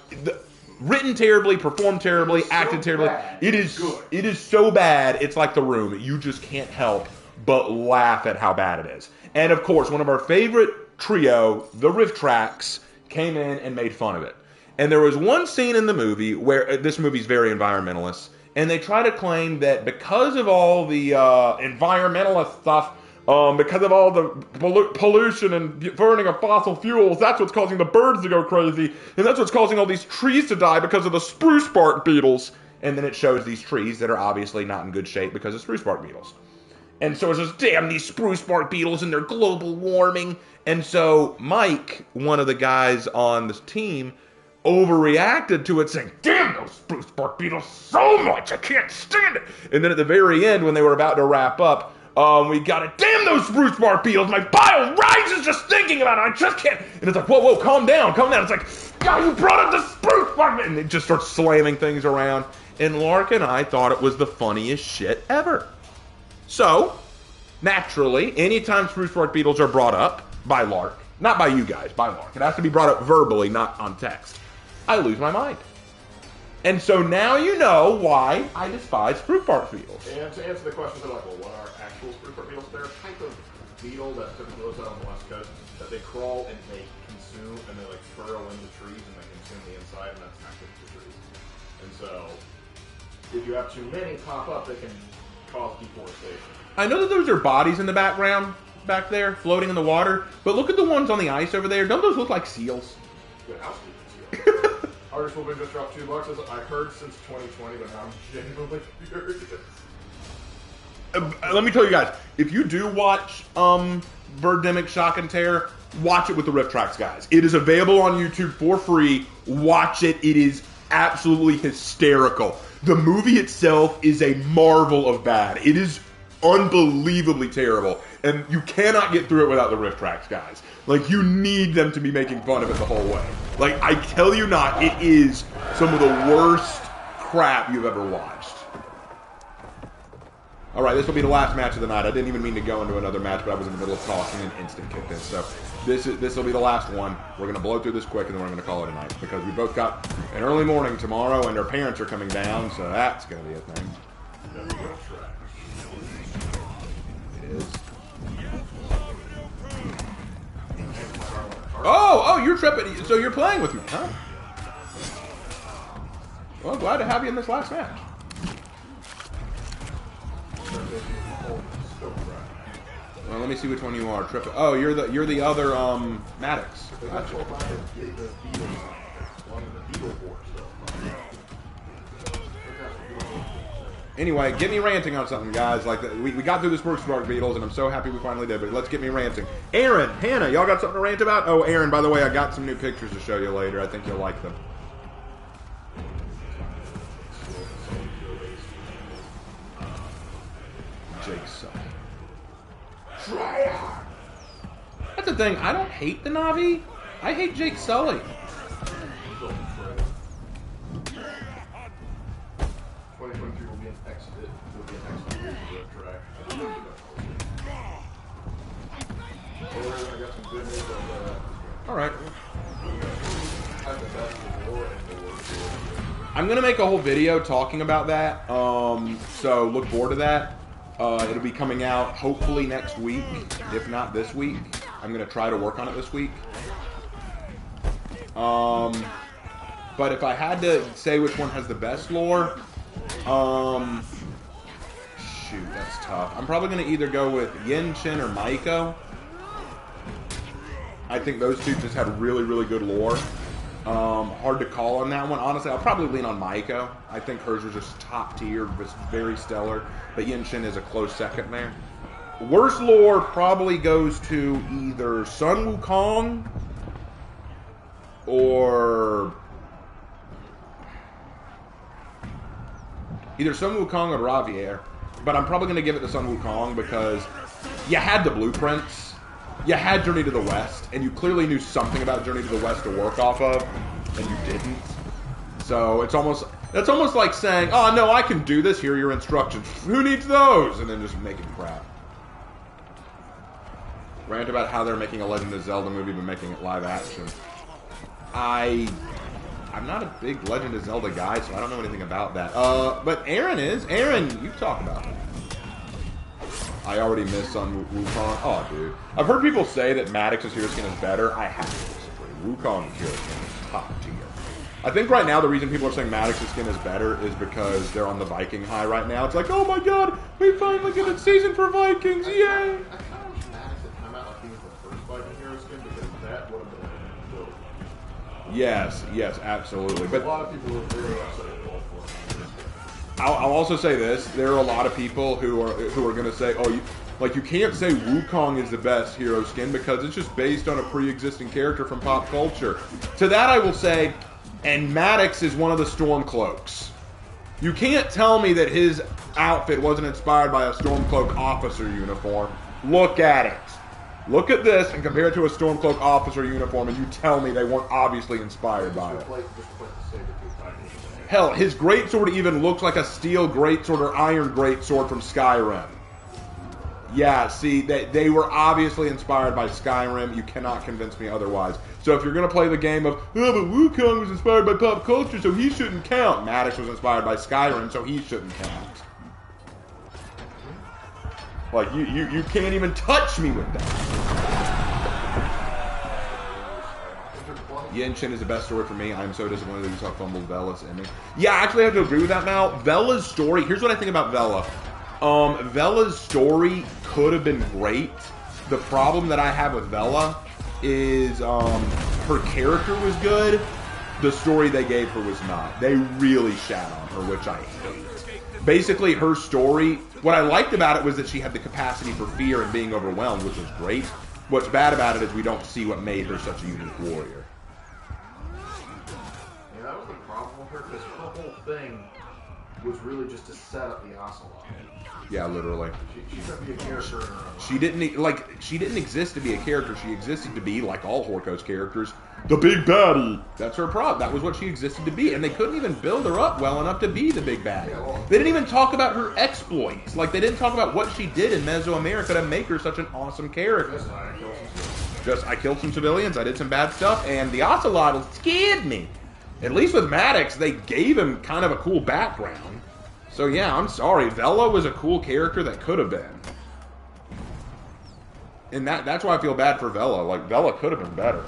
written terribly, performed terribly, acted terribly. It is so bad, it's like The Room. You just can't help but laugh at how bad it is. And of course, one of our favorite trio, the Riff Tracks, came in and made fun of it. And there was one scene in the movie where, this movie's very environmentalist, and they try to claim that because of all the environmentalist stuff, because of all the pollution and burning of fossil fuels, that's what's causing the birds to go crazy, and that's what's causing all these trees to die because of the spruce bark beetles. And then it shows these trees that are obviously not in good shape because of spruce bark beetles. And so it says, damn these spruce bark beetles and their global warming. And so Mike, one of the guys on this team, overreacted to it, saying, damn those spruce bark beetles so much, I can't stand it. And then at the very end, when they were about to wrap up, we got it, damn those spruce bark beetles, my bile rises just thinking about it, I just can't. And it's like, whoa, calm down. It's like, God, you brought up the spruce bark, and it just starts slamming things around. And Lark and I thought it was the funniest shit ever. So, naturally, anytime spruce bark beetles are brought up by Lark, not by you guys, by Lark, it has to be brought up verbally, not on text, I lose my mind. And so now you know why I despise spruce bark beetles. And to answer the question, they're like, well, what are actual spruce bark beetles? They're a type of beetle that typically lives out on the west coast, that they crawl and they consume, and they like burrow into trees and they consume the inside, and that's active to trees. And so, if you have too many pop up, they can cause deforestation. I know that those are bodies in the background, back there, floating in the water, but look at the ones on the ice over there. Don't those look like seals? Good housekeeping. Artist will just dropped $2. Says, I heard since 2020, but now I'm genuinely furious. Let me tell you guys, if you do watch Birdemic Shock and Terror, watch it with the Riff Tracks guys. It is available on YouTube for free. Watch it. It is absolutely hysterical. The movie itself is a marvel of bad. It is unbelievably terrible, and you cannot get through it without the Riff Tracks guys. Like, you need them to be making fun of it the whole way. Like, I tell you not, it is some of the worst crap you've ever watched. Alright, this will be the last match of the night. I didn't even mean to go into another match, but I was in the middle of talking and instant kicked in. So this will be the last one. We're going to blow through this quick, and then we're going to call it a night. Because we both got an early morning tomorrow, and our parents are coming down, so that's going to be a thing. It is. Oh, you're tripping. So you're playing with me, huh? Well, glad to have you in this last match. Well, let me see which one you are. Tripping. Oh, you're the other Maddox. Gotcha. Anyway, get me ranting on something, guys. Like, we got through the Spruce Bark Beetles, and I'm so happy we finally did, but let's get me ranting. Aaron, Hannah, y'all got something to rant about? Oh, Aaron, by the way, I got some new pictures to show you later. I think you'll like them. Jake Sully. That's the thing. I don't hate the Na'vi. I hate Jake Sully. 2023 will be an excellent track. I got some good news on that. All right. I'm going to make a whole video talking about that, so look forward to that. It'll be coming out hopefully next week, if not this week. I'm going to try to work on it this week. But if I had to say which one has the best lore, shoot, that's tough. I'm probably going to either go with Yin Shin or Maiko. I think those two just had really, really good lore. Hard to call on that one. Honestly, I'll probably lean on Maiko. I think hers was just top tier, was very stellar. But Yin Shin is a close second there. Worst lore probably goes to either Sun Wukong or either Sun Wukong or Ravier. But I'm probably going to give it to Sun Wukong because you had the blueprints. You had Journey to the West, and you clearly knew something about Journey to the West to work off of, and you didn't. So it's almost like saying, oh, no, I can do this. Here are your instructions. Who needs those? And then just making crap. Rant about how they're making a Legend of Zelda movie, but making it live action. I'm not a big Legend of Zelda guy, so I don't know anything about that. But Aaron is. Aaron, you talk about it. I already missed on Wukong. Oh, dude. I've heard people say that Maddox's hero skin is better. I have to disagree. Wukong's hero skin is top tier. I think right now the reason people are saying Maddox's skin is better is because they're on the Viking high right now. It's like, oh my god, we finally get a season for Vikings, yay! I kind of wish Maddox had come out like he was the first Viking hero skin because that would have been dope. Yes, absolutely. But a lot of people are very upset at all for it. I'll also say this: there are a lot of people who are going to say, "Oh, you can't say Wukong is the best hero skin because it's just based on a pre-existing character from pop culture." To that, I will say, and Maddox is one of the Stormcloaks. You can't tell me that his outfit wasn't inspired by a Stormcloak officer uniform. Look at it. Look at this and compare it to a Stormcloak officer uniform, and you tell me they weren't obviously inspired by it. Hell, his greatsword even looks like a steel greatsword or iron greatsword from Skyrim. Yeah, see, they were obviously inspired by Skyrim. You cannot convince me otherwise. So if you're going to play the game of, oh, but Wukong was inspired by pop culture, so he shouldn't count. Maddox was inspired by Skyrim, so he shouldn't count. Like, you can't even touch me with that. Yin Shin is the best story for me. I'm so disappointed that you saw fumbled Vela's ending. Yeah, I actually have to agree with that now. Vela's story, here's what I think about Vela. Vela's story could have been great. The problem that I have with Vela is her character was good. The story they gave her was not. They really shat on her, which I hate. Basically, her story, what I liked about it was that she had the capacity for fear and being overwhelmed, which was great. What's bad about it is we don't see what made her such a unique warrior. Yeah, that was the problem with her, because her whole thing was really just to set up the Ocelot. Yeah, literally. She couldn't be a character in her own She didn't exist to be a character. She existed to be, like all Horiko's characters, the big baddie. That's her problem. That was what she existed to be, and they couldn't even build her up well enough to be the big baddie. They didn't even talk about her exploits. Like, they didn't talk about what she did in Mesoamerica to make her such an awesome character. I killed some civilians, I did some bad stuff, and the Ocelot scared me. At least with Maddox, they gave him kind of a cool background. So yeah, I'm sorry. Vela was a cool character that could have been. And that's why I feel bad for Vela. Like, Vela could have been better.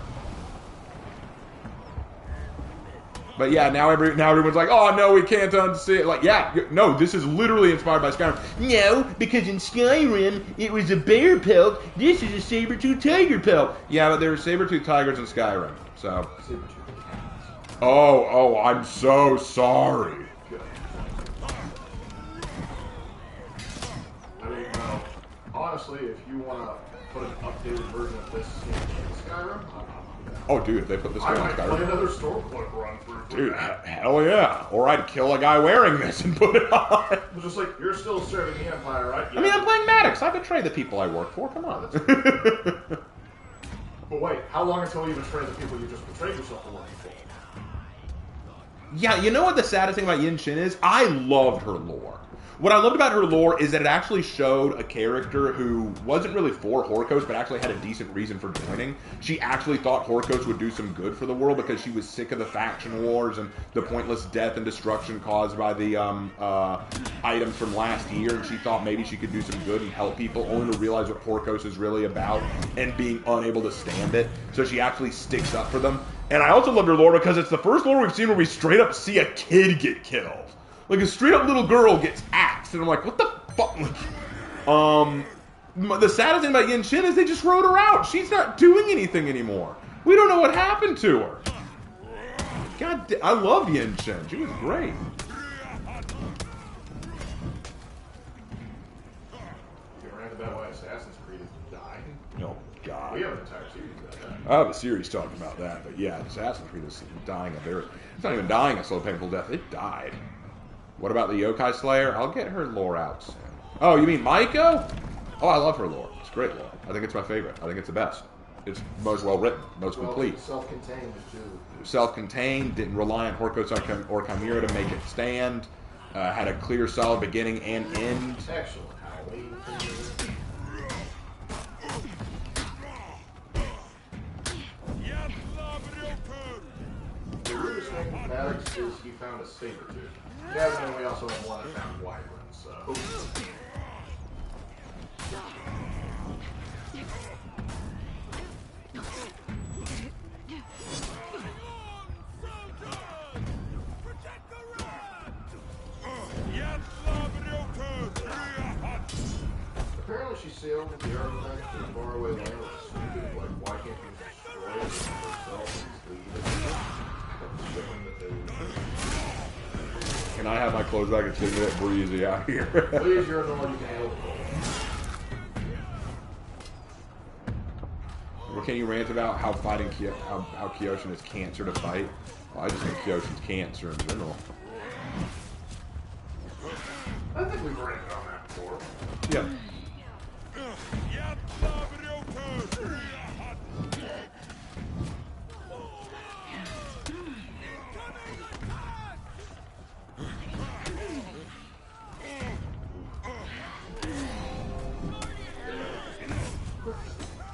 But yeah, now everyone's like, oh no, we can't unsee it. Like, yeah, no, this is literally inspired by Skyrim. No, because in Skyrim, it was a bear pelt. This is a saber-toothed tiger pelt. Yeah, but there were saber-toothed tigers in Skyrim, so. Oh, I'm so sorry. Honestly, if you want to put an updated version of this in Skyrim, oh, dude, if they put this guy I in might play Skyrim. another Stormcloak run for Dude, that. hell yeah. Or I'd kill a guy wearing this and put it on. It's just like, you're still serving the Empire, right? Yeah. I mean, I'm playing Maddox. I betray the people I work for. Come on. But wait, how long until you betray the people you just betrayed yourself for working for? Yeah, you know what the saddest thing about Yin Shin is? I loved her lore. What I loved about her lore is that it actually showed a character who wasn't really for Horkos, but actually had a decent reason for joining. She actually thought Horkos would do some good for the world because she was sick of the faction wars and the pointless death and destruction caused by the items from last year, and she thought maybe she could do some good and help people, only to realize what Horkos is really about and being unable to stand it. So she actually sticks up for them. And I also loved her lore because it's the first lore we've seen where we straight up see a kid get killed. Like, a straight up little girl gets axed, and I'm like, what the fuck? The saddest thing about Yin Shin is they just wrote her out. She's not doing anything anymore. We don't know what happened to her. God, I love Yin Shin. She was great. You ran about why Assassin's Creed is dying? Oh, God. We have an entire series about that. I have a series talking about that, but yeah, Assassin's Creed is dying a very... It's not even dying a slow, painful death. It died. What about the Yokai Slayer? I'll get her lore out soon. Oh, you mean Maiko? Oh, I love her lore. It's great lore. I think it's my favorite. I think it's the best. It's most well written, most complete. Self-contained too. Self-contained, didn't rely on Horkos or Chimera to make it stand. Had a clear, solid beginning and end. Excellent. Howie. The weirdest thing with Maddox is he found a saber tooth. Yeah, and we also have one that found wyverns, so. Apparently she sailed with the artifact to a faraway land with stupid, like, why can't you destroy it yourself and leave it? Showing that they would. Can I have my clothes back and take that breezy out here? Please, you're the one you can handle the cold. What can you rant about how fighting how Kyoshin is cancer to fight? Well, I just think Kyoshin's cancer in general. I think we've ranted on that before. Yeah.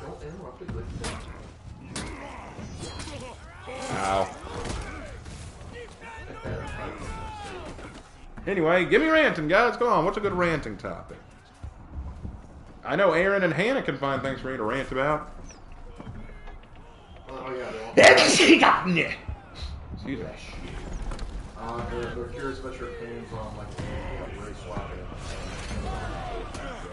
Don't interrupt a good thing. Ow. Anyway, give me ranting, guys. Go on. What's a good ranting topic? I know Aaron and Hannah can find things for me to rant about. Oh, yeah, they all. Excuse me. They're curious about your opinions on, like, race swapping.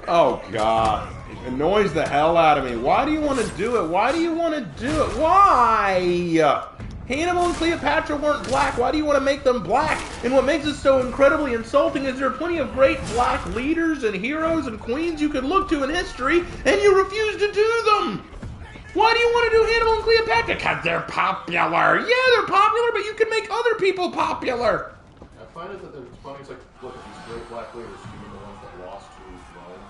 Oh, God. It annoys the hell out of me. Why do you want to do it? Why do you want to do it? Why? Hannibal and Cleopatra weren't black. Why do you want to make them black? And what makes it so incredibly insulting is there are plenty of great black leaders and heroes and queens you could look to in history, and you refuse to do them. Why do you want to do Hannibal and Cleopatra? Because they're popular. Yeah, they're popular, but you can make other people popular. I find it that it's funny. It's like, look at these great black leaders. You mean the ones that lost to Rome?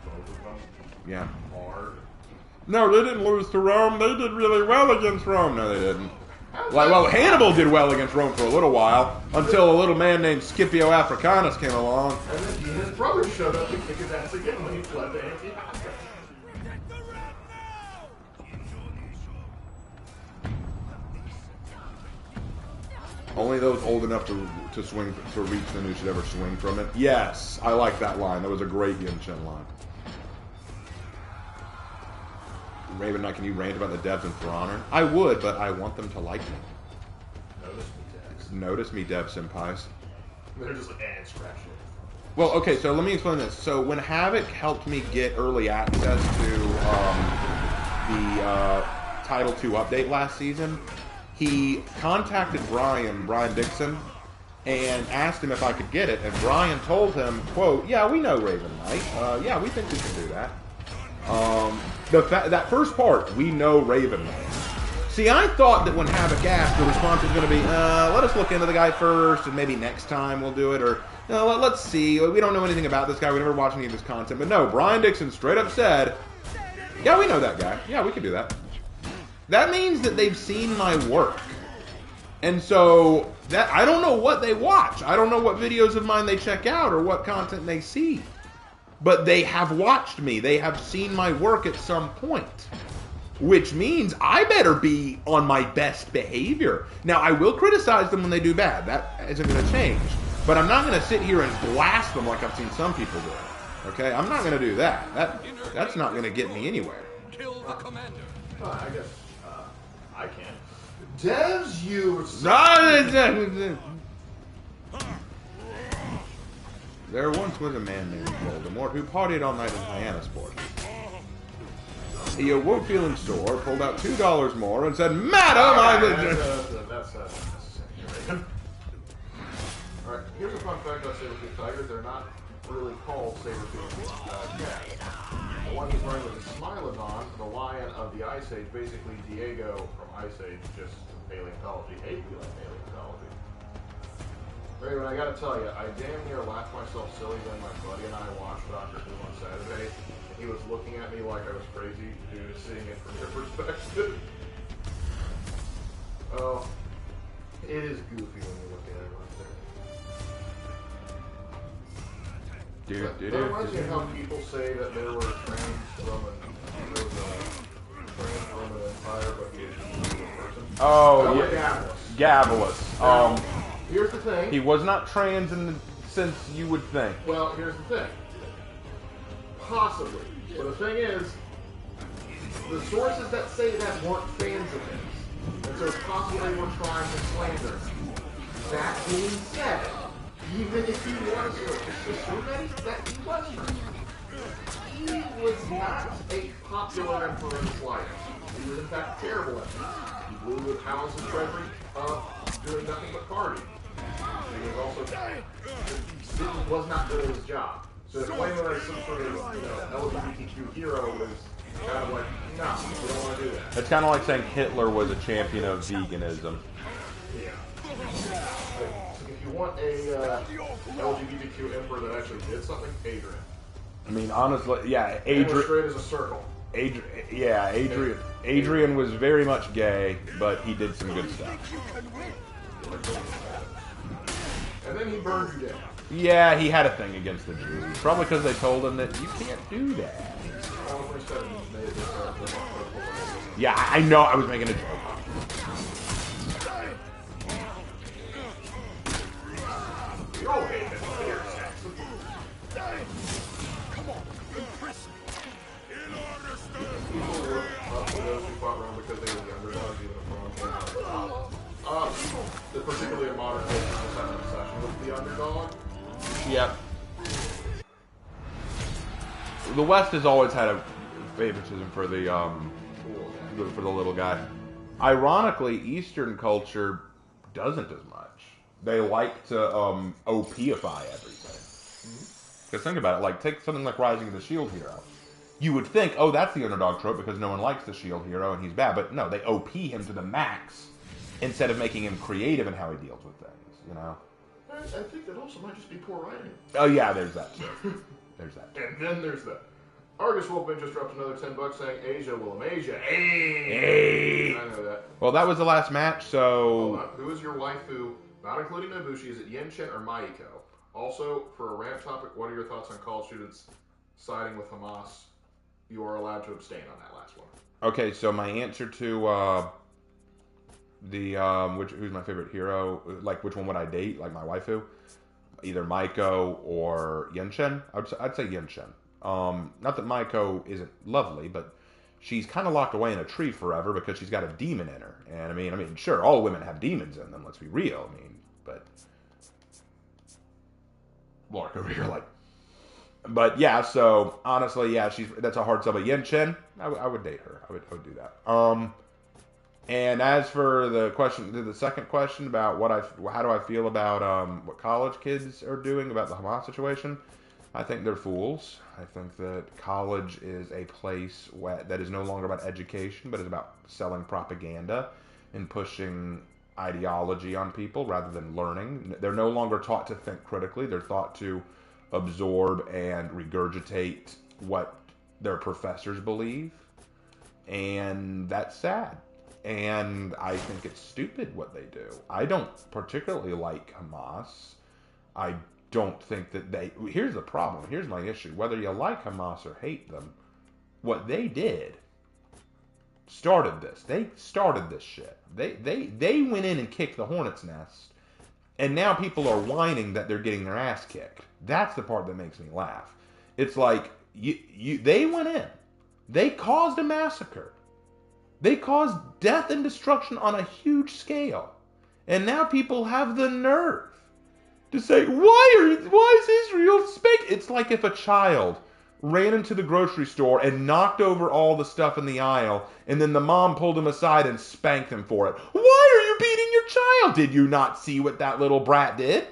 Both of them? Yeah. Hard. No, they didn't lose to Rome. They did really well against Rome. No, they didn't. Well, Hannibal did well against Rome for a little while, until a little man named Scipio Africanus came along. And then his brother showed up to kick his ass again when he fled to Antioch. Only those old enough to swing to reach the noose should ever swing from it. Yes, I like that line. That was a great Yin Shin line. Raven Knight, can you rant about the devs in For Honor? I would, but I want them to like me. Notice me, Dex. Notice me, dev senpais. They're just like, scratch it. Well, okay, so let me explain this. So when Havoc helped me get early access to the Title II update last season, he contacted Brian Dixon, and asked him if I could get it. And Brian told him, quote, yeah, we know Raven Knight. Yeah, we think we can do that. That first part, we know Raven Knight. See, I thought that when Havoc asked, the response was going to be, let us look into the guy first, and maybe next time we'll do it, or, no, let's see, we don't know anything about this guy, we never watched any of his content. But no, Brian Dixon straight up said, yeah, we know that guy. Yeah, we can do that. That means that they've seen my work. And so, That I don't know what they watch. I don't know what videos of mine they check out or what content they see. But they have watched me. They have seen my work at some point. Which means I better be on my best behavior. Now, I will criticize them when they do bad. That isn't going to change. But I'm not going to sit here and blast them like I've seen some people do. Okay? I'm not going to do that. That's not going to get me anywhere. Kill the commander. I guess I can. Devs, you. There once was a man named Voldemort who partied all night in Hyannisport. He awoke feeling sore, pulled out $2 more, and said, "Madam, That's unnecessary. Alright, here's a fun fact about saber-tooth tigers. They're not really called saber-tooth cats. The one who's running with a Smilodon, the lion of the Ice Age, basically Diego from Ice Age, just paleontology. Hey, we like paleontology. Raven, I gotta tell you, I damn near laughed myself silly when my buddy and I watched Doctor Who on Saturday. He was looking at me like I was crazy due to seeing it from their perspective. Oh, it is goofy when you look at it like that. That reminds me of how people say that there were trans-Roman Empire, but he was a person. Oh, yeah. Gavellus. Here's the thing. He was not trans in the sense you would think. Well, here's the thing. Possibly. But the thing is, the sources that say that weren't fans of his. And so it's possible they were trying to slander him. That being said, even if he was assume that he was trans, he was not a popular emperor in his life. He was in fact a terrible emperor. He blew the palace and treasury doing nothing but partying. He was also this was not really his job. So to claim him as some sort of LGBTQ hero was kind of like, no, we don't want to do that. It's kind of like saying Hitler was a champion of veganism. Yeah. Like, if you want a LGBTQ emperor that actually did something, Adrian. I mean, honestly, yeah, Straight as a circle. Adrian was very much gay, but he did some good stuff. And then he burned you down. Yeah, he had a thing against the Jews. Probably because they told him that you can't do that. Yeah, I know. I was making a joke. Particularly in modern days, just having an obsession with the underdog. Yep. The West has always had a favoritism for the little guy. Ironically, Eastern culture doesn't as much. They like to OP-ify everything. Because think about it, like take something like Rising of the Shield Hero. You would think, oh, that's the underdog trope because no one likes the Shield Hero and he's bad. But no, they OP him to the max instead of making him creative in how he deals with things, you know? I think that also might just be poor writing. Oh yeah, there's that too. There's that too. And then there's that. Argus Wolfman just dropped another $10 saying Asia will Amasia. Hey! I know that. Well, that was the last match, so... Hold on. Who is your waifu, not including Nobushi? Is it Yen Chen or Maiko? Also, for a rant topic, what are your thoughts on college students siding with Hamas? You are allowed to abstain on that last one. Okay, so my answer to who's my favorite hero? Like, which one would I date? Like my waifu, either Maiko or Yenshen. I'd say Yenshen. Not that Maiko isn't lovely, but she's kind of locked away in a tree forever because she's got a demon in her. And I mean, sure, all women have demons in them. Let's be real. I mean, but Lark over here, like. But yeah, so honestly, yeah, that's a hard sell. But Yen Chen, I would date her. I would do that. And as for the second question about how do I feel about what college kids are doing about the Hamas situation, I think they're fools. I think that college is a place that is no longer about education, but is about selling propaganda and pushing ideology on people rather than learning. They're no longer taught to think critically. They're taught to absorb and regurgitate what their professors believe, and that's sad. And I think it's stupid what they do. I don't particularly like Hamas. I don't think that they... Here's the problem. Here's my issue. Whether you like Hamas or hate them, what they did started this. They started this shit. They went in and kicked the hornet's nest. And now people are whining that they're getting their ass kicked. That's the part that makes me laugh. It's like, they went in. They caused a massacre. They caused death and destruction on a huge scale. And now people have the nerve to say, why is Israel spanking? It's like if a child ran into the grocery store and knocked over all the stuff in the aisle, and then the mom pulled him aside and spanked him for it. Why are you beating your child? Did you not see what that little brat did?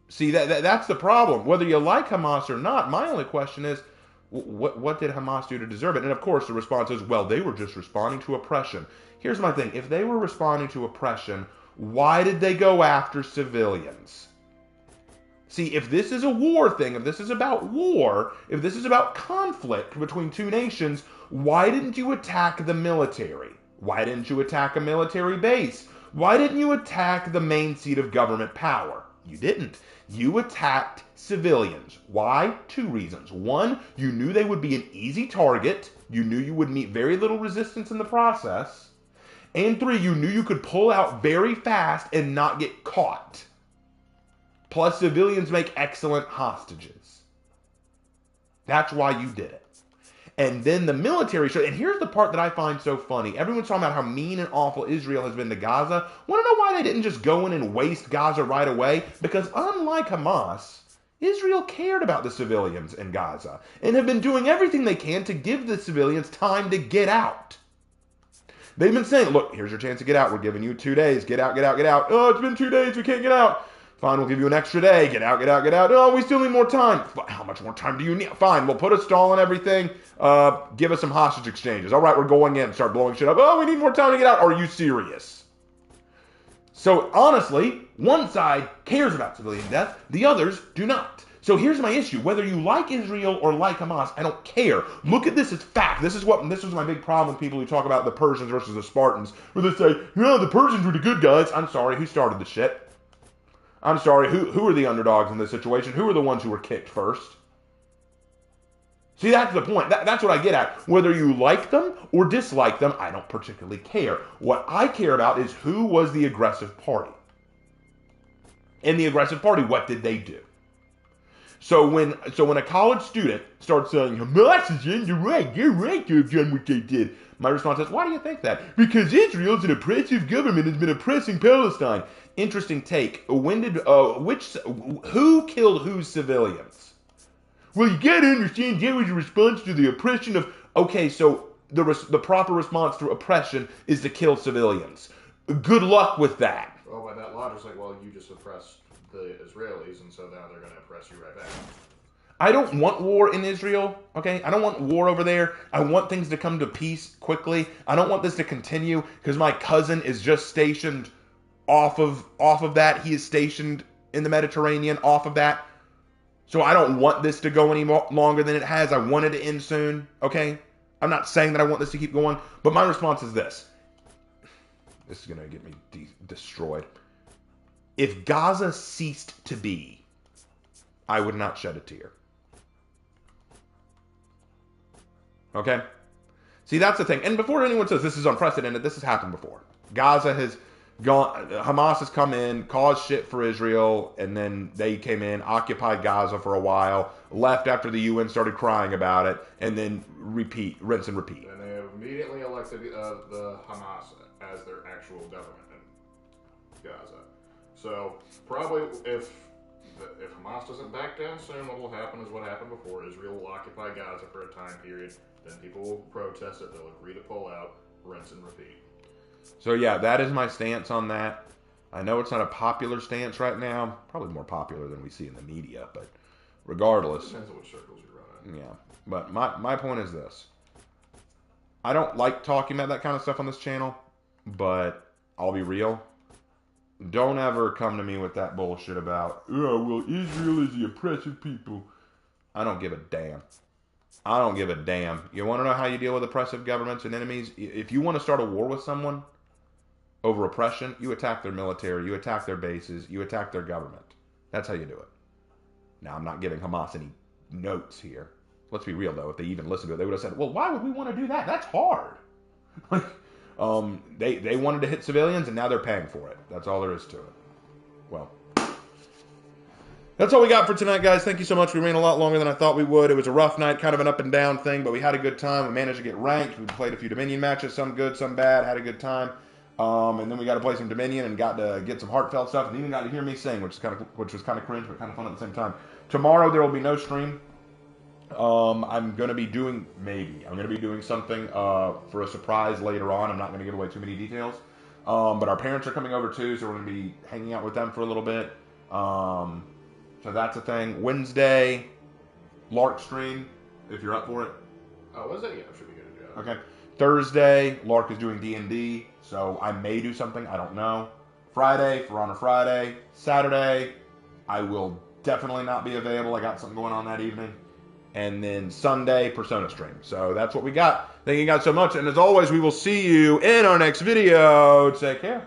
See, that's the problem. Whether you like Hamas or not, my only question is, what did Hamas do to deserve it? And of course the response is, well, they were just responding to oppression. Here's my thing. If they were responding to oppression, why did they go after civilians? See, if this is a war thing, if this is about war, if this is about conflict between two nations, why didn't you attack the military? Why didn't you attack a military base? Why didn't you attack the main seat of government power? You didn't. You attacked civilians. Why? Two reasons. One, you knew they would be an easy target. You knew you would meet very little resistance in the process. And three, you knew you could pull out very fast and not get caught. Plus, civilians make excellent hostages. That's why you did it. And then the military showed, and here's the part that I find so funny. Everyone's talking about how mean and awful Israel has been to Gaza. Want to know why they didn't just go in and waste Gaza right away? Because unlike Hamas, Israel cared about the civilians in Gaza and have been doing everything they can to give the civilians time to get out. They've been saying, look, here's your chance to get out. We're giving you 2 days. Get out, get out, get out. Oh, it's been 2 days. We can't get out. Fine, we'll give you an extra day. Get out, get out, get out. Oh, we still need more time. How much more time do you need? Fine, we'll put a stall on everything. Give us some hostage exchanges. All right, we're going in. Start blowing shit up. Oh, we need more time to get out. Are you serious? So, honestly, one side cares about civilian death. The others do not. So here's my issue. Whether you like Israel or like Hamas, I don't care. Look at this as fact. This was my big problem with people who talk about the Persians versus the Spartans, where they say, no, the Persians were the good guys. I'm sorry, who started the shit? I'm sorry, who are the underdogs in this situation? Who are the ones who were kicked first? See, that's the point. That's what I get at. Whether you like them or dislike them, I don't particularly care. What I care about is who was the aggressive party. And the aggressive party, what did they do? So when a college student starts saying, Hamas is in the right, they're right to have done what they did, my response is, why do you think that? Because Israel's an oppressive government, has been oppressing Palestine. Interesting take. Who killed whose civilians? Well, you gotta understand that was a response to the oppression of... Okay, so the proper response to oppression is to kill civilians. Good luck with that. Well, by that logic, it's like, well, you just oppressed the Israelis, and so now they're going to oppress you right back. I don't want war in Israel, okay? I don't want war over there. I want things to come to peace quickly. I don't want this to continue because my cousin is just stationed off of that. He is stationed in the Mediterranean off of that. So I don't want this to go any longer than it has. I want it to end soon, okay? I'm not saying that I want this to keep going, but my response is this. This is going to get me destroyed. If Gaza ceased to be, I would not shed a tear. Okay? See, that's the thing. And before anyone says this is unprecedented, this has happened before. Gaza has gone, Hamas has come in, caused shit for Israel, and then they came in, occupied Gaza for a while, left after the UN started crying about it, and then rinse and repeat. And they have immediately elected the Hamas as their actual government in Gaza. So probably if Hamas doesn't back down soon, what will happen is what happened before. Israel will occupy Gaza for a time period. Then people will protest it. They'll agree to pull out, rinse and repeat. So yeah, that is my stance on that. I know it's not a popular stance right now. Probably more popular than we see in the media, but regardless. Depends on which circles you run in. Yeah. But my point is this. I don't like talking about that kind of stuff on this channel, but I'll be real. Don't ever come to me with that bullshit about, oh, well, Israel is the oppressive people. I don't give a damn. I don't give a damn. You want to know how you deal with oppressive governments and enemies? If you want to start a war with someone over oppression, you attack their military, you attack their bases, you attack their government. That's how you do it. Now, I'm not giving Hamas any notes here. Let's be real, though. If they even listened to it, they would have said, well, why would we want to do that? That's hard. They wanted to hit civilians, and now they're paying for it. That's all there is to it. Well, that's all we got for tonight, guys. Thank you so much. We ran a lot longer than I thought we would. It was a rough night, kind of an up and down thing, but we had a good time. We managed to get ranked. We played a few Dominion matches, some good, some bad. Had a good time. And then we got to play some Dominion and got to get some heartfelt stuff, and even got to hear me sing, which was kind of cringe, but kind of fun at the same time. Tomorrow there will be no stream. I'm going to be doing something for a surprise later on. I'm not going to give away too many details. But our parents are coming over too, so we're going to be hanging out with them for a little bit. So that's a thing. Wednesday, Lark stream, if you're up for it. Oh, was that? Yeah, should be good. Yeah. Okay. Thursday, Lark is doing D&D, so I may do something. I don't know. Friday, For Honor Friday. Saturday, I will definitely not be available. I got something going on that evening. And then Sunday, Persona stream. So that's what we got. Thank you guys so much. And as always, we will see you in our next video. Take care.